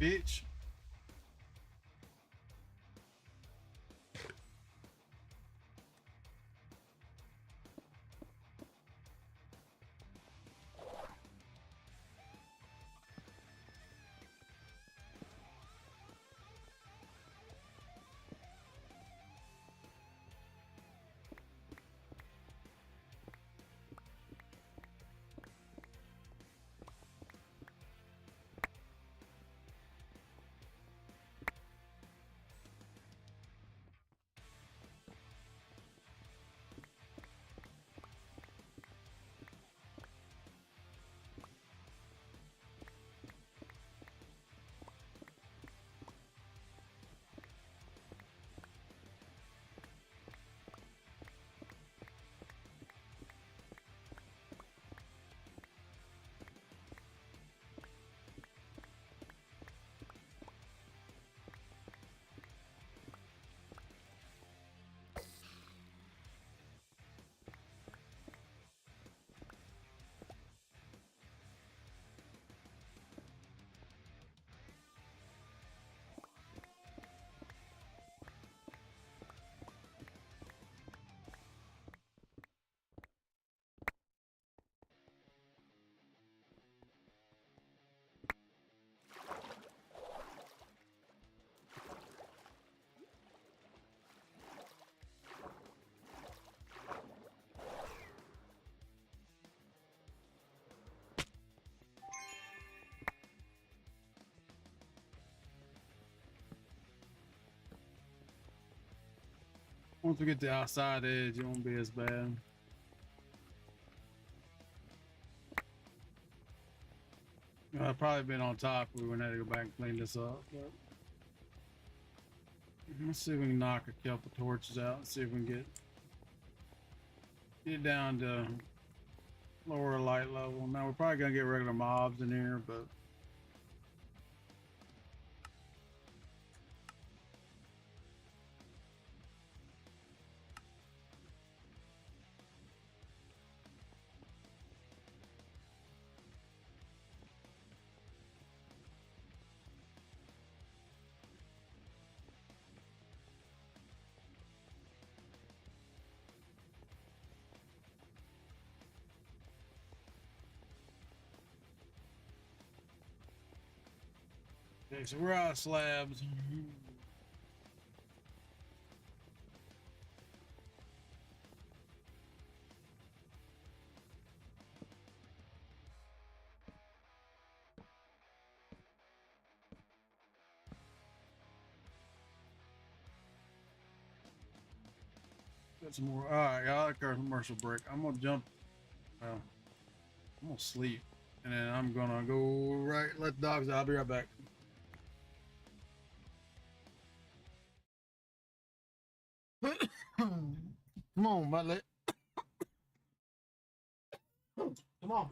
Bitch. Once we get the outside edge, it won't be as bad. I've probably been on top. We wouldn't have to go back and clean this up. But let's see if we can knock a couple torches out and see if we can get down to lower light level. Now we're probably gonna get regular mobs in here, but okay, so we're out of slabs. Got some more. All right, I like our commercial break. I'm gonna jump. I'm gonna sleep, and then I'm gonna go right. Let the dogs out. I'll be right back. Come on, Mutlet. Come on.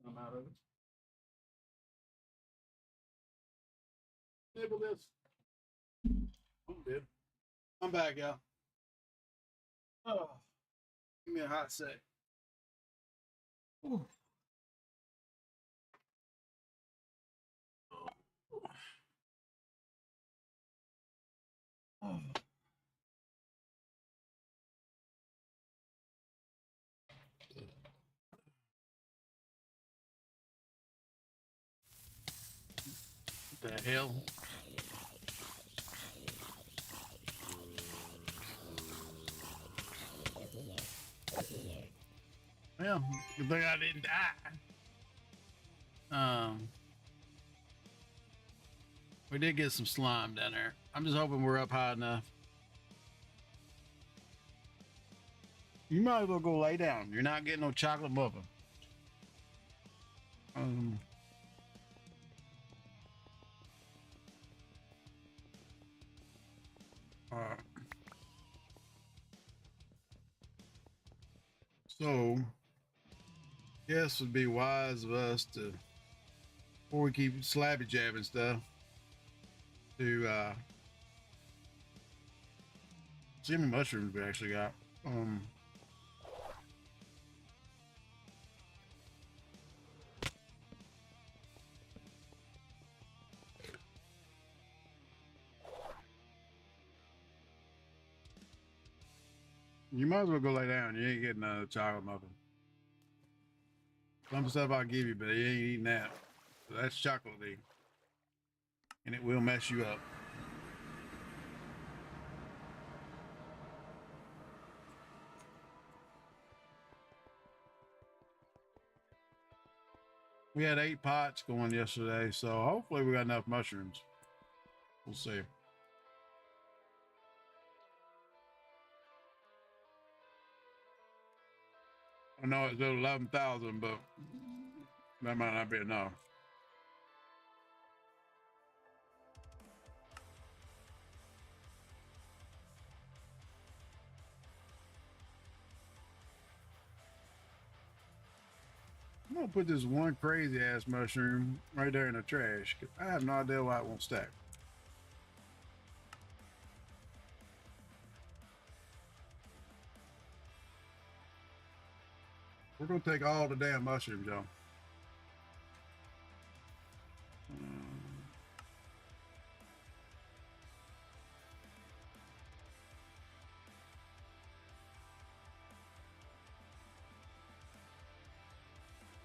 I'm out of it. Nibble this. I'm good. I'm back, y'all. Oh, give me a hot sec. Ooh. Oh. What the hell? Well, good thing I didn't die. We did get some slime down there. I'm just hoping we're up high enough. You might as well go lay down. You're not getting no chocolate muffin. So, yes, would be wise of us to, before we keep slabby jabbing stuff, to see how many mushrooms we actually got. You might as well go lay down. You ain't getting a chocolate muffin. Some stuff I'll give you, but you ain't eating that. So that's chocolatey, and it will mess you up. We had 8 pots going yesterday, so hopefully we got enough mushrooms. We'll see. I know it's 11,000, but that might not be enough. I'm gonna put this one crazy ass mushroom right there in the trash. I have no idea why it won't stack. We're gonna take all the damn mushrooms, y'all.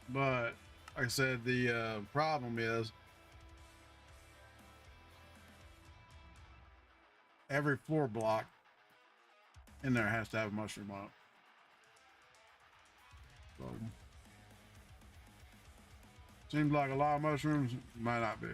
But like I said, the problem is every floor block in there has to have a mushroom on it. So seems like a lot of mushrooms, might not be.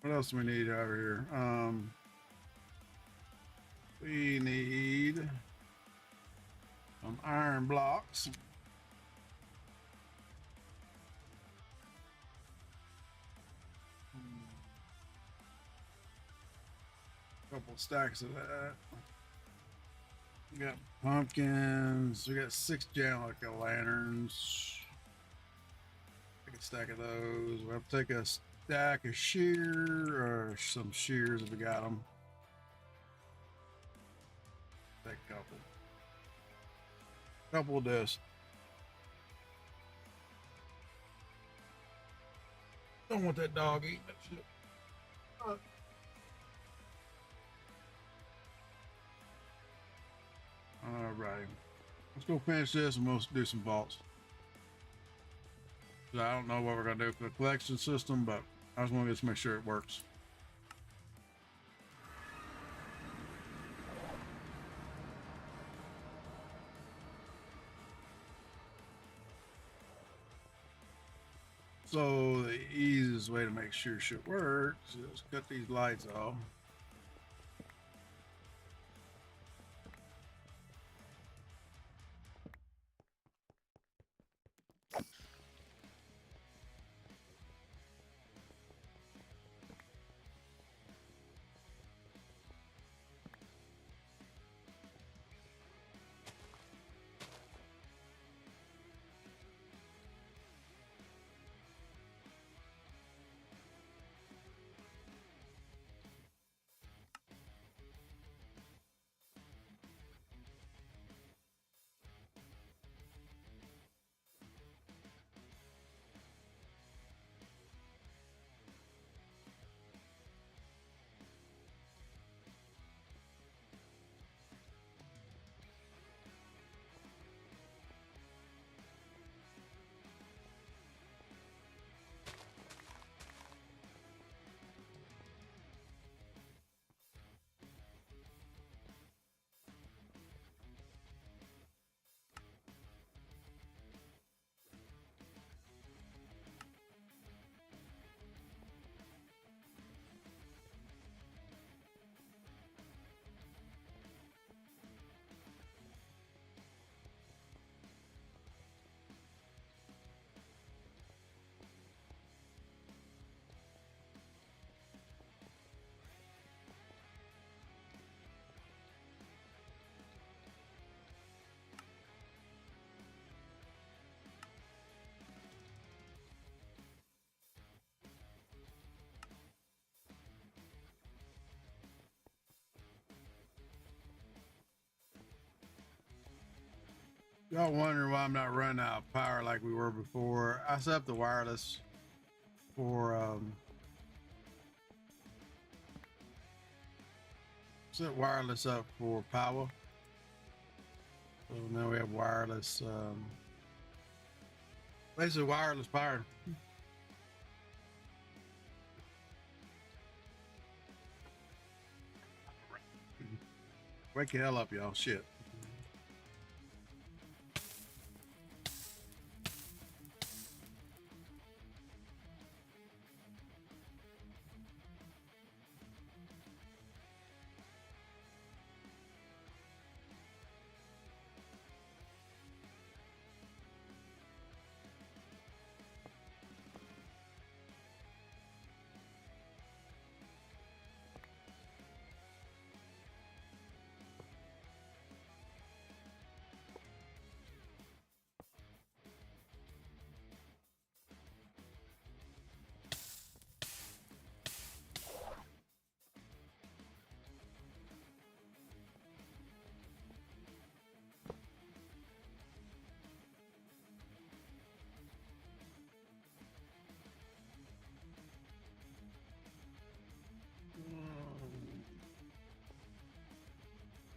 What else do we need over here? We need some iron blocks. Couple stacks of that. We got pumpkins. We got 6 jack-o'-lanterns. Take a stack of those. We'll have to take a stack of shear or some shears if we got them. Take a couple. Couple of this. Don't want that dog eating that shit. All right. Let's go finish this and we'll do some vaults. I don't know what we're going to do for the collection system, but I just want to just make sure it works. So the easiest way to make sure shit works is cut these lights off. Y'all wondering why I'm not running out of power like we were before. I set up the wireless for set wireless up for power. So now we have wireless basically wireless power. Wake the hell up, y'all. Shit.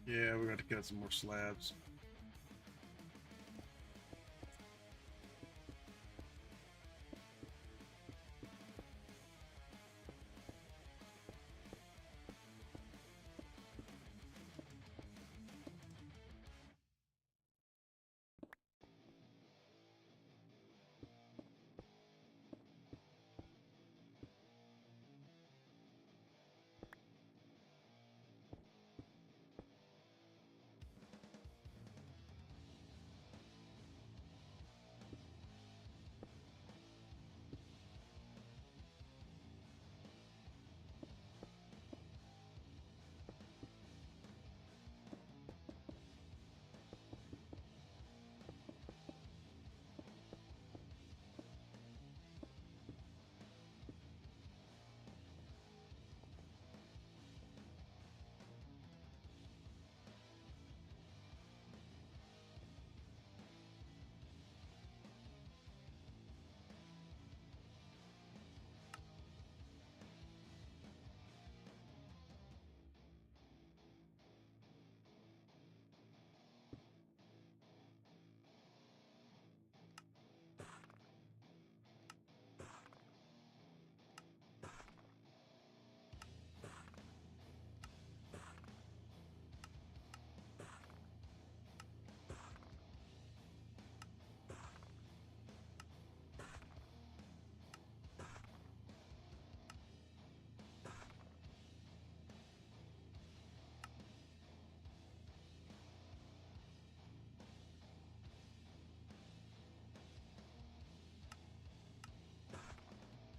Yeah, we got to cut some more slabs.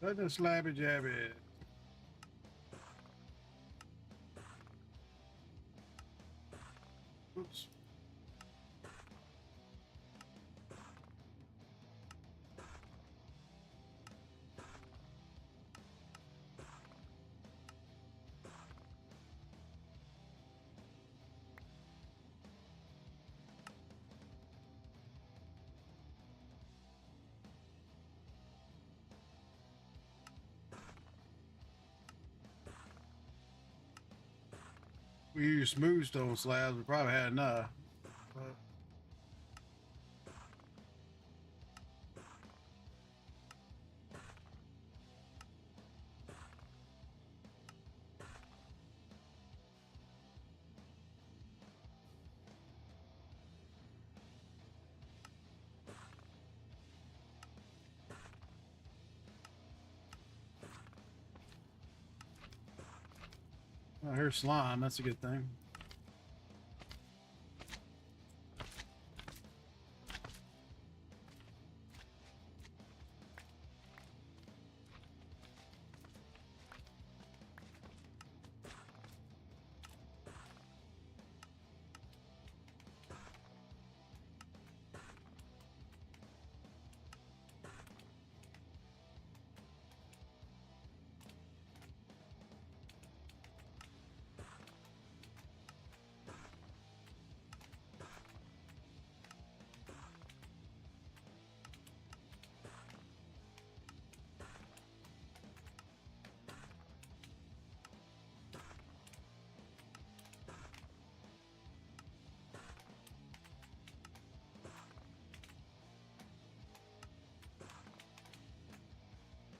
Let the slabby jabby. Oops. We use smooth stone slabs. We probably had enough. But here's slime. That's a good thing.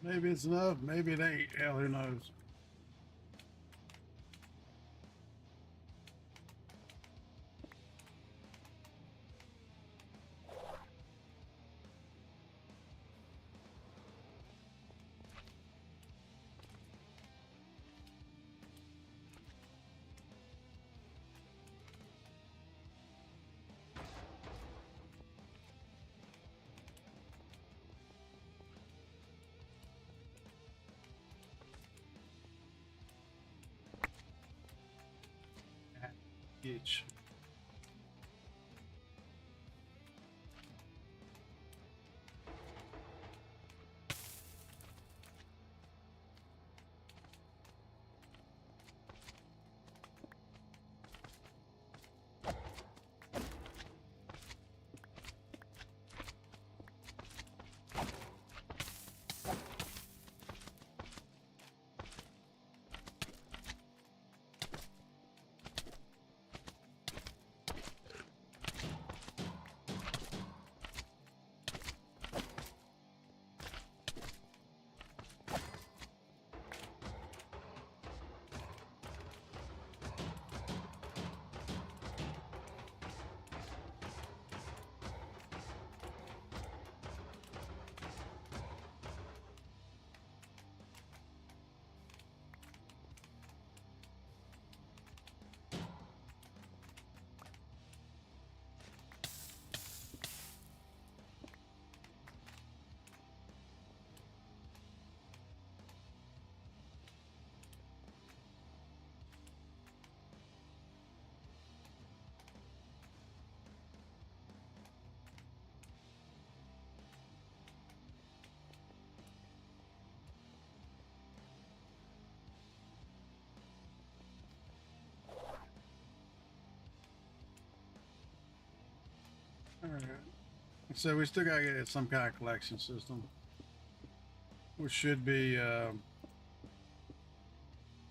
Maybe it's enough, maybe it ain't. Hell, who knows? Each. All right. So we still gotta get some kind of collection system, which should be,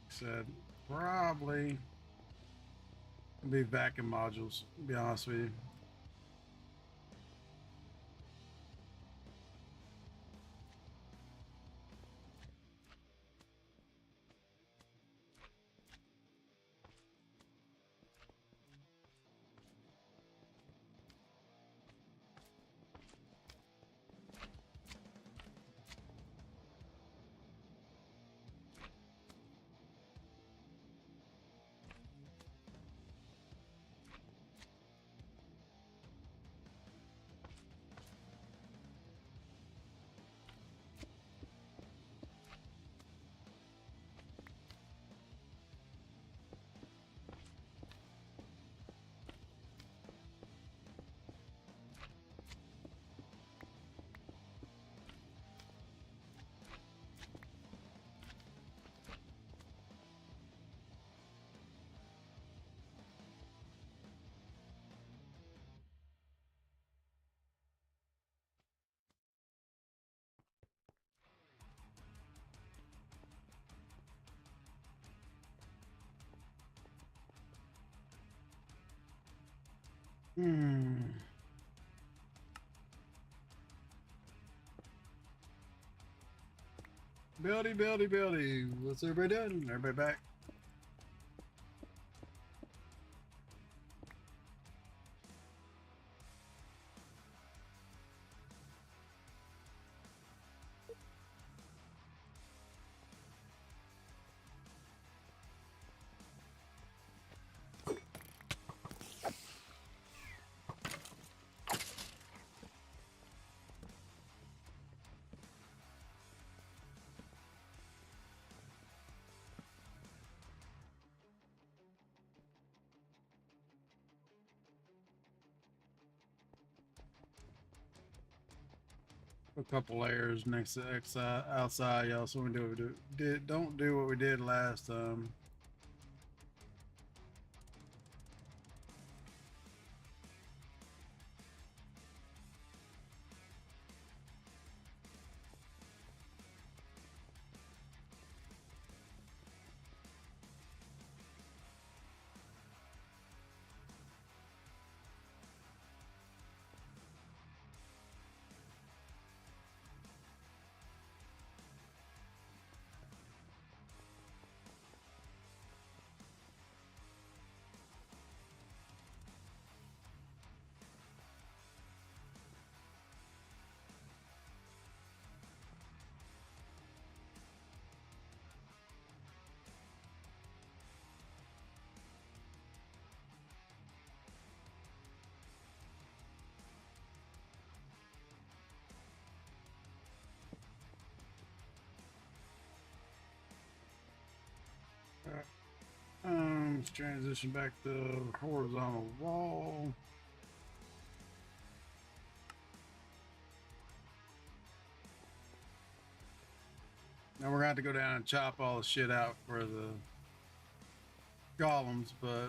said probably be vacuum modules. To be honest with you. Hmm. Buildy. What's everybody doing? Everybody back? A couple layers next to outside, y'all. So we don't do what we did last time. transition back to horizontal wall. Now we're gonna have to go down and chop all the shit out for the golems, but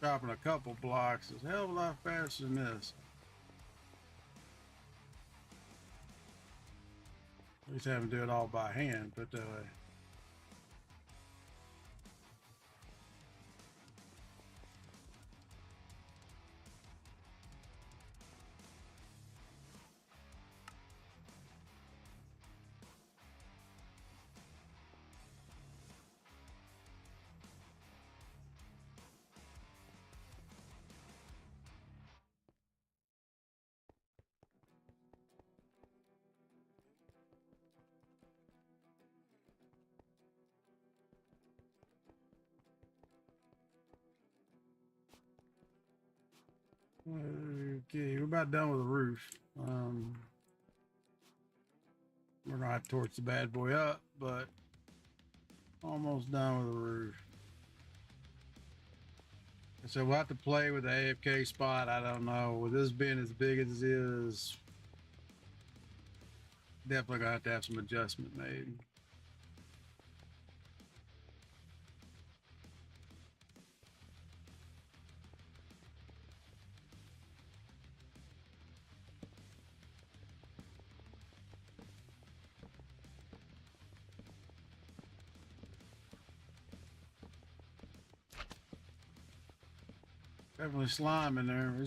chopping a couple blocks is a hell of a lot faster than this. At least having to do it all by hand, but okay, we're about done with the roof. We're gonna have to torch the bad boy up, but almost done with the roof. So we'll have to play with the AFK spot. I don't know. With this being as big as it is, definitely gonna have to have some adjustment made. Definitely slime in there. We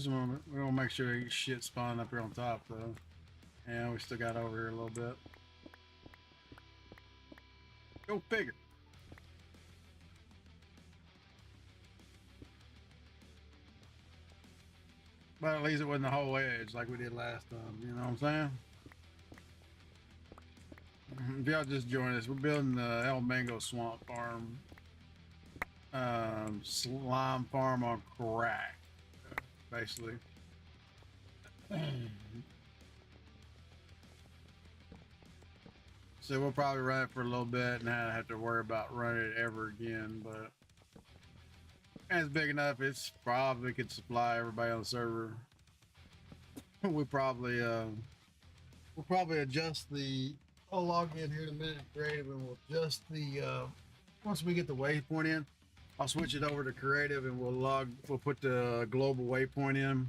gonna make sure ain't shit spawning up here on top though. And we still got over here a little bit. Go figure. But at least it wasn't the whole edge like we did last time. You know what I'm saying? If y'all just join us, we're building the El Mango Swamp Farm. Slime farm on crack, basically. So we'll probably run it for a little bit and not have to worry about running it ever again, but it's big enough it's probably could supply everybody on the server. We'll probably adjust the, I'll log in here in a minute, creative, and we'll adjust the once we get the waypoint in, I'll switch it over to creative and we'll put the global waypoint in.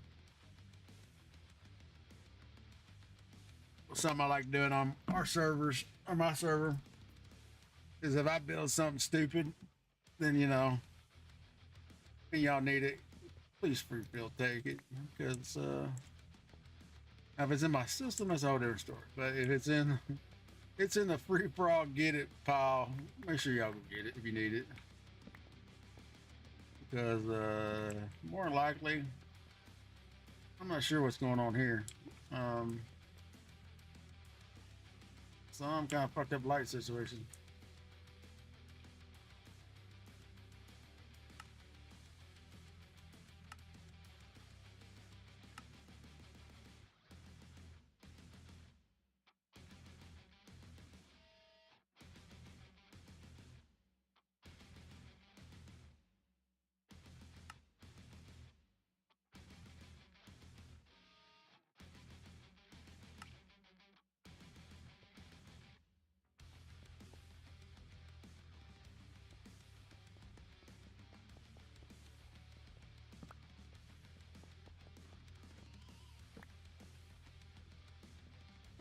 Something I like doing on our servers, or my server, is if I build something stupid, then you know, and y'all need it, please free fill take it, because if it's in my system, that's a whole different story. But if it's in the free for all get it pile, make sure y'all go get it if you need it, because more than likely, I'm not sure what's going on here. Some kind of fucked up light situation.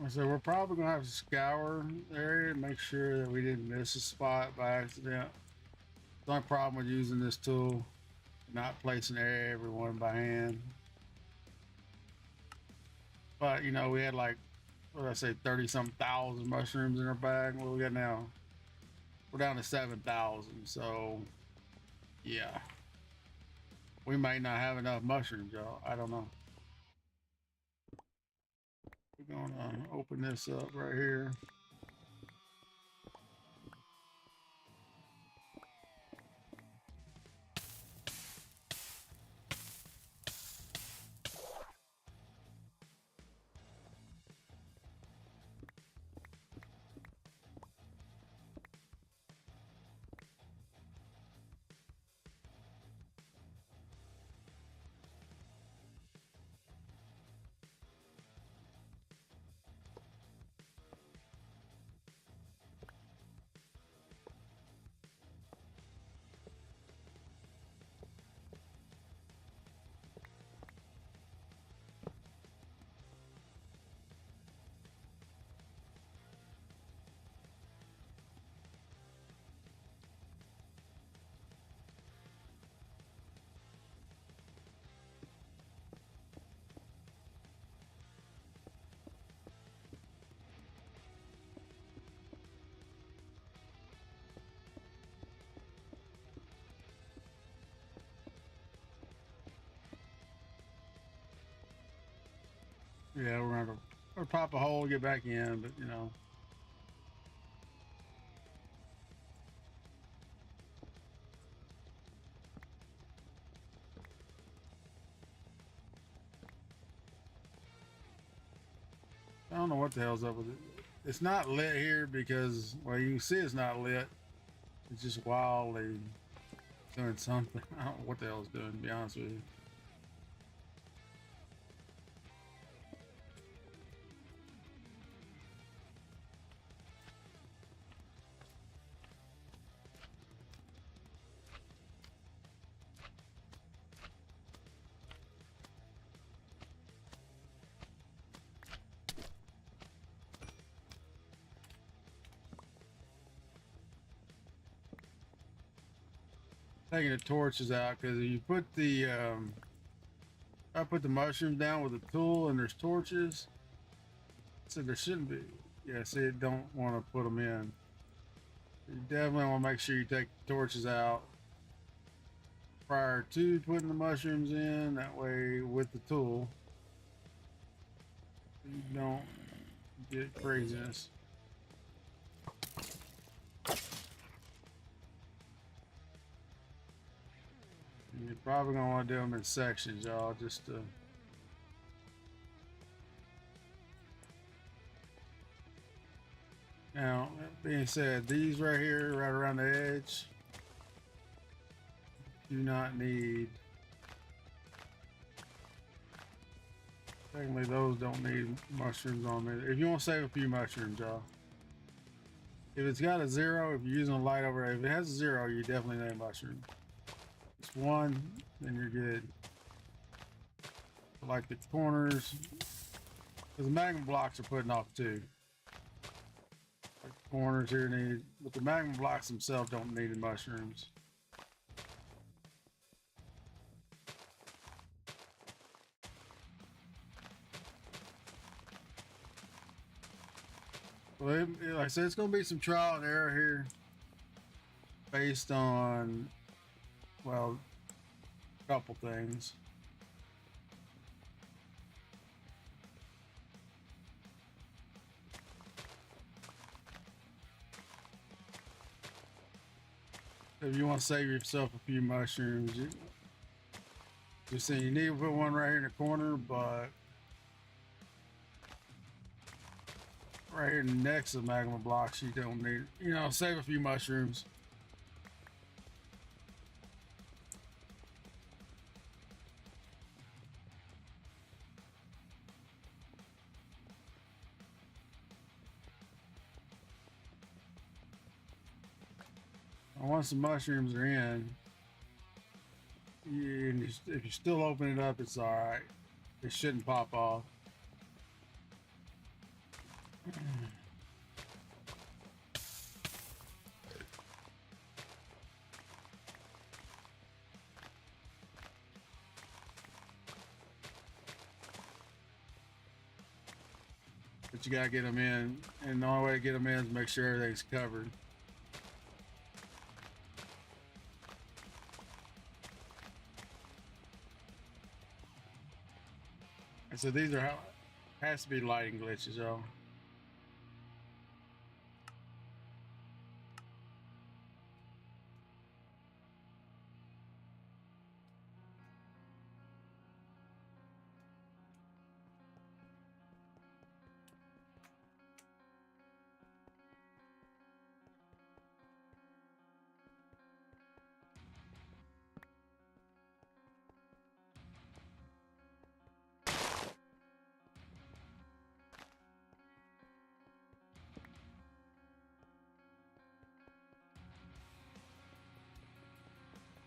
So we're probably gonna have to scour the area and make sure that we didn't miss a spot by accident. The only problem with using this tool, not placing everyone by hand. But you know, we had like, what did I say, 30-something thousand mushrooms in our bag. What do we got now? We're down to 7,000. So yeah, we might not have enough mushrooms, y'all. I don't know. We're gonna open this up right here. Yeah, we're gonna or pop a hole, get back in, but you know. I don't know what the hell's up with it. It's not lit here because, well, you can see it's not lit. It's just wildly doing something. I don't know what the hell it's doing, to be honest with you. Taking the torches out because if you put the I put the mushrooms down with a tool and there's torches, so there shouldn't be. Yeah, see, it don't want to put them in. You definitely want to make sure you take the torches out prior to putting the mushrooms in. That way, with the tool, you don't get craziness. And you're probably gonna want to do them in sections, y'all, just to. Now, that being said, these right here, right around the edge, do not need. Technically, those don't need mushrooms on there. If you want to save a few mushrooms, y'all. If it's got a 0, if you're using a light over there, if it has a 0, you definitely need a mushroom. If it's 1, then you're good. Like the corners, because the magma blocks are putting off too. Like the corners here need, but the magma blocks themselves don't need mushrooms. Well, like I said, it's going to be some trial and error here based on, well, a couple things. If you want to save yourself a few mushrooms, you see, you need to put one right here in the corner, but right here next to the magma blocks, you don't need, you know, save a few mushrooms. And once the mushrooms are in, if you still open it up, it's all right. It shouldn't pop off. But you gotta get them in, and the only way to get them in is make sure everything's covered. And so these are how has to be lighting glitches, y'all.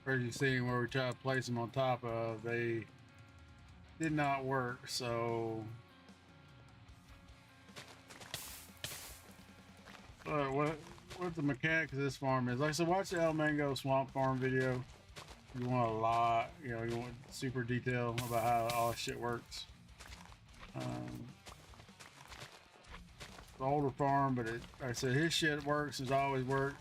First, you see where we tried to place them on top of, they did not work. So, what the mechanics of this farm is? Like I said, watch the El Mango Swamp Farm video. You want a lot, you know, you want super detail about how all this shit works. The older farm, but like I said, his shit works, has always worked.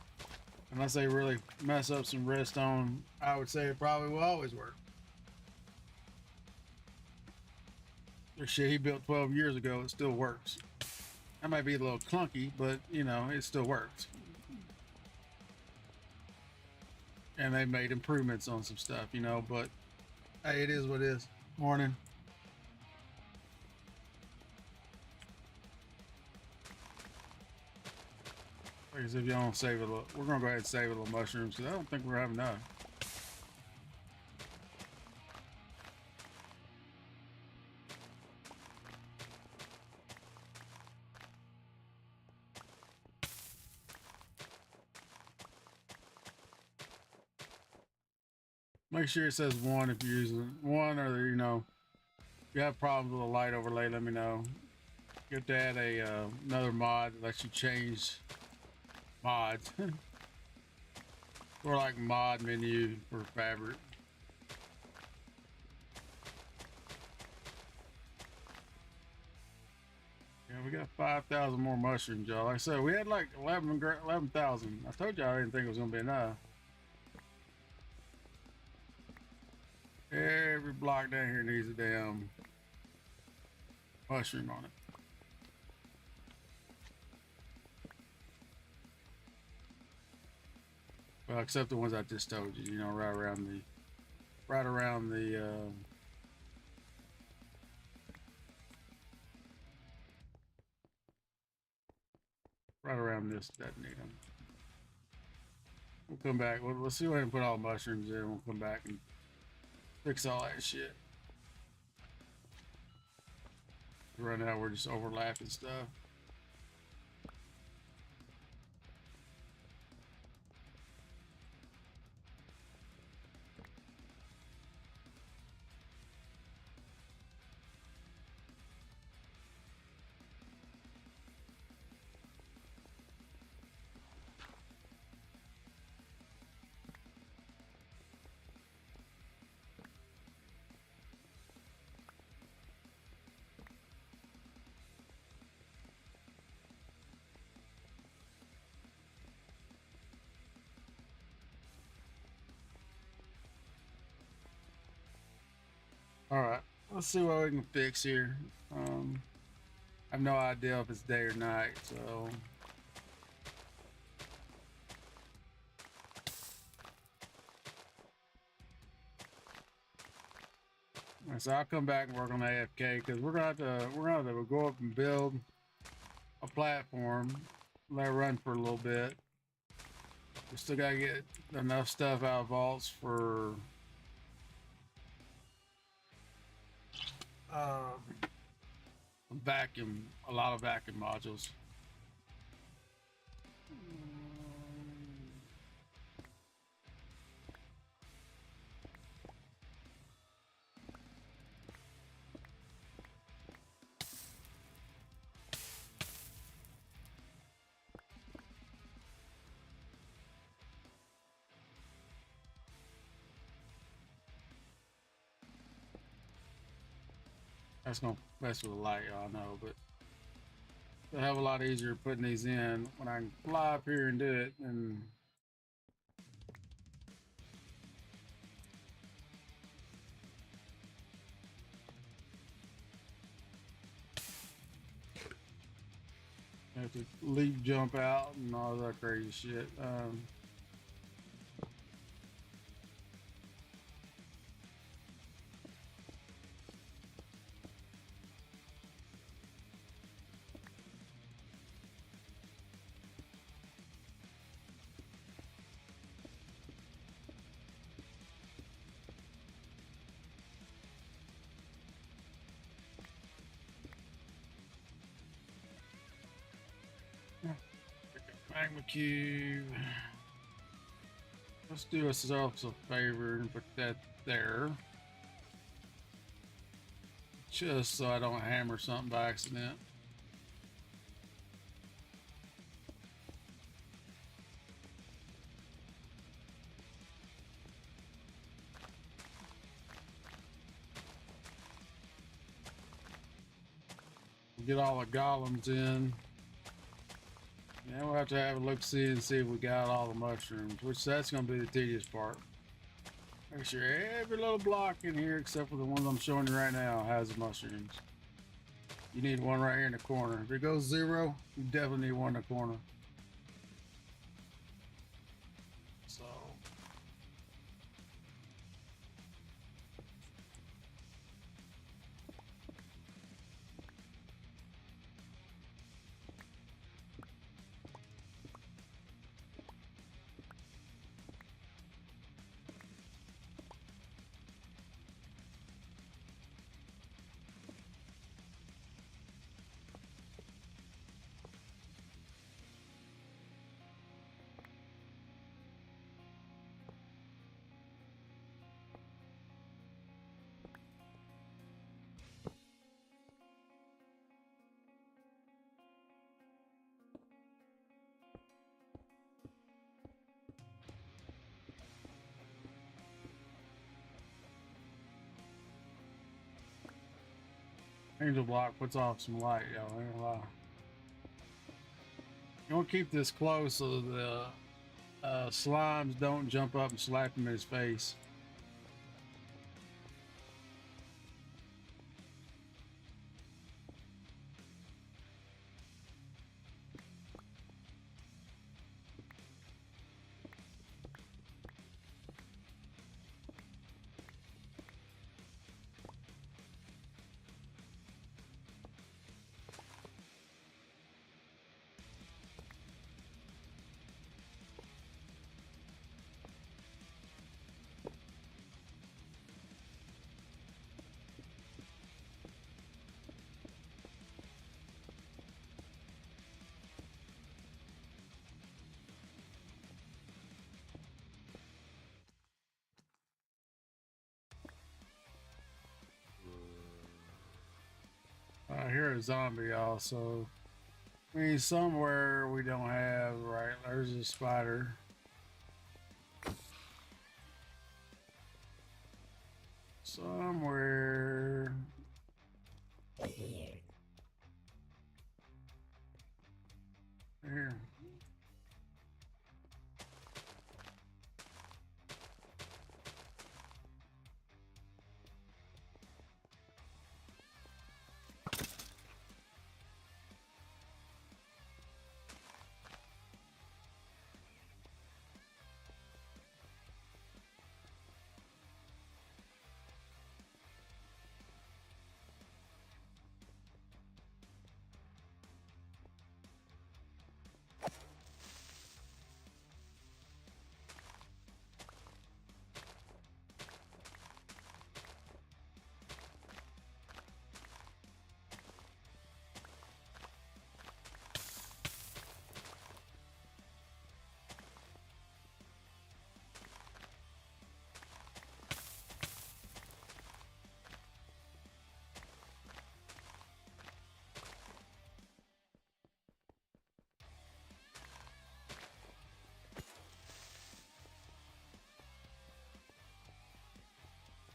Unless they really mess up some redstone, I would say it probably will always work. The shit he built 12 years ago, it still works. That might be a little clunky, but you know, it still works. And they made improvements on some stuff, you know, but hey, it is what it is. Morning. Like as if y'all don't save it, we're gonna go ahead and save a little mushrooms because I don't think we're having enough. Make sure it says 1 if you're using 1, or you know, if you have problems with a light overlay, let me know. You have to add a another mod that lets you change mods. Or like mod menu for fabric. Yeah, we got 5,000 more mushrooms, y'all. Like I said, we had like 11,000. I told y'all I didn't think it was gonna be enough. Every block down here needs a damn mushroom on it. Well, except the ones I just told you, you know, right around the right around this that need them. We'll come back. We'll see what I can put all the mushrooms in. We'll come back and fix all that shit. Right now we're just overlapping stuff. All right, let's see what we can fix here. I have no idea if it's day or night, so I'll come back and work on AFK because we're gonna have to go up and build a platform, let it run for a little bit. We still gotta get enough stuff out of vaults for vacuum, a lot of vacuum modules. That's gonna mess with the light, y'all know, but it's a hell of a lot easier putting these in when I can fly up here and do it. And have to leap, jump out, and all that crazy shit. Magma cube. Let's do ourselves a favor and put that there. Just so I don't hammer something by accident. Get all the golems in. Yeah, we'll have to have a look see and see if we got all the mushrooms, which that's going to be the tedious part. Make sure every little block in here, except for the ones I'm showing you right now, has the mushrooms. You need one right here in the corner. If it goes 0, you definitely need one in the corner. So Angel block puts off some light, y'all. Ain't gonna lie. You want to keep this close so the slimes don't jump up and slap him in his face. I hear a zombie also. I mean, somewhere we don't have, right? There's a spider. Somewhere. Here.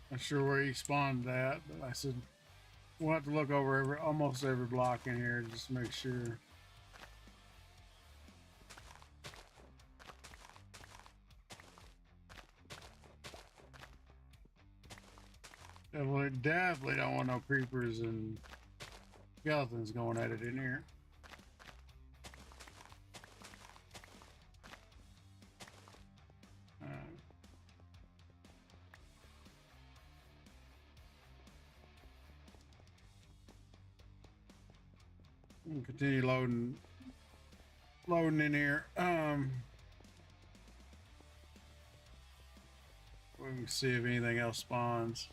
Not sure where he spawned at, but I said we'll have to look over almost every block in here just to make sure. Definitely don't want no creepers and skeletons going at it in here. We'll continue loading in here. We can see if anything else spawns.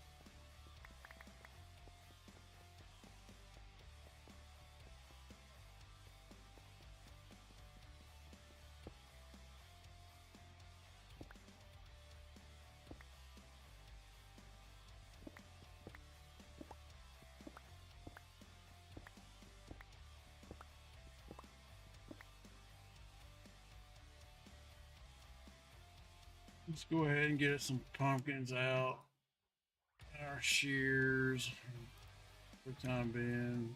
Let's go ahead and get some pumpkins out. Our shears for the time being.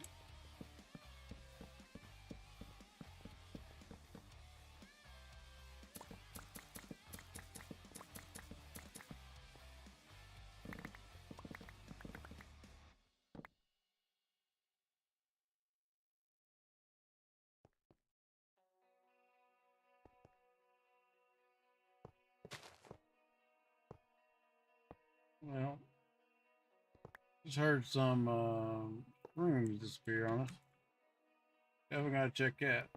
Well, just heard some rooms disappear on us. Yeah, we gotta check that.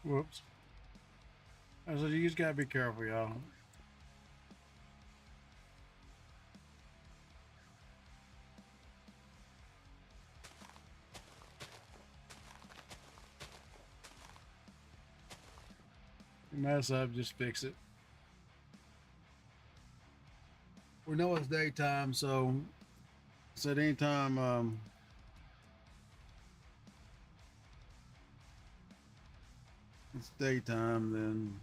Whoops. I said, you just gotta be careful, y'all. You mess up, just fix it. We know it's daytime, so at any time it's daytime, then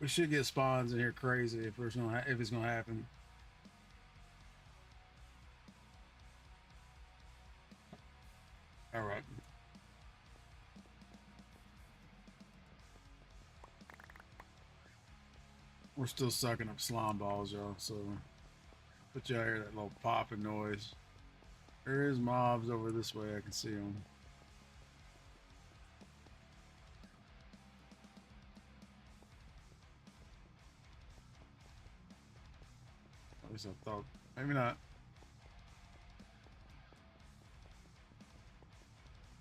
we should get spawns in here crazy if it's gonna happen. All right. We're still sucking up slime balls, y'all. So, but y'all hear that little popping noise. There is mobs over this way. I can see them. At least I thought. Maybe not.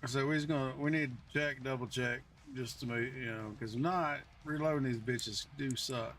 So we need to check, double check, just to make, because if not, reloading these bitches do suck.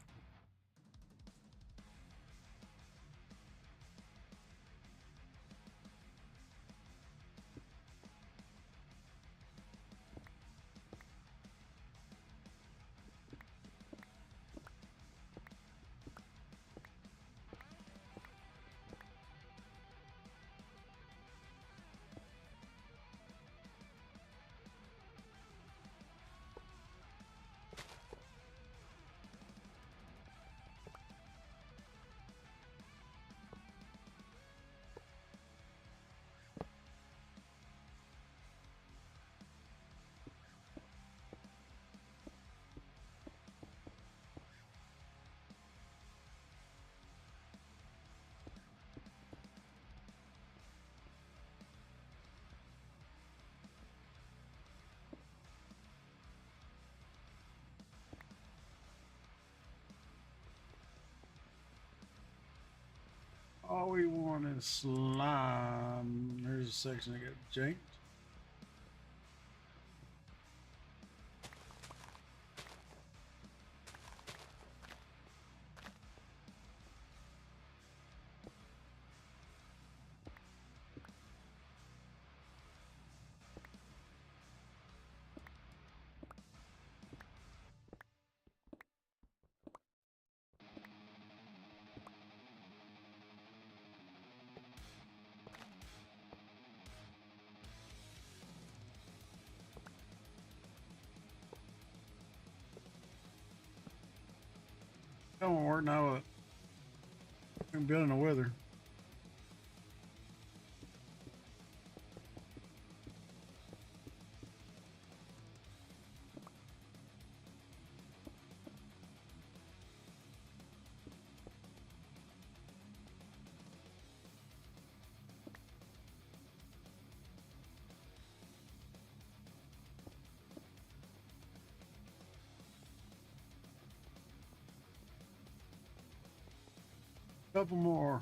All we want is slime. There's a section that got janked. That won't work now. I'm building a wither. Couple more.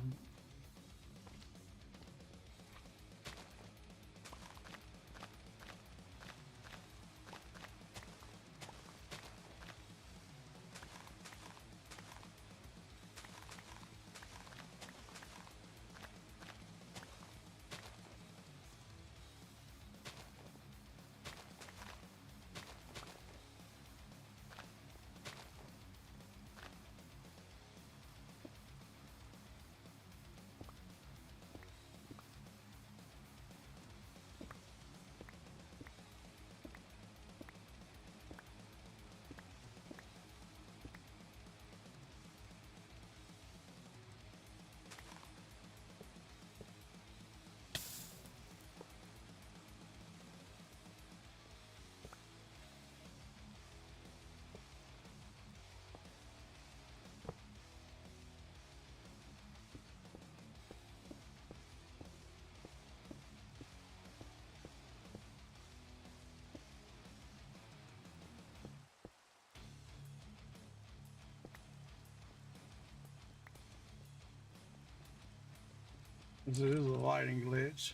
This is a lighting glitch.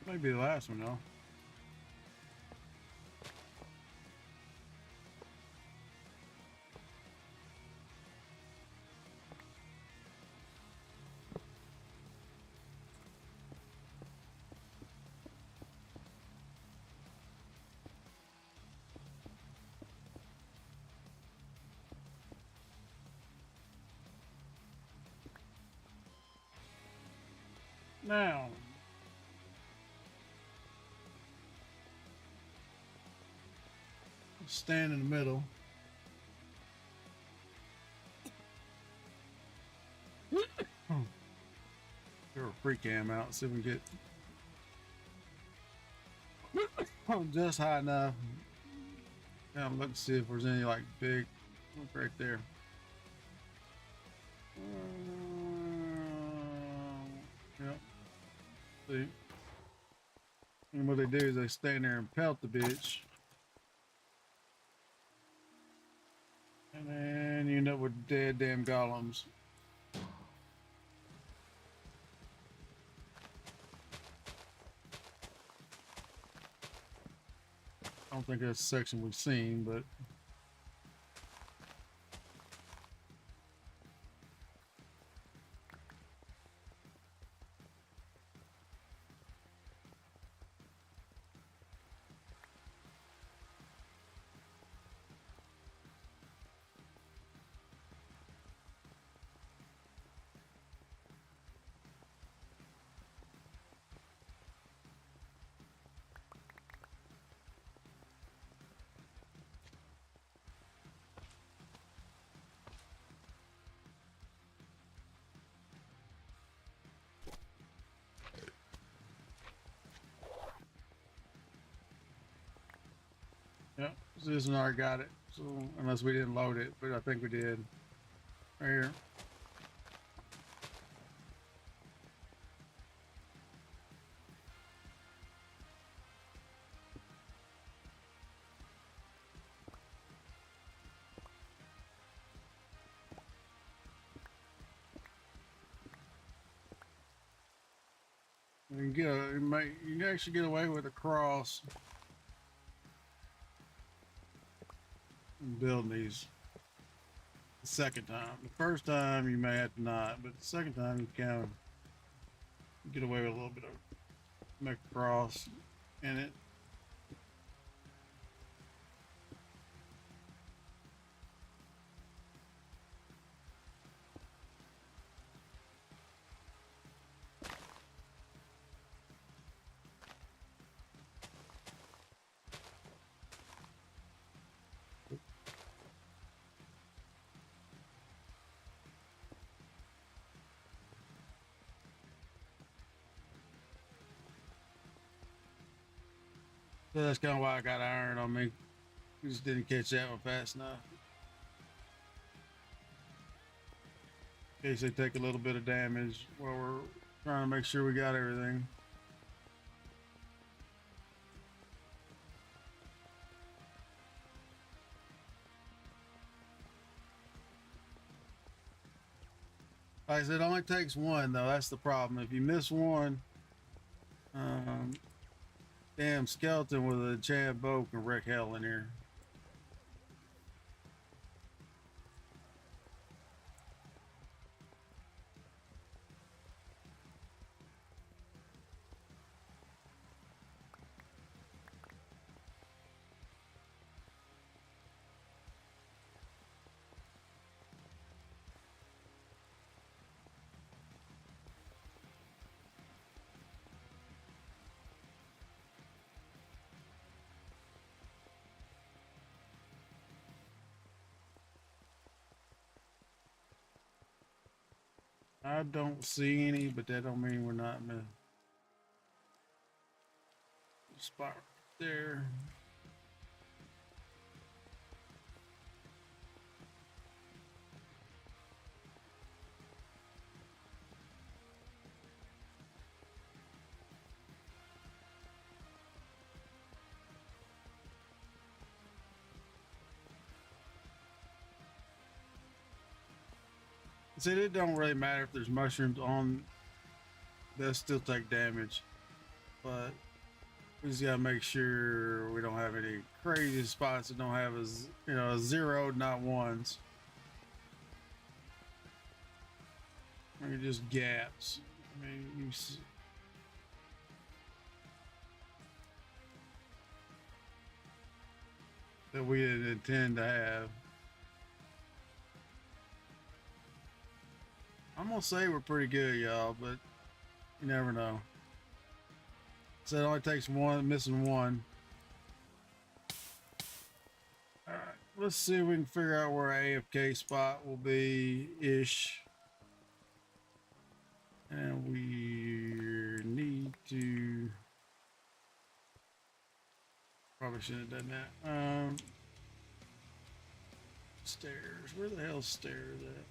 Maybe the last one though. Now, stand in the middle. Throw a free cam out, see if we can get just high enough. Now look to see if there's any like big. Look right there. Yep. See. And what they do is they stand there and pelt the bitch. And then you end up with dead damn golems. I don't think that's a section we've seen, but yeah, this one already got it. So unless we didn't load it, but I think we did. Right here. You can get you can actually get away with a cross and building these the second time. The first time you may have to not, but the second time you can get away with a little bit of make a cross in it. So that's kind of why I got iron on me. Just didn't catch that one fast enough. In case they take a little bit of damage while we're trying to make sure we got everything. Like I said, it only takes one though. That's the problem. If you miss one, damn skeleton with a jab bow can wreck hell in here. I don't see any, but that don't mean we're not in the spot there. See, it don't really matter if there's mushrooms on. They'll still take damage, but we just gotta make sure we don't have any crazy spots that don't have a zero, not ones. Maybe just gaps. I mean, you see, that we didn't intend to have. I'm gonna say we're pretty good, y'all, but you never know. So it only takes one, missing one. All right, let's see if we can figure out where our AFK spot will be ish. And we need to. Probably shouldn't have done that. Stairs. Where the hell's stairs at?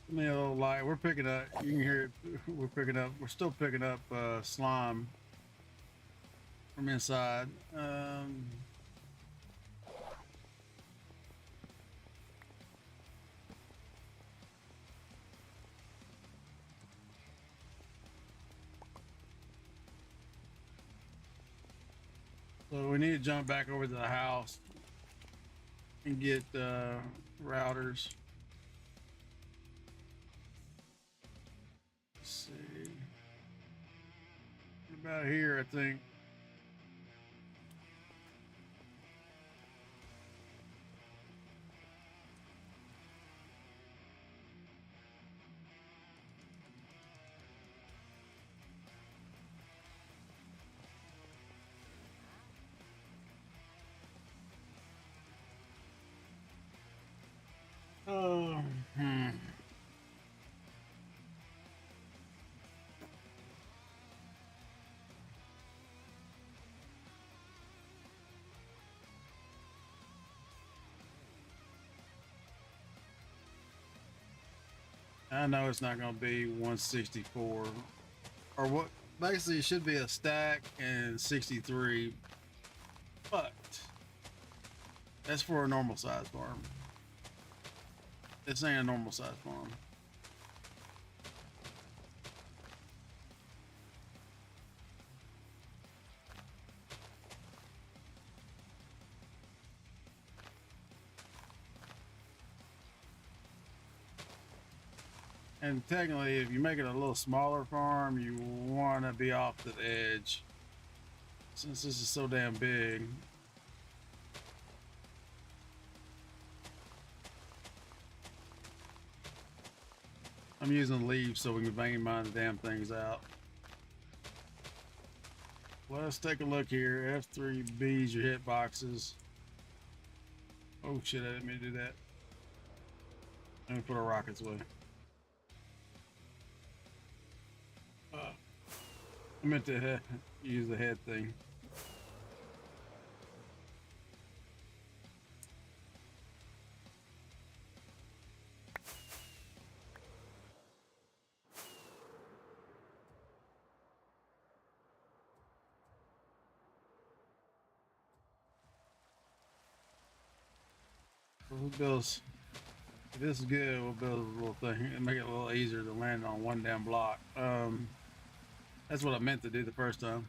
Give me a little light. We're picking up. You can hear it. We're picking up. We're still picking up slime from inside. So we need to jump back over to the house and get routers. Let's see. About here, I think. Oh, I know it's not going to be 164 or what. Basically, it should be a stack and 63, but that's for a normal size farm. This ain't a normal size farm. And technically, if you make it a little smaller farm, you want to be off the edge. Since this is so damn big. I'm using leaves so we can vein mine the damn things out. Let's take a look here. F3B's your hit boxes. Oh shit, I didn't mean to do that. Let me put a rocket's way. I meant to use the head thing. We'll build, if this is good, we'll build a little thing and make it a little easier to land on one damn block. That's what I meant to do the first time.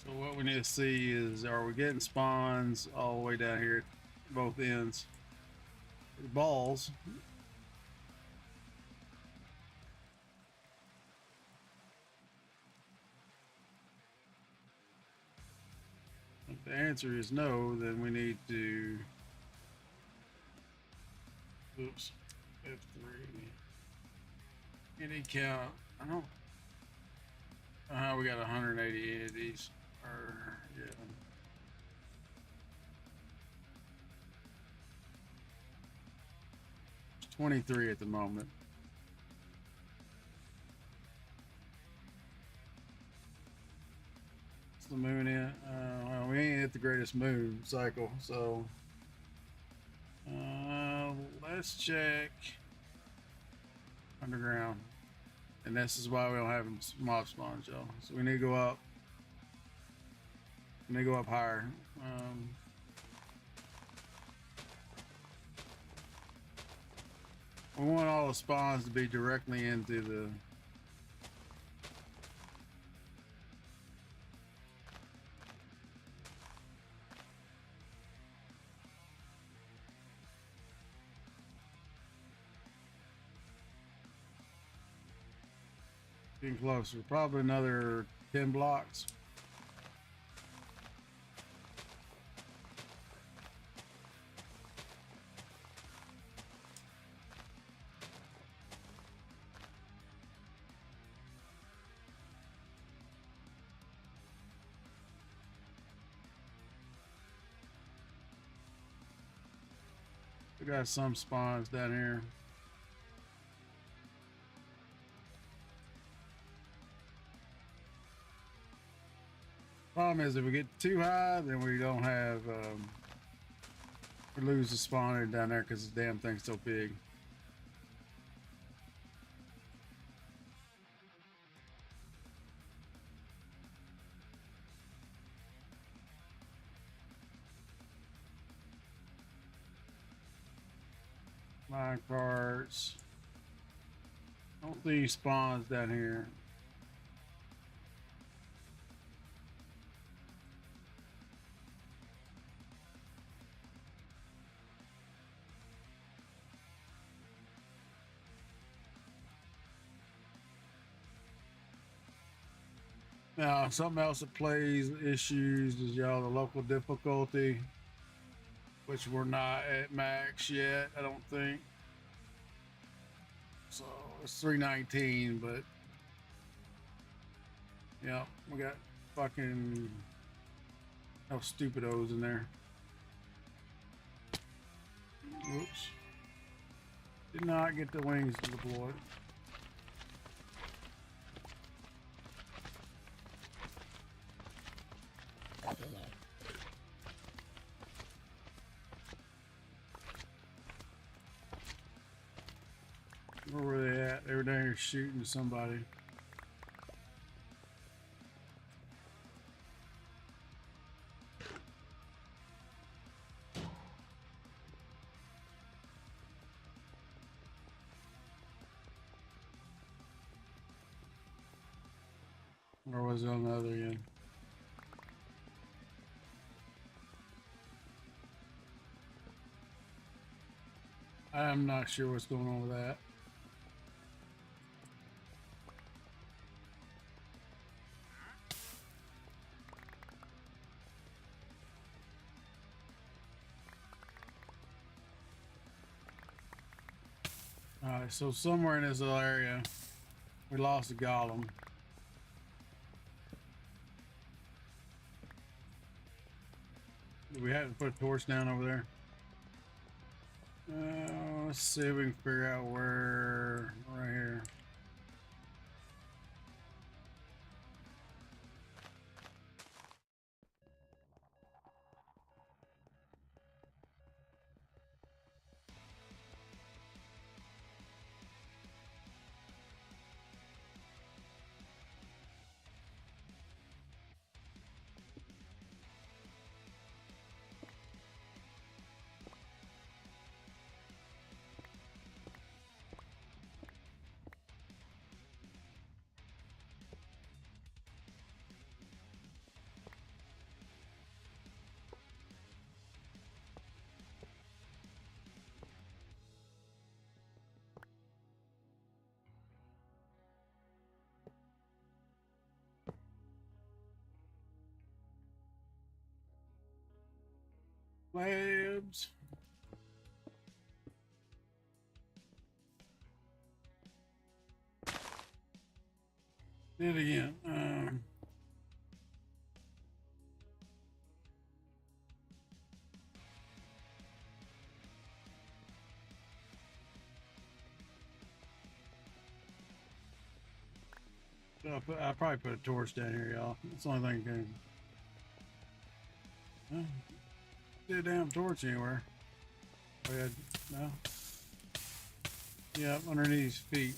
So what we need to see is, are we getting spawns all the way down here at both ends? Balls. If the answer is no, then we need to, oops, F3. Any count, I don't know how we got 180 entities, or yeah. 23 at the moment. What's the moon in? Well, we ain't at the greatest moon cycle, so let's check underground. And this is why we don't have mob spawns, y'all. So we need to go up. We need to go up higher. We want all the spawns to be directly into the getting closer. Probably another 10 blocks. We got some spawns down here. Problem is, if we get too high, then we don't have, we lose the spawner down there because the damn thing's so big. Mine carts. Don't see spawns down here. Now, something else that plays issues is, y'all, the local difficulty, which we're not at max yet, I don't think. So it's 319, but yeah, we got fucking no stupidos in there. Oops. Did not get the wings deployed. Where were they at? They were down here shooting somebody. Or was it on the other end? I'm not sure what's going on with that. Alright, so somewhere in this little area, we lost a golem. Do we have to put a torch down over there? Let's see if we can figure out where. Right here. Labs. Did it again. I'll probably put a torch down here, y'all. That's the only thing can. See a damn torch anywhere. Oh, yeah, no. Yeah, underneath his feet.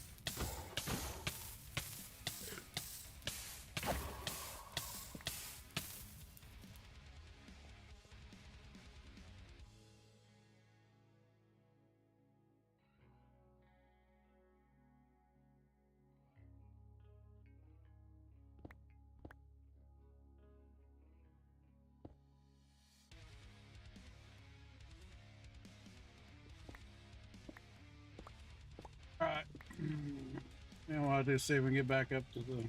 All right. Now I'll just see if we can get back up to the.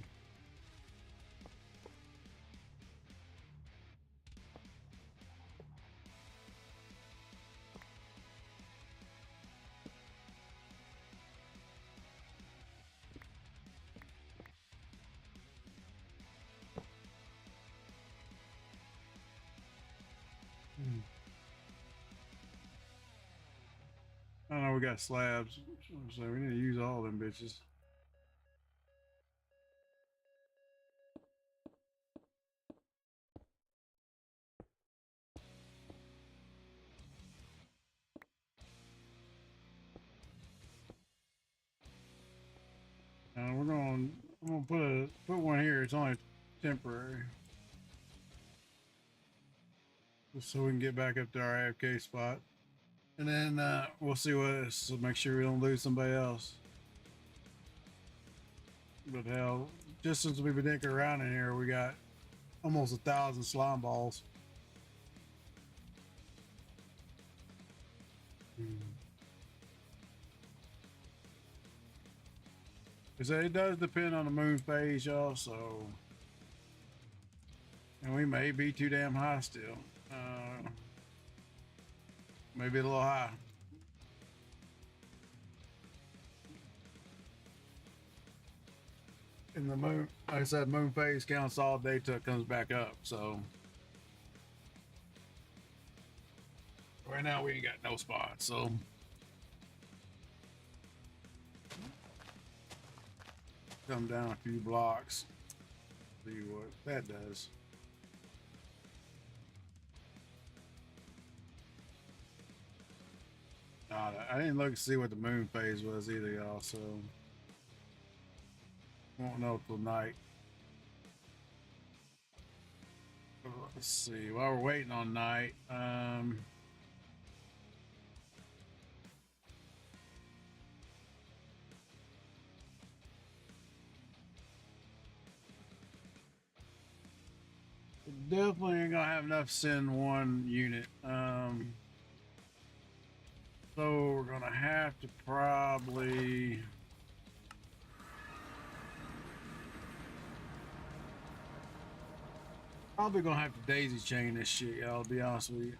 I know we got slabs, so we need to use all them bitches. I'm gonna put one here. It's only temporary, just so we can get back up to our AFK spot, and then we'll see what. So make sure we don't lose somebody else. But hell, just since we've been dicking around in here, we got almost 1,000 slime balls. Because it does depend on the moon phase, y'all, so. And we may be too damn high still. Maybe a little high. And the moon, like I said, moon phase counts all day till it comes back up, so. Right now we ain't got no spots, so. Come down a few blocks. See what that does. I didn't look to see what the moon phase was either, y'all, so. Won't know till night. Let's see. While we're waiting on night, definitely ain't gonna have enough to send one unit. So we're gonna have to probably. Probably gonna have to daisy chain this shit, y'all, to be honest with you.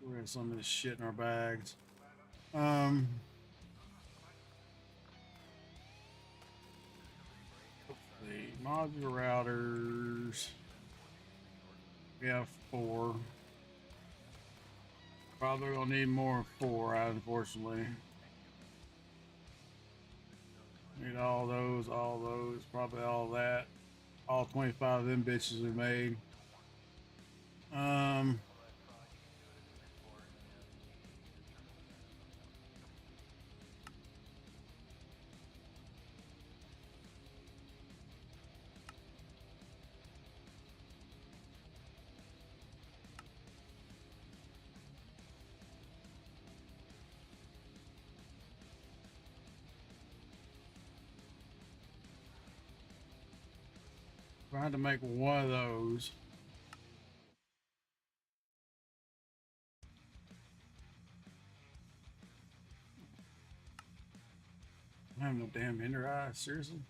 We're gonna some of this shit in our bags. The modular routers. We have 4. Probably gonna need more 4, unfortunately. Need all those, probably all that. All 25 of them bitches we made. Trying to make one of those. I have no damn ender eye, seriously.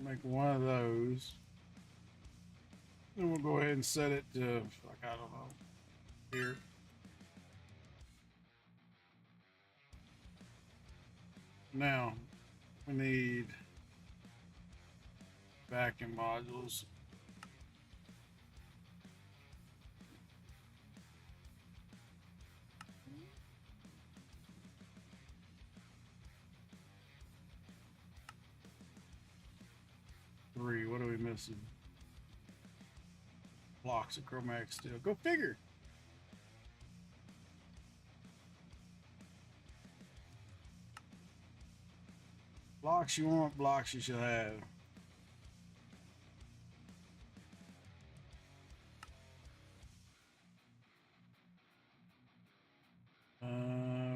make one of those. Then we'll go ahead and set it to, like, I don't know, here. Now, we need vacuum modules. Three, what are we missing? Blocks of chromatic steel. Go figure. Blocks you want, blocks you shall have.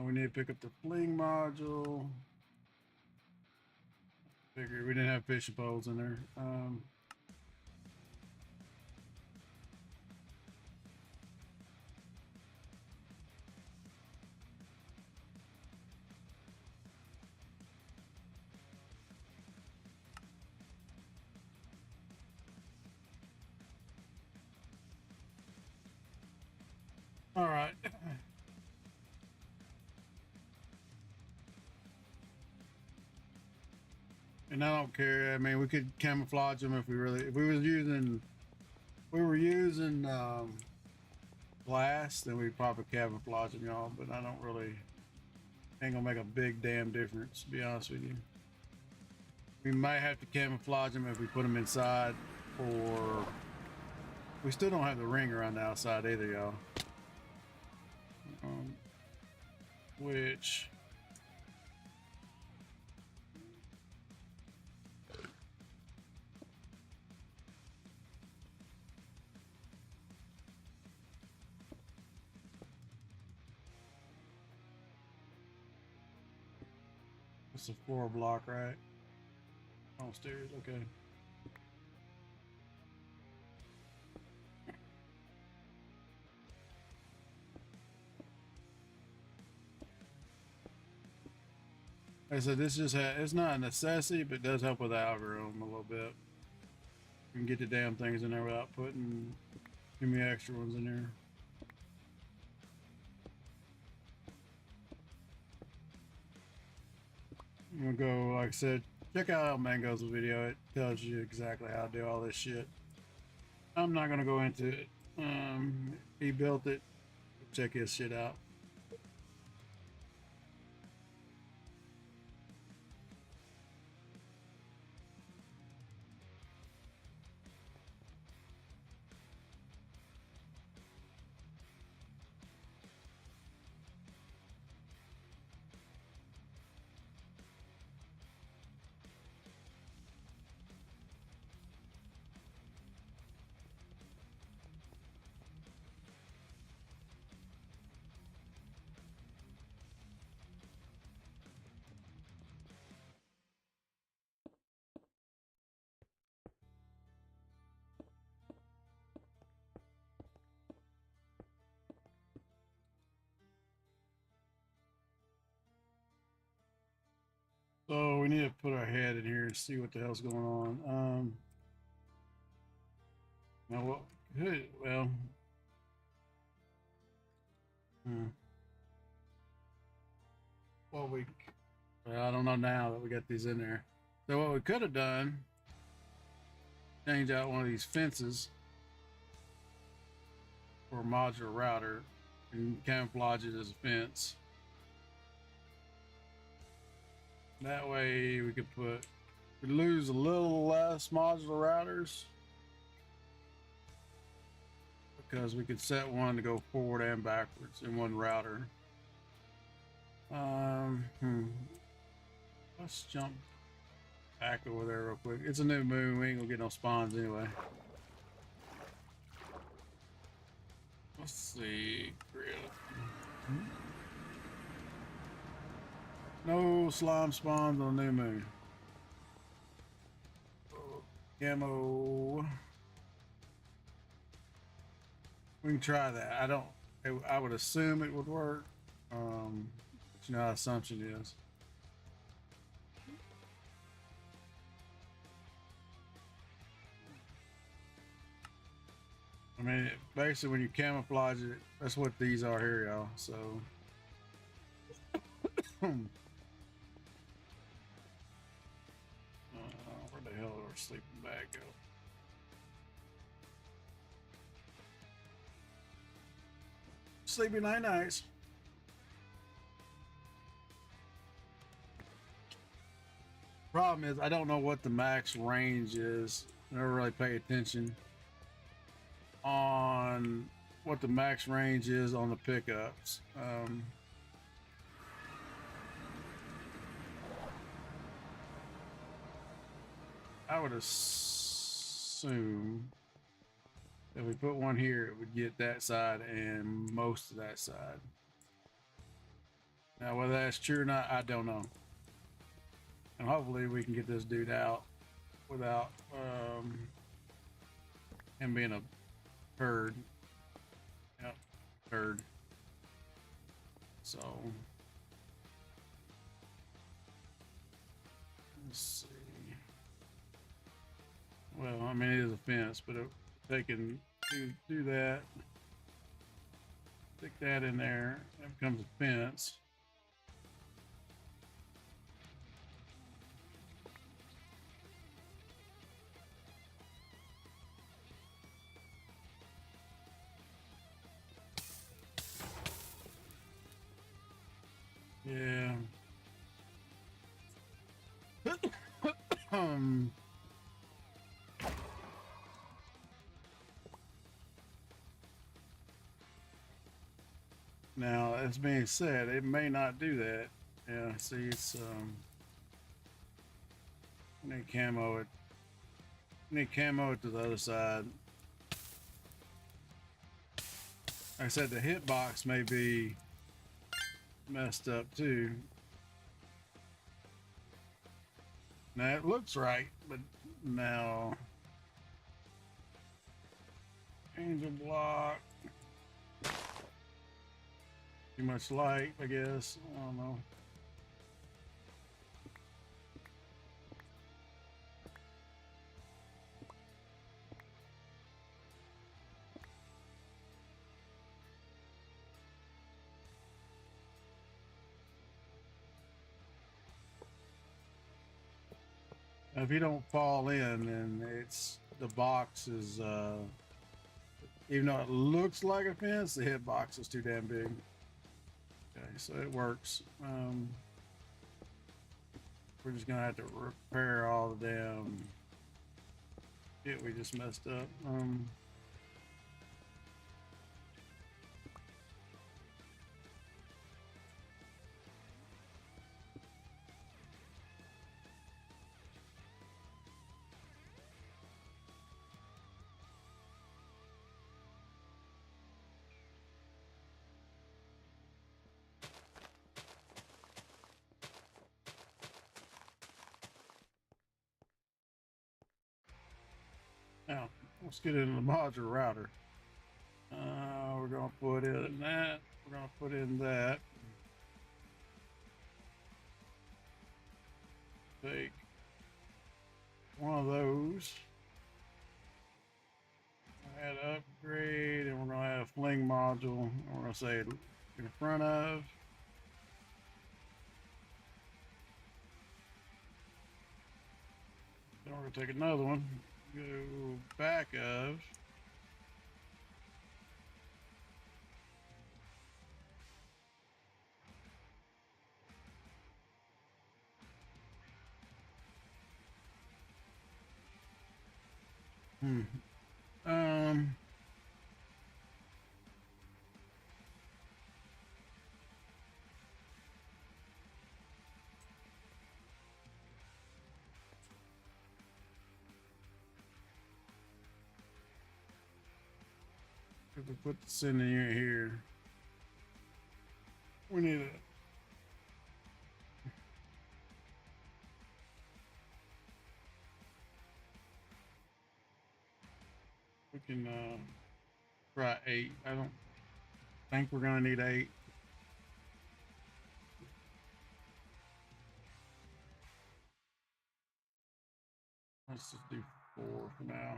We need to pick up the fling module. Figure we didn't have fishing poles in there. All right. And I don't care. I mean, we could camouflage them if we were using glass, then we'd probably camouflage them, y'all. But I don't really, ain't gonna make a big damn difference, to be honest with you. We might have to camouflage them if we put them inside, or we still don't have the ring around the outside either, y'all. Which it's a floor block, right? Downstairs, okay. Like I said, this just it's not a necessity, but it does help with the algorithm a little bit. You can get the damn things in there without putting too many extra ones in there. I'm gonna go, like I said, check out El Mango's video. It tells you exactly how to do all this shit. I'm not gonna go into it. He built it. Check his shit out. So we need to put our head in here and see what the hell's going on. Now what could, well, I don't know now that we got these in there. So what we could have done, change out one of these fences for a modular router and camouflage it as a fence. That way we could we lose a little less modular routers because we could set one to go forward and backwards in one router. Let's jump back over there real quick. It's a new moon. We ain't gonna get no spawns anyway. Let's see. No slime spawns on new moon. Camo. We can try that. I would assume it would work. But you know how assumption is. I mean, basically when you camouflage it, that's what these are here, y'all. So, where the hell did our sleeping bag go? Sleepy night nights. Problem is, I don't know what the max range is. I never really pay attention on what the max range is on the pickups. I would assume if we put one here, it would get that side and most of that side. Now, whether that's true or not, I don't know. And hopefully we can get this dude out without him being a turd. Yep, turd. So, let's see. Well, I mean, it is a fence, but they can do that. Stick that in there. That becomes a fence. Yeah. Now, as being said, it may not do that. Yeah, see, it's I need camo it. Need camo it to the other side. Like I said, the hitbox may be messed up too. Now it looks right, but now angel block. Too much light, I guess. I don't know. Now, if you don't fall in, then it's the box is even though it looks like a fence, the hitbox is too damn big. Okay, so it works. We're just gonna have to repair all the damn shit we just messed up. Now, let's get into the modular router. We're gonna put in that. We're gonna put in that. Take one of those. Add upgrade, and we're gonna add a fling module. And we're gonna say in front of. Then we're gonna take another one. Go back of. Um. If we put this in here, we need a. We can try 8. I don't think we're gonna need 8. Let's just do 4 for now.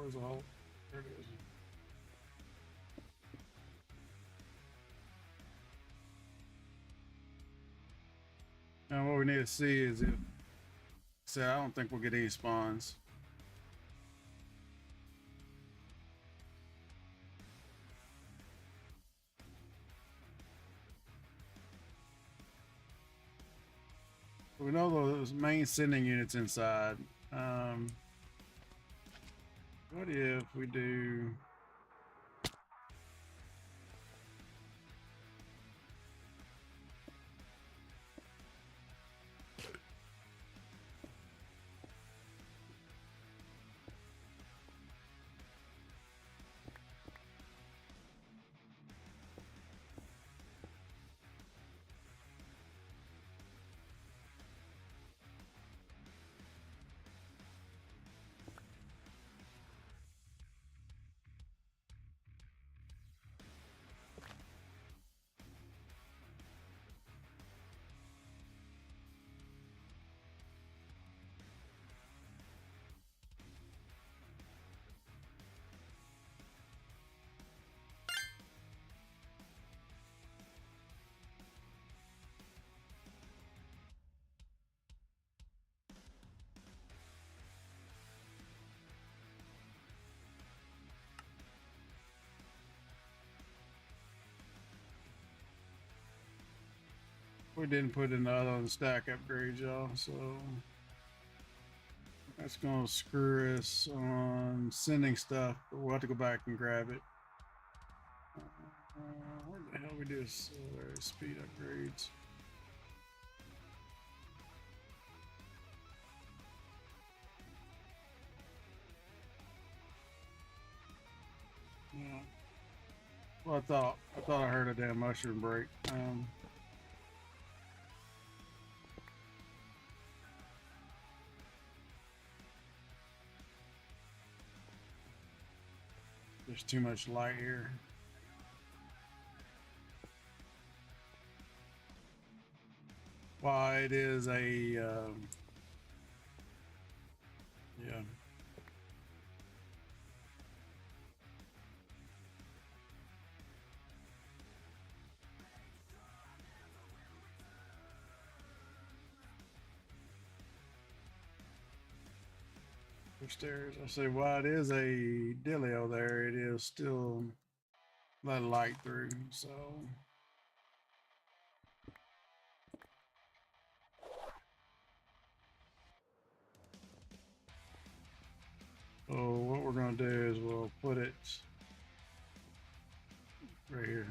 Where's the hole? There it is. Now what we need to see is if, so I don't think we'll get any spawns. We know those main sending units inside. What if we do? We didn't put in the other stack upgrades, y'all, so that's gonna screw us on sending stuff. We'll have to go back and grab it. Where the hell we do this? Speed upgrades. Yeah. Well, I thought I heard a damn mushroom break. There's too much light here. Why it is a yeah. Stairs. I say, while it is a dealio there, it is still let light through. So what we're gonna do is we'll put it right here.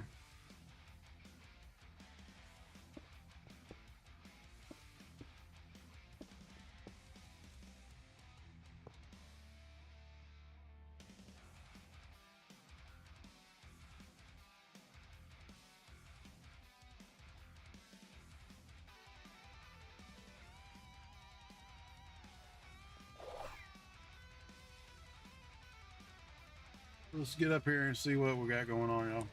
Let's get up here and see what we got going on, y'all.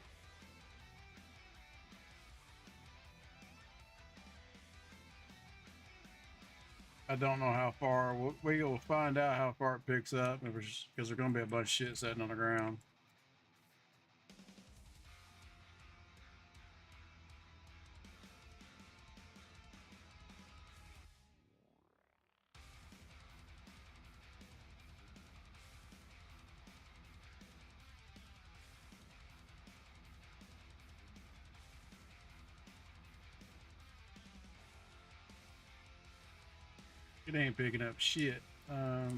I don't know how far. We will find out how far it picks up because there's going to be a bunch of shit sitting on the ground. It ain't picking up shit. As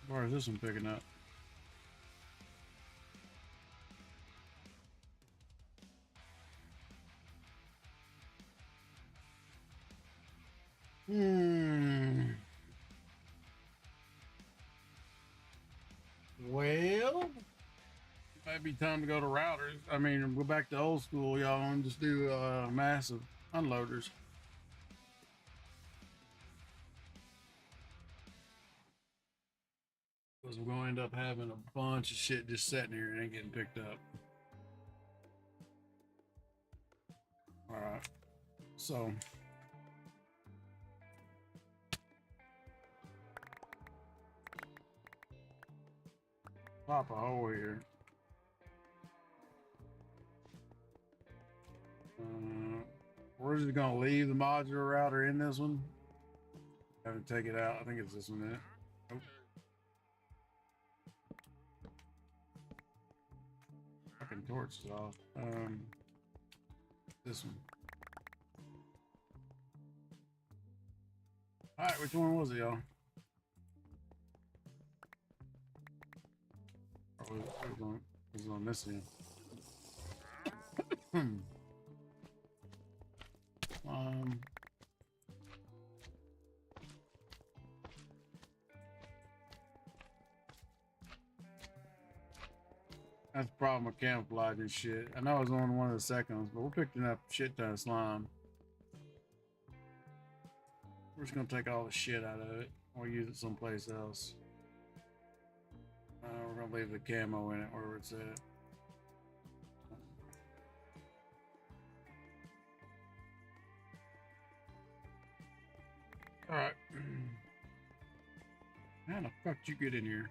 far as this one picking up. Well, might be time to go to routers. I mean, go back to old school, y'all, and just do massive unloaders. Because we're going to end up having a bunch of shit just sitting here and ain't getting picked up. All right. So Pop a hole here. We're just gonna leave the modular router in this one. Have to take it out. I think it's this one in it. Oh. Fucking torch is off. This one. Alright, which one was it, y'all? Was on this end. That's the problem with camouflage and shit. I know I was on one of the seconds, but we're picking up shit ton of slime. We're just gonna take all the shit out of it. We'll use it someplace else. We're gonna leave the camo in it where it's at. All right. How the fuck did you get in here?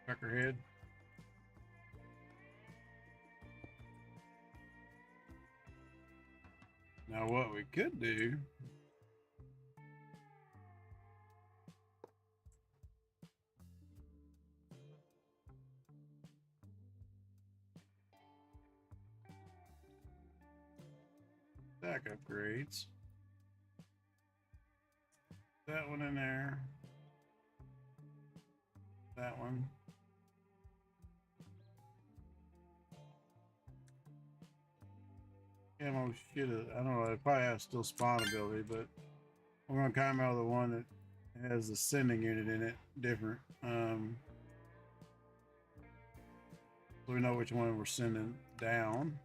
Peckerhead. Now what we could do stack upgrades. That one in there. That one. Camo shit. I don't know. It probably has still spawn ability, but we're gonna camo the one that has the sending unit in it different. So we know which one we're sending down.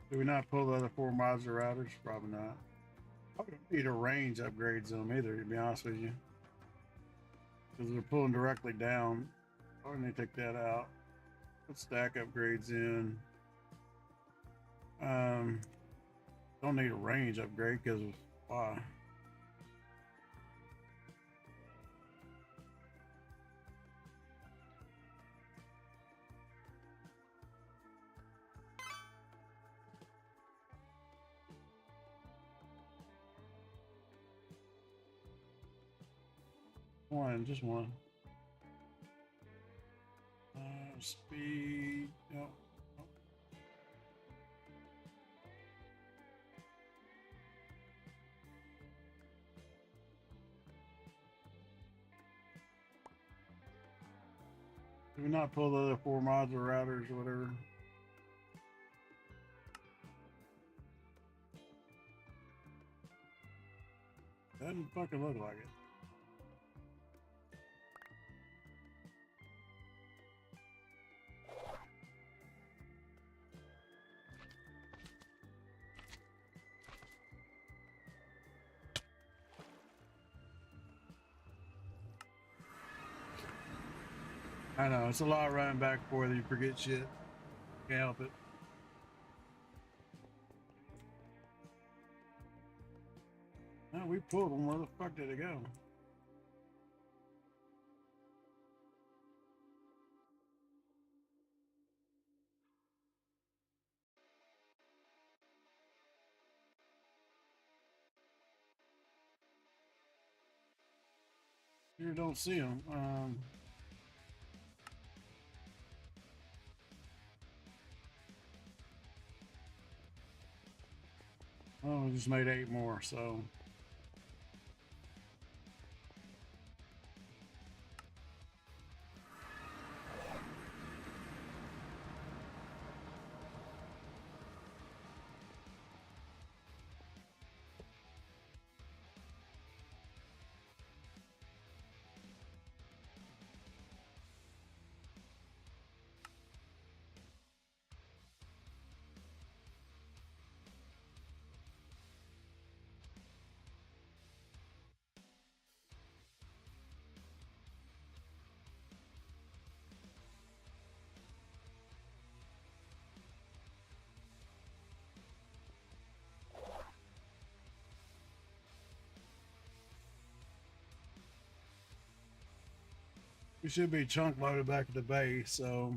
Do we not pull the other 4 modular routers? Probably not. I don't need a range upgrades on them either, to be honest with you. Because they're pulling directly down. I need to take that out. Put stack upgrades in. Don't need a range upgrade because of why? One, just one. Speed. Yep. Did we not pull the other 4 modular routers or whatever? Doesn't fucking look like it. I know, it's a lot of running back and forth. You forget shit. Can't help it. No, we pulled them. Where the fuck did it go? You don't see them. Oh, we just made 8 more, so. We should be chunk loaded back at the base, so.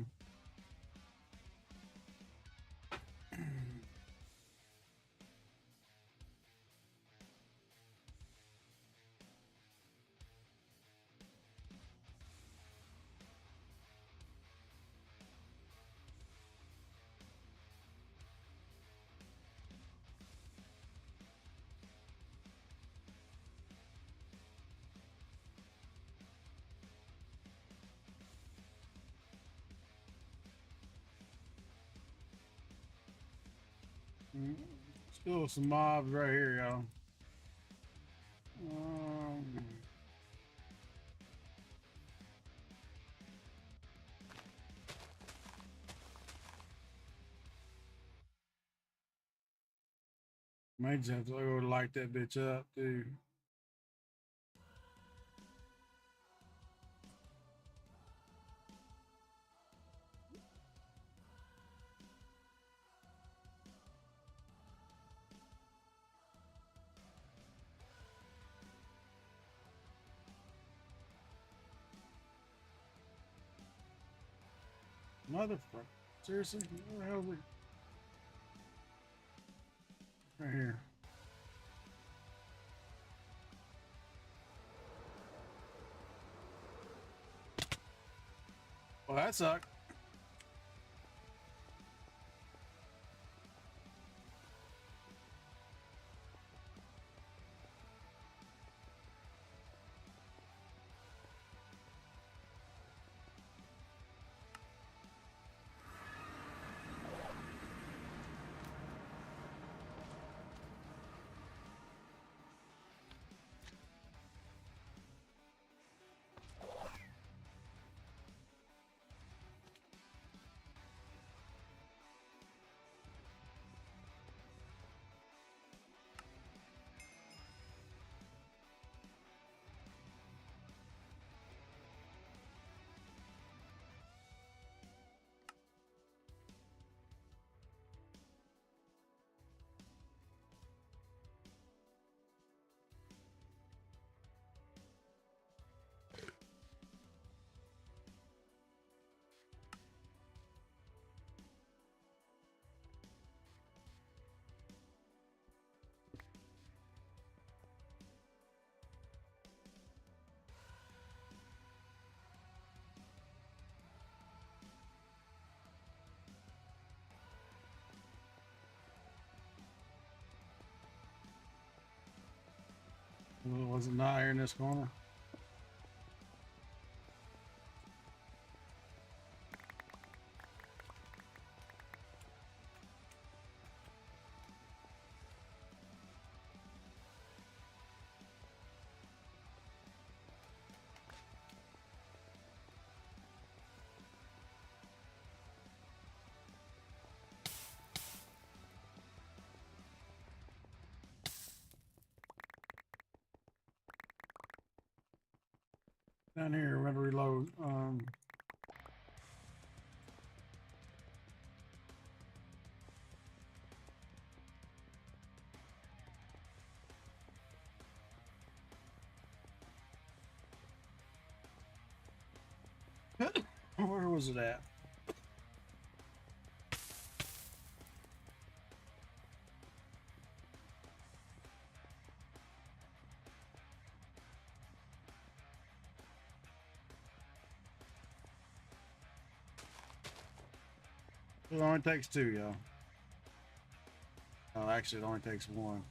Still some mobs right here, y'all. May just have to go light that bitch up, too. Motherfucker. Seriously? Where the hell is it? Right here. Well, that sucked. Was it not here in this corner? Down here, we're gonna reload. Where was it at? It only takes two, y'all. Oh, actually, it only takes one.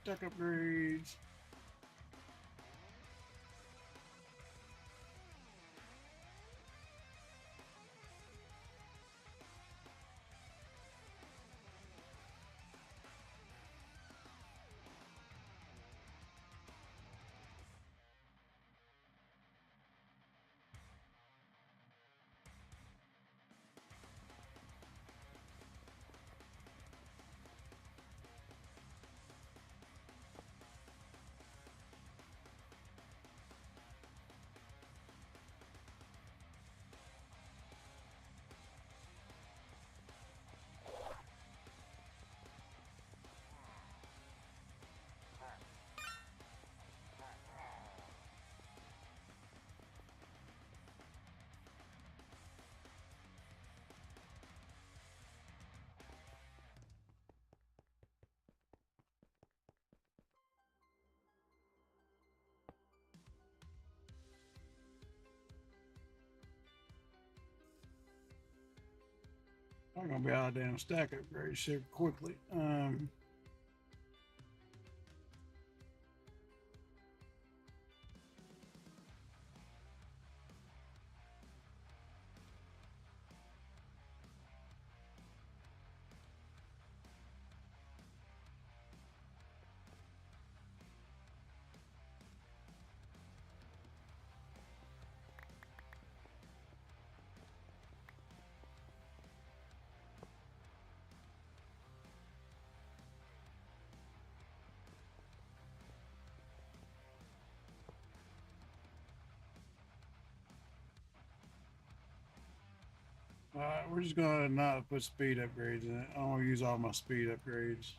Stack upgrades. I'm gonna be out of damn stack upgrades super quickly. Alright, we're just gonna not put speed upgrades in it. I don't want to use all my speed upgrades.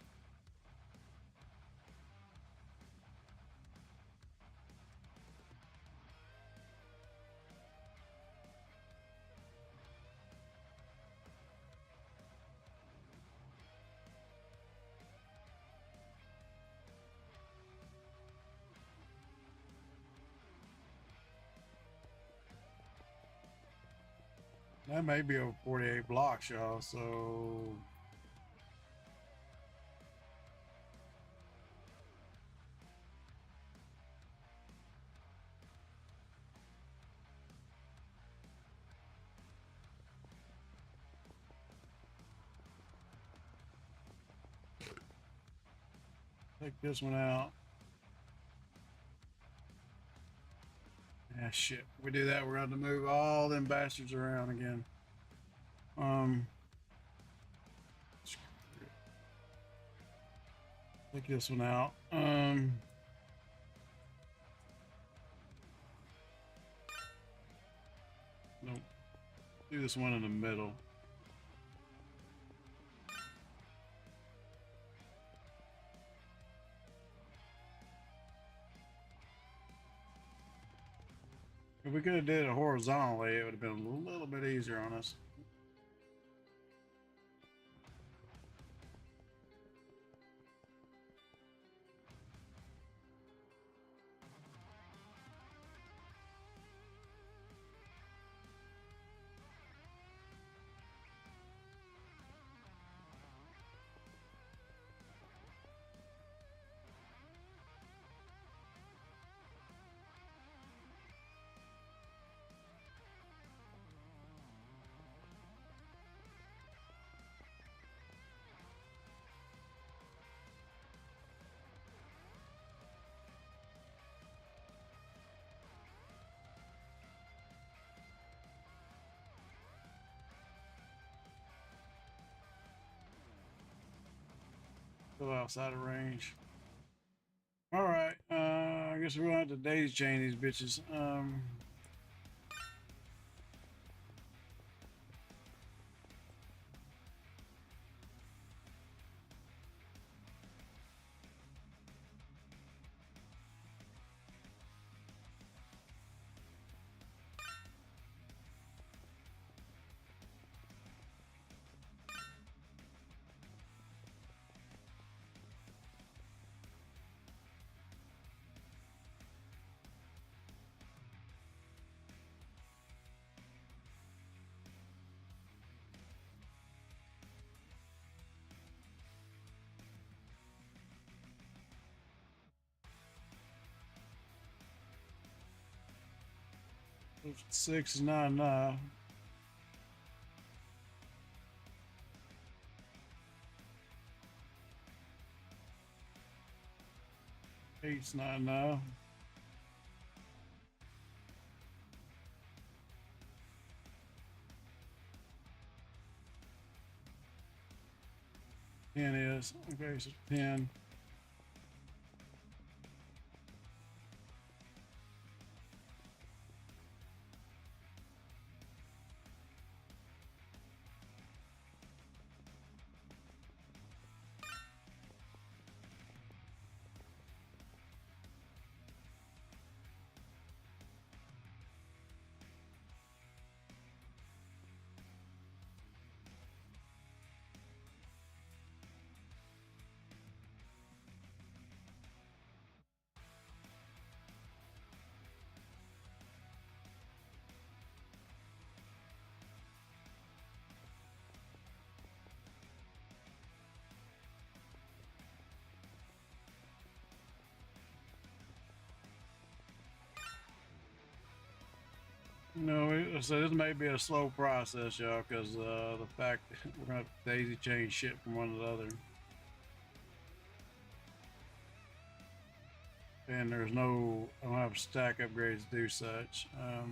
That may be over 48 blocks, y'all, so take this one out. Yeah, shit. If we do that, we're going to move all them bastards around again. Take this one out. Nope. Do this one in the middle. If we could have did it horizontally, it would have been a little bit easier on us. Still outside of range. All right. I guess we're gonna have to daisy chain these bitches. 6 is not enough. 8's not enough. Ten is okay, so 10. No, so this may be a slow process, y'all, because the fact that we're gonna have to daisy chain shit from one to the other, and there's no, I don't have stack upgrades to do such. All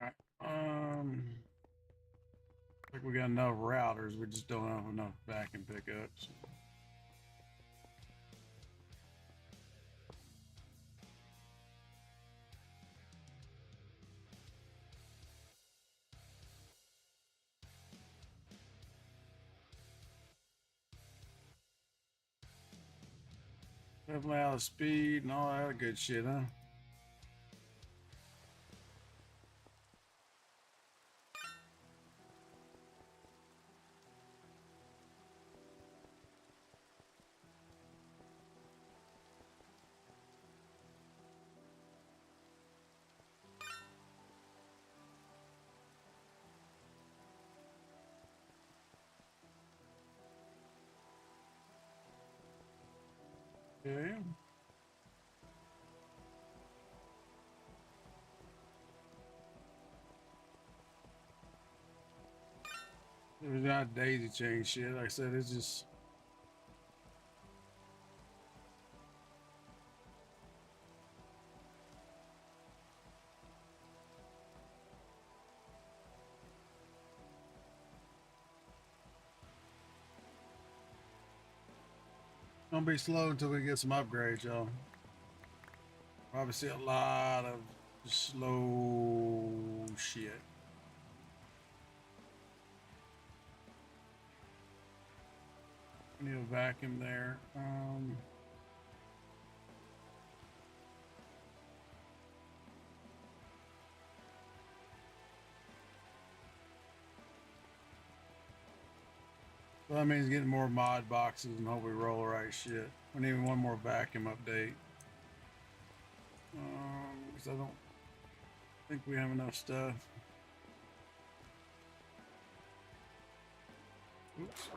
right. Like we got enough routers, we just don't have enough vacuum pickups. Definitely out of speed and all that good shit, huh? Okay. It's not daisy chain shit. Like I said, it's just gonna be slow until we get some upgrades, y'all. Probably see a lot of slow shit. Need a vacuum there. So that means getting more mod boxes and hope we roll the right shit. We need one more vacuum update. Because I don't think we have enough stuff. Oops.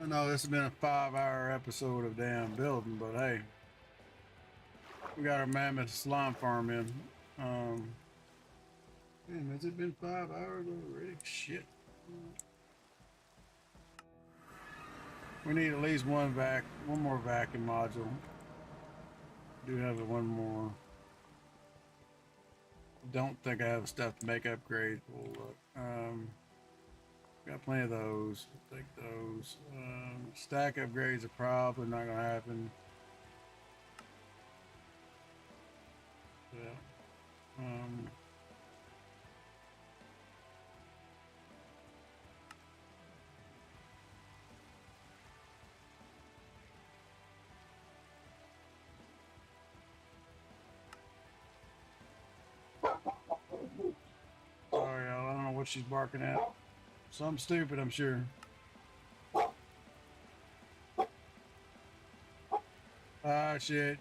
I know this has been a 5-hour episode of damn building, but hey, we got our mammoth slime farm in. Damn, has it been 5 hours already? Shit. We need at least one more vacuum module. Do have one more. Don't think I have stuff to make upgrades. We'll look. Got plenty of those. Take those. Stack upgrades are probably not gonna happen. Yeah. Sorry, y'all. I don't know what she's barking at. Something stupid, I'm sure. Ah, shit.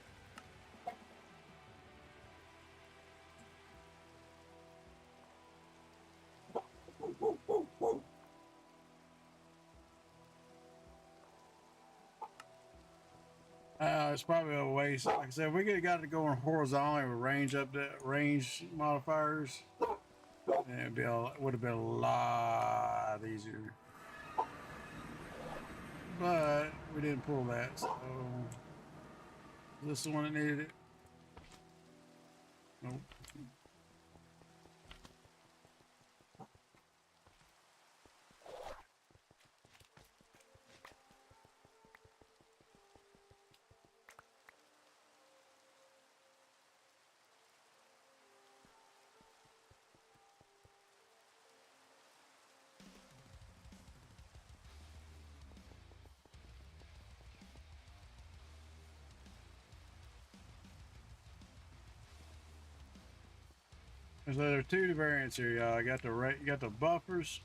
It's probably a waste. Like I said, we got to go on horizontally with range modifiers. And it would have been a lot easier. But we didn't pull that, so is this the one that needed it? Nope. So there are two variants here, y'all. You got the buffers.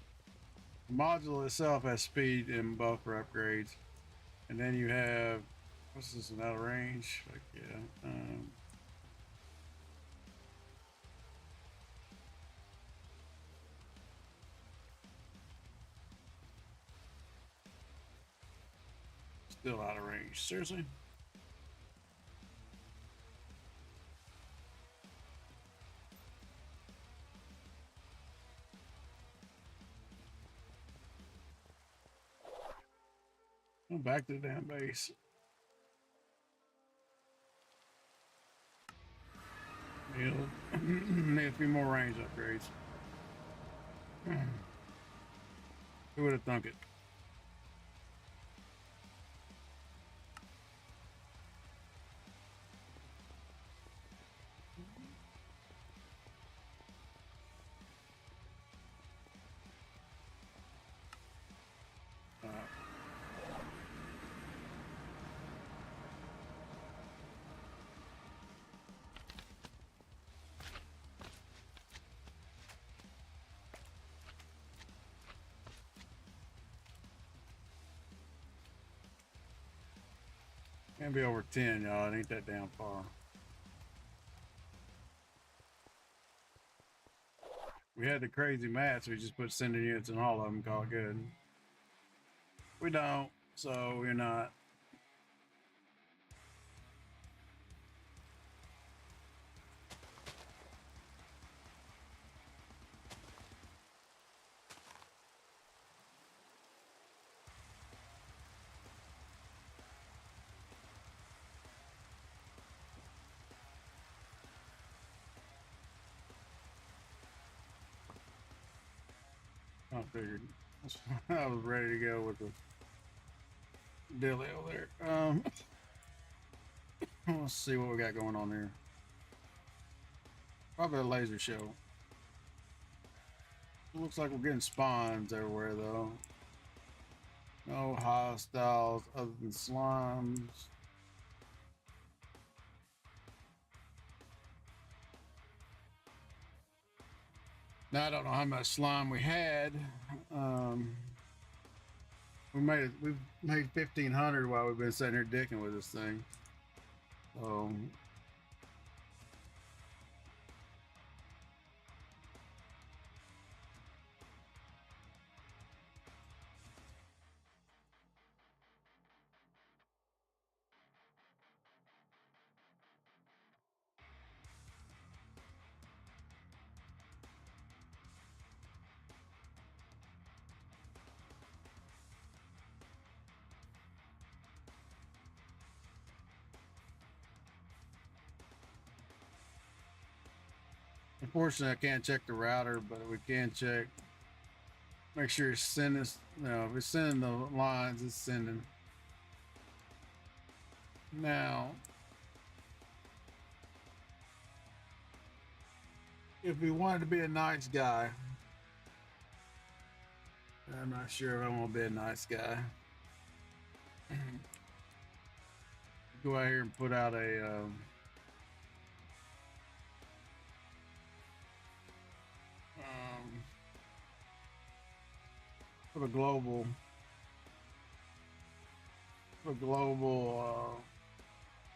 The module itself has speed and buffer upgrades, and then you have what's this? Out of range? Like, yeah. Still out of range. Seriously? I'm back to the damn base. Need a few more range upgrades. Who would have thunk it? Can't be over 10, y'all. It ain't that damn far. We had the crazy match. We just put sending units in all of them. Call it good. We don't, so we're not. I figured. I was ready to go with the dealio there. Let's see what we got going on here. Probably a laser show. It looks like we're getting spawns everywhere, though. No hostiles other than slimes. Now I don't know how much slime we had. We've made 1,500 while we've been sitting here dicking with this thing. So Unfortunately, I can't check the router, but we can check. Make sure it's sending. No, if it's sending the lines, it's sending. Now, if we wanted to be a nice guy, I'm not sure if I want to be a nice guy. Go out here and put out um, put a global,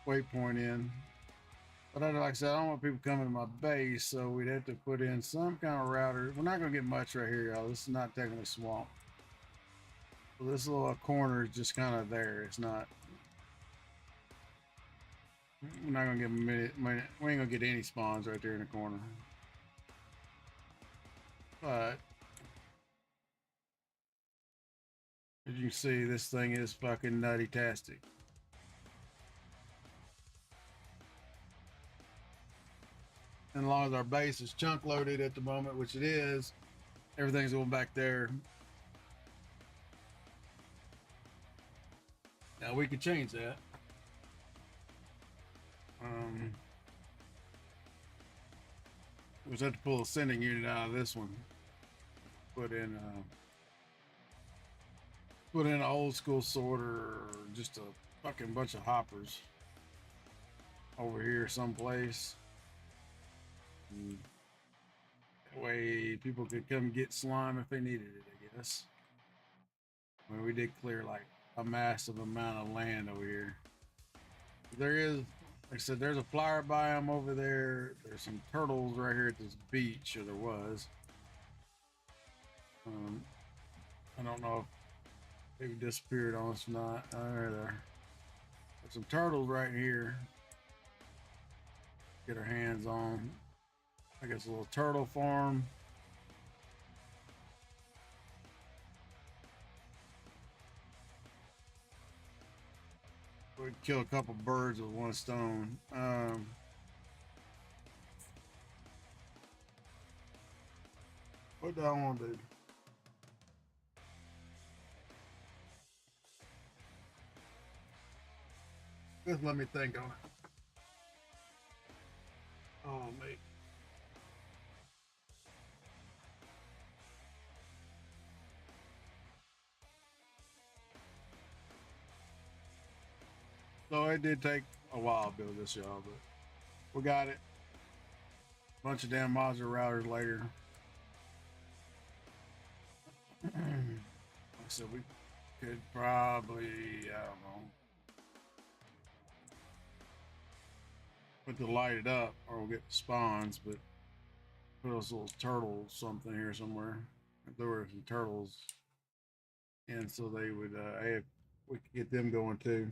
waypoint in. But like I said, I don't want people coming to my base, so we'd have to put in some kind of router. We're not gonna get much right here, y'all. This is not taking a swamp. So this little corner is just kind of there. It's not. We're not gonna get we ain't gonna get any spawns right there in the corner. But as you can see, this thing is fucking nutty-tastic. And as long as our base is chunk loaded at the moment, which it is, everything's going back there. Now we can change that. We just have to pull a sending unit out of this one. Put in an old school sorter, or just a fucking bunch of hoppers over here someplace. And that way people could come get slime if they needed it, I guess. I mean, we did clear like a massive amount of land over here. There is, like I said, there's a flower biome over there. There's some turtles right here at this beach, or there was. I don't know if they've disappeared on us or not. There. There's some turtles right here. Get our hands on. I guess a little turtle farm. We'd kill a couple birds with one stone. What do I want to do? Just let me think on it. Oh, mate. So it did take a while to build this, y'all, but we got it. Bunch of damn modular routers later. Like I said, we could probably, I don't know, put the light it up, or we'll get the spawns, but put those little turtles something here somewhere. If there were some turtles, and so they would, hey, we could get them going too.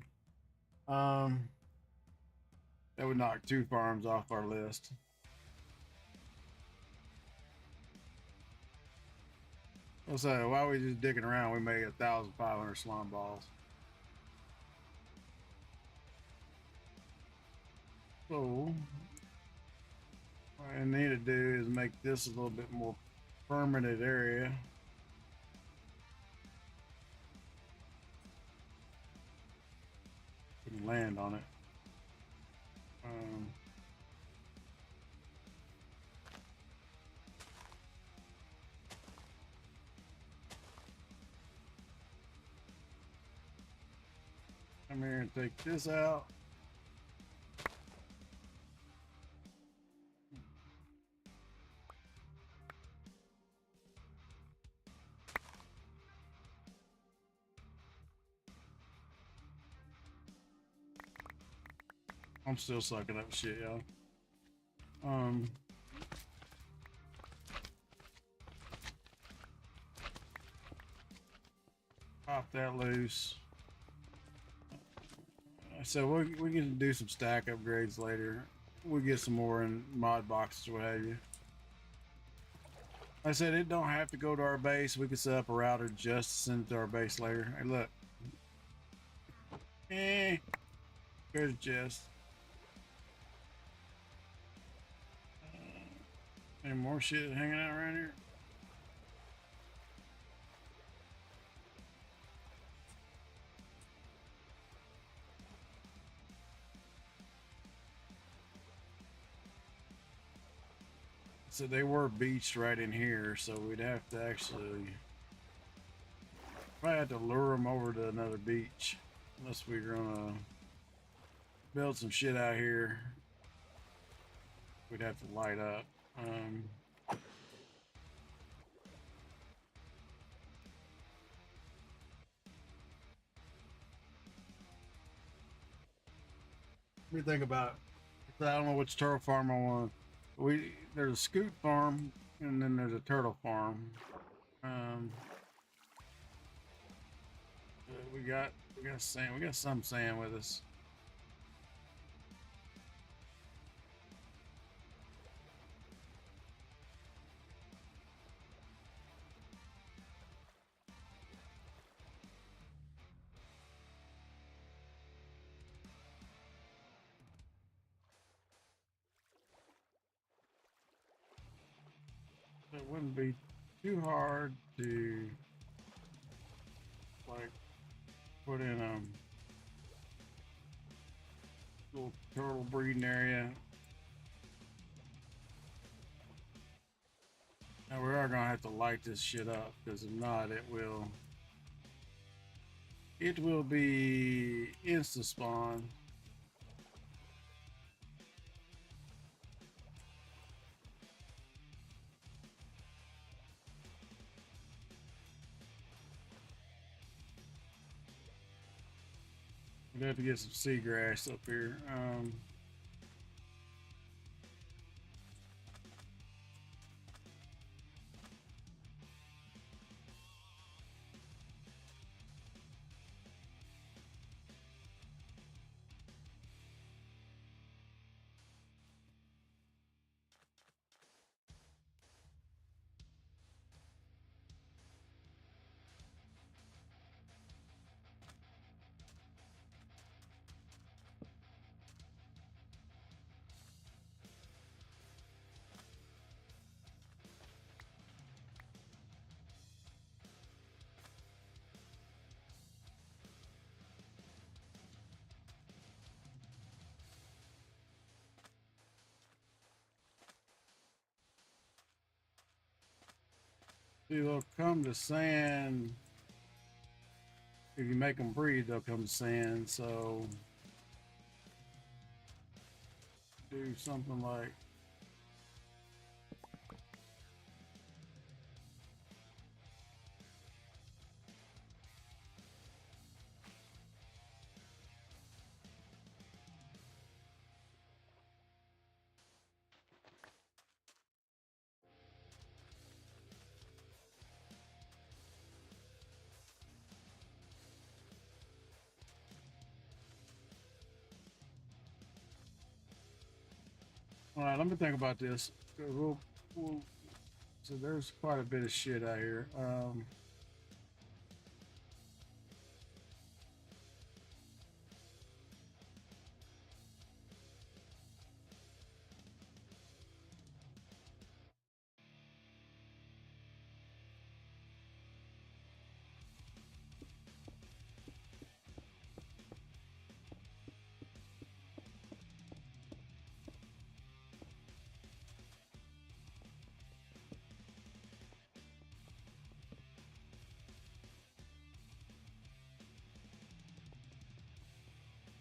That would knock 2 farms off our list. So while we just digging around, we made 1,500 slime balls. So what I need to do is make this a little bit more permanent area. We can land on it. Come here and take this out. I'm still sucking up shit, y'all. Pop that loose. So we can do some stack upgrades later. We'll get some more in mod boxes, what have you. Like I said, it don't have to go to our base. We can set up a router just to send it to our base later. Hey, look. There's Jess. Any more shit hanging out around here? So they were beached right in here, so we'd have to actually probably have to lure them over to another beach, unless we're gonna build some shit out here. We'd have to light up. Let me think about it. I don't know which turtle farm I want. There's a scoot farm and then there's a turtle farm. We got sand. We got some sand with us. It wouldn't be too hard to like put in a little turtle breeding area. Now we are gonna have to light this shit up because if not, it will be insta spawn. We'd have to get some seagrass up here. See, they'll come to sand. If you make them breed, they'll come to sand. So do something like all right, let me think about this. We'll so there's quite a bit of shit out here.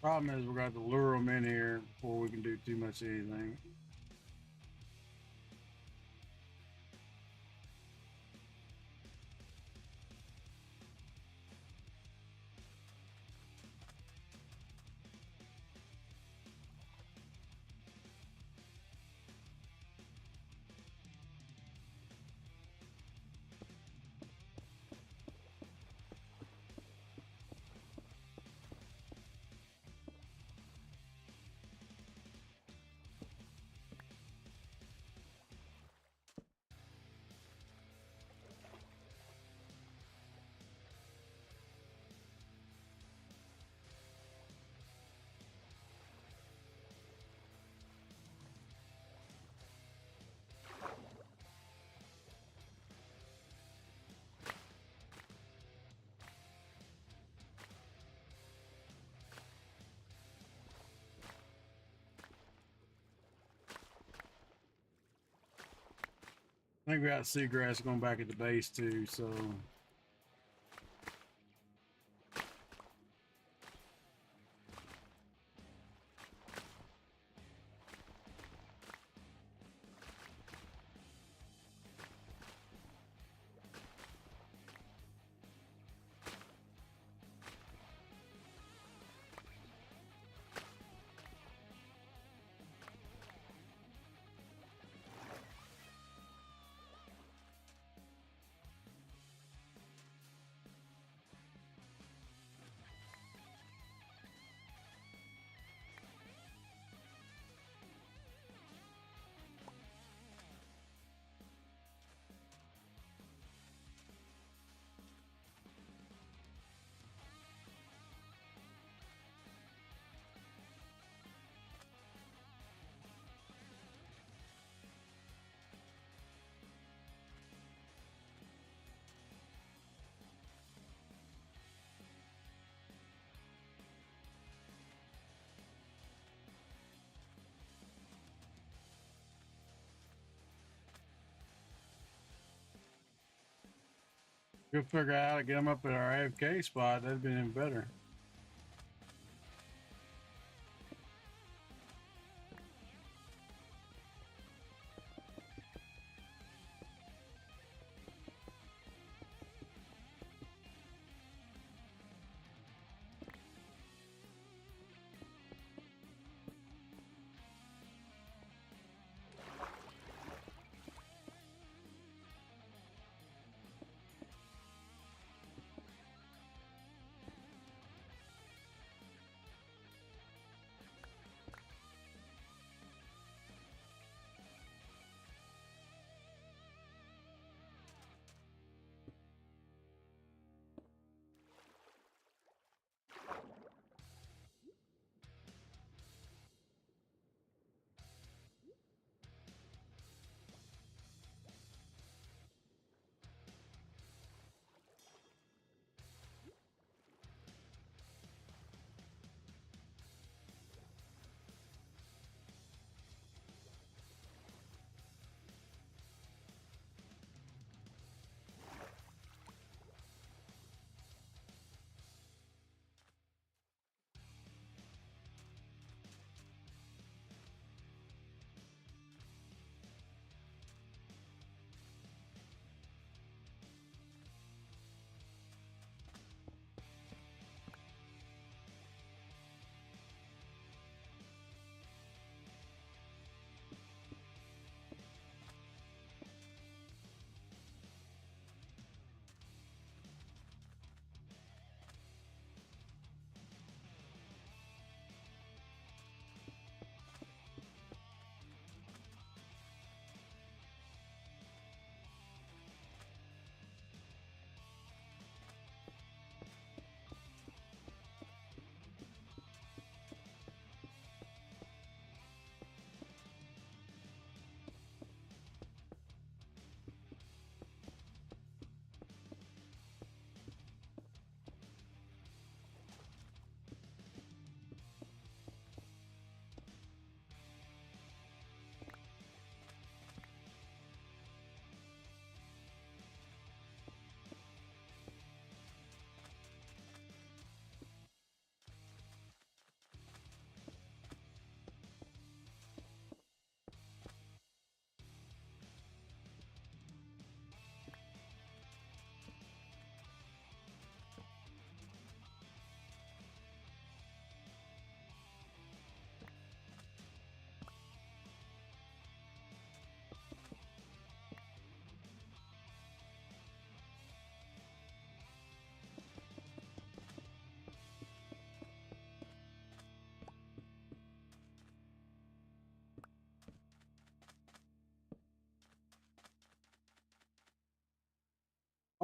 Problem is, we're going to lure them in here before we can do too much anything. I think we got seagrass going back at the base too, so. We'll figure out how to get them up at our AFK spot. That'd be even better.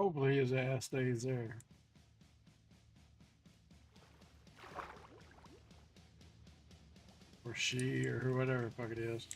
Hopefully his ass stays there. Or she, or whatever the fuck it is.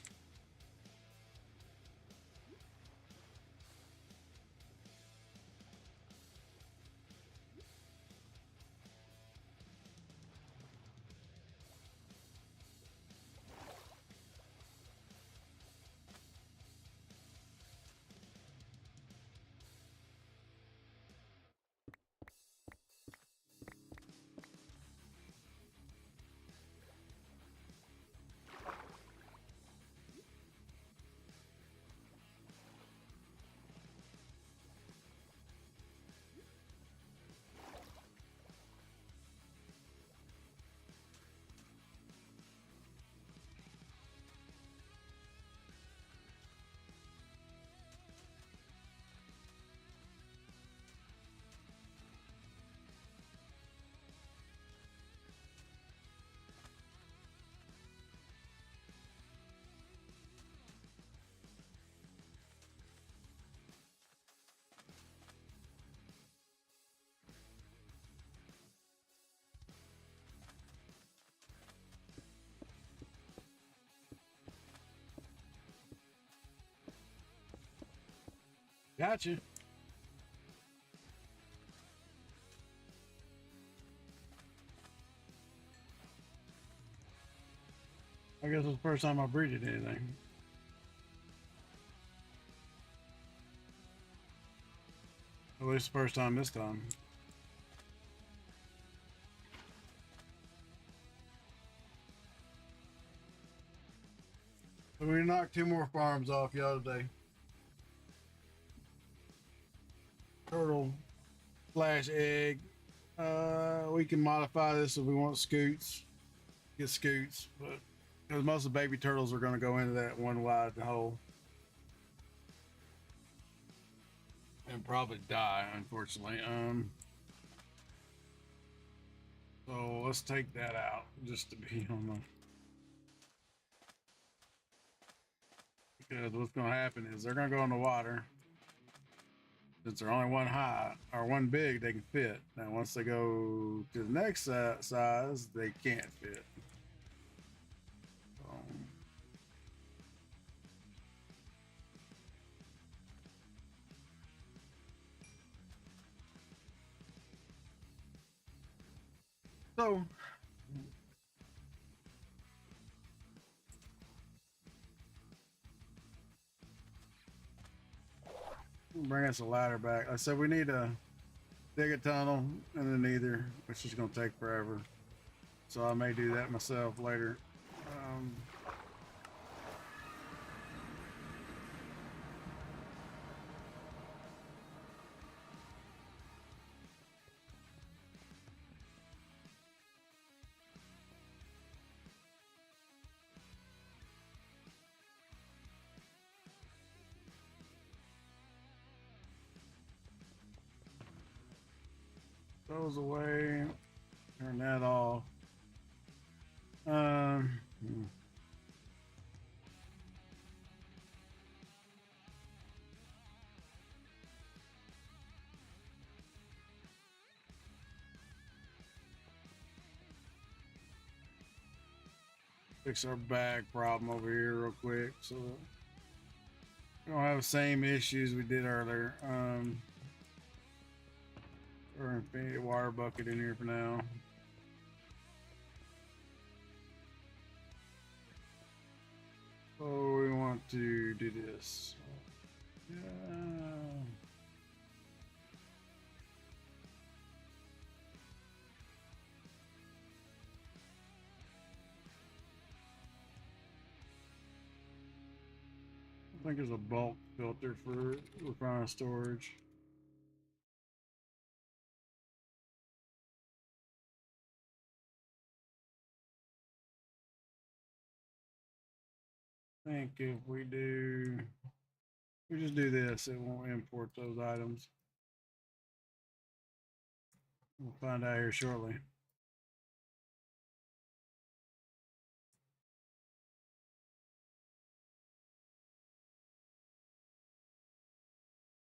Gotcha. I guess it's the first time I breeded anything. At least the first time this time. So we knocked 2 more farms off the other day. Turtle / egg. We can modify this if we want scoots. Get scoots, but because most of the baby turtles are going to go into that one wide hole and probably die, unfortunately. So let's take that out just to be on the. Because what's going to happen is they're going to go in the water. Since they're only one high or one big, they can fit. Now, once they go to the next size, they can't fit. So bring us a ladder back. I said we need to dig a tunnel and then either, which is going to take forever. So I may do that myself later. Those away. Turn that off. Fix our bag problem over here real quick so we don't have the same issues we did earlier. Or infinity water bucket in here for now. Oh, we want to do this. Yeah. I think there's a bulk filter for refined storage. I think if we just do this, it won't import those items. We'll find out here shortly.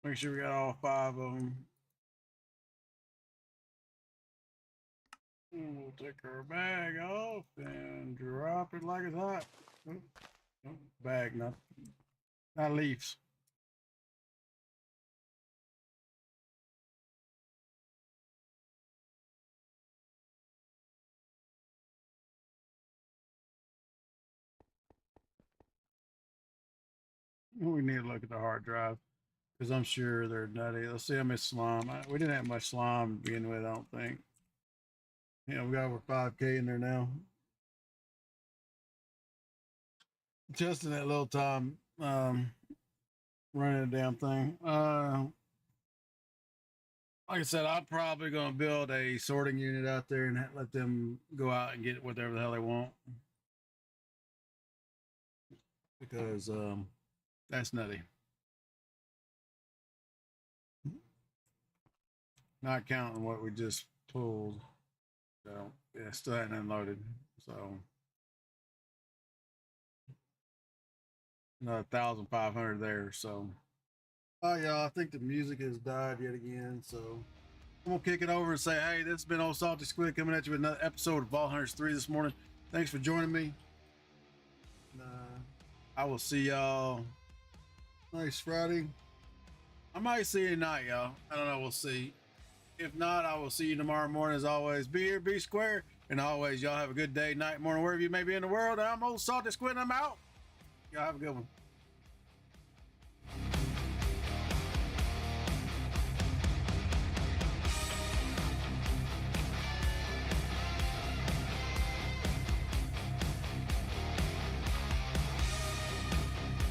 Make sure we got all 5 of them. And we'll take our bag off and drop it like it's hot. Bag, not leaves. We need to look at the hard drive because I'm sure they're nutty. Let's see how much slime. We didn't have much slime to begin with, I don't think. Yeah, we got over 5K in there now. Just in that little time running the damn thing. Like I said, I'm probably going to build a sorting unit out there and let them go out and get whatever the hell they want. Because that's nutty. Not counting what we just pulled. So, yeah, still hadn't unloaded. So, another 1,500 there. So, oh, y'all, I think the music has died yet again. So, I'm going to kick it over and say, hey, this has been Old Salty Squid coming at you with another episode of Vault Hunters 3 this morning. Thanks for joining me. I will see y'all next Friday. I might see you tonight, y'all. I don't know. We'll see. If not, I will see you tomorrow morning. As always, be here, be square, and always, y'all have a good day, night, morning, wherever you may be in the world. I'm Old Salty Squid, and I'm out. Y'all have a good one.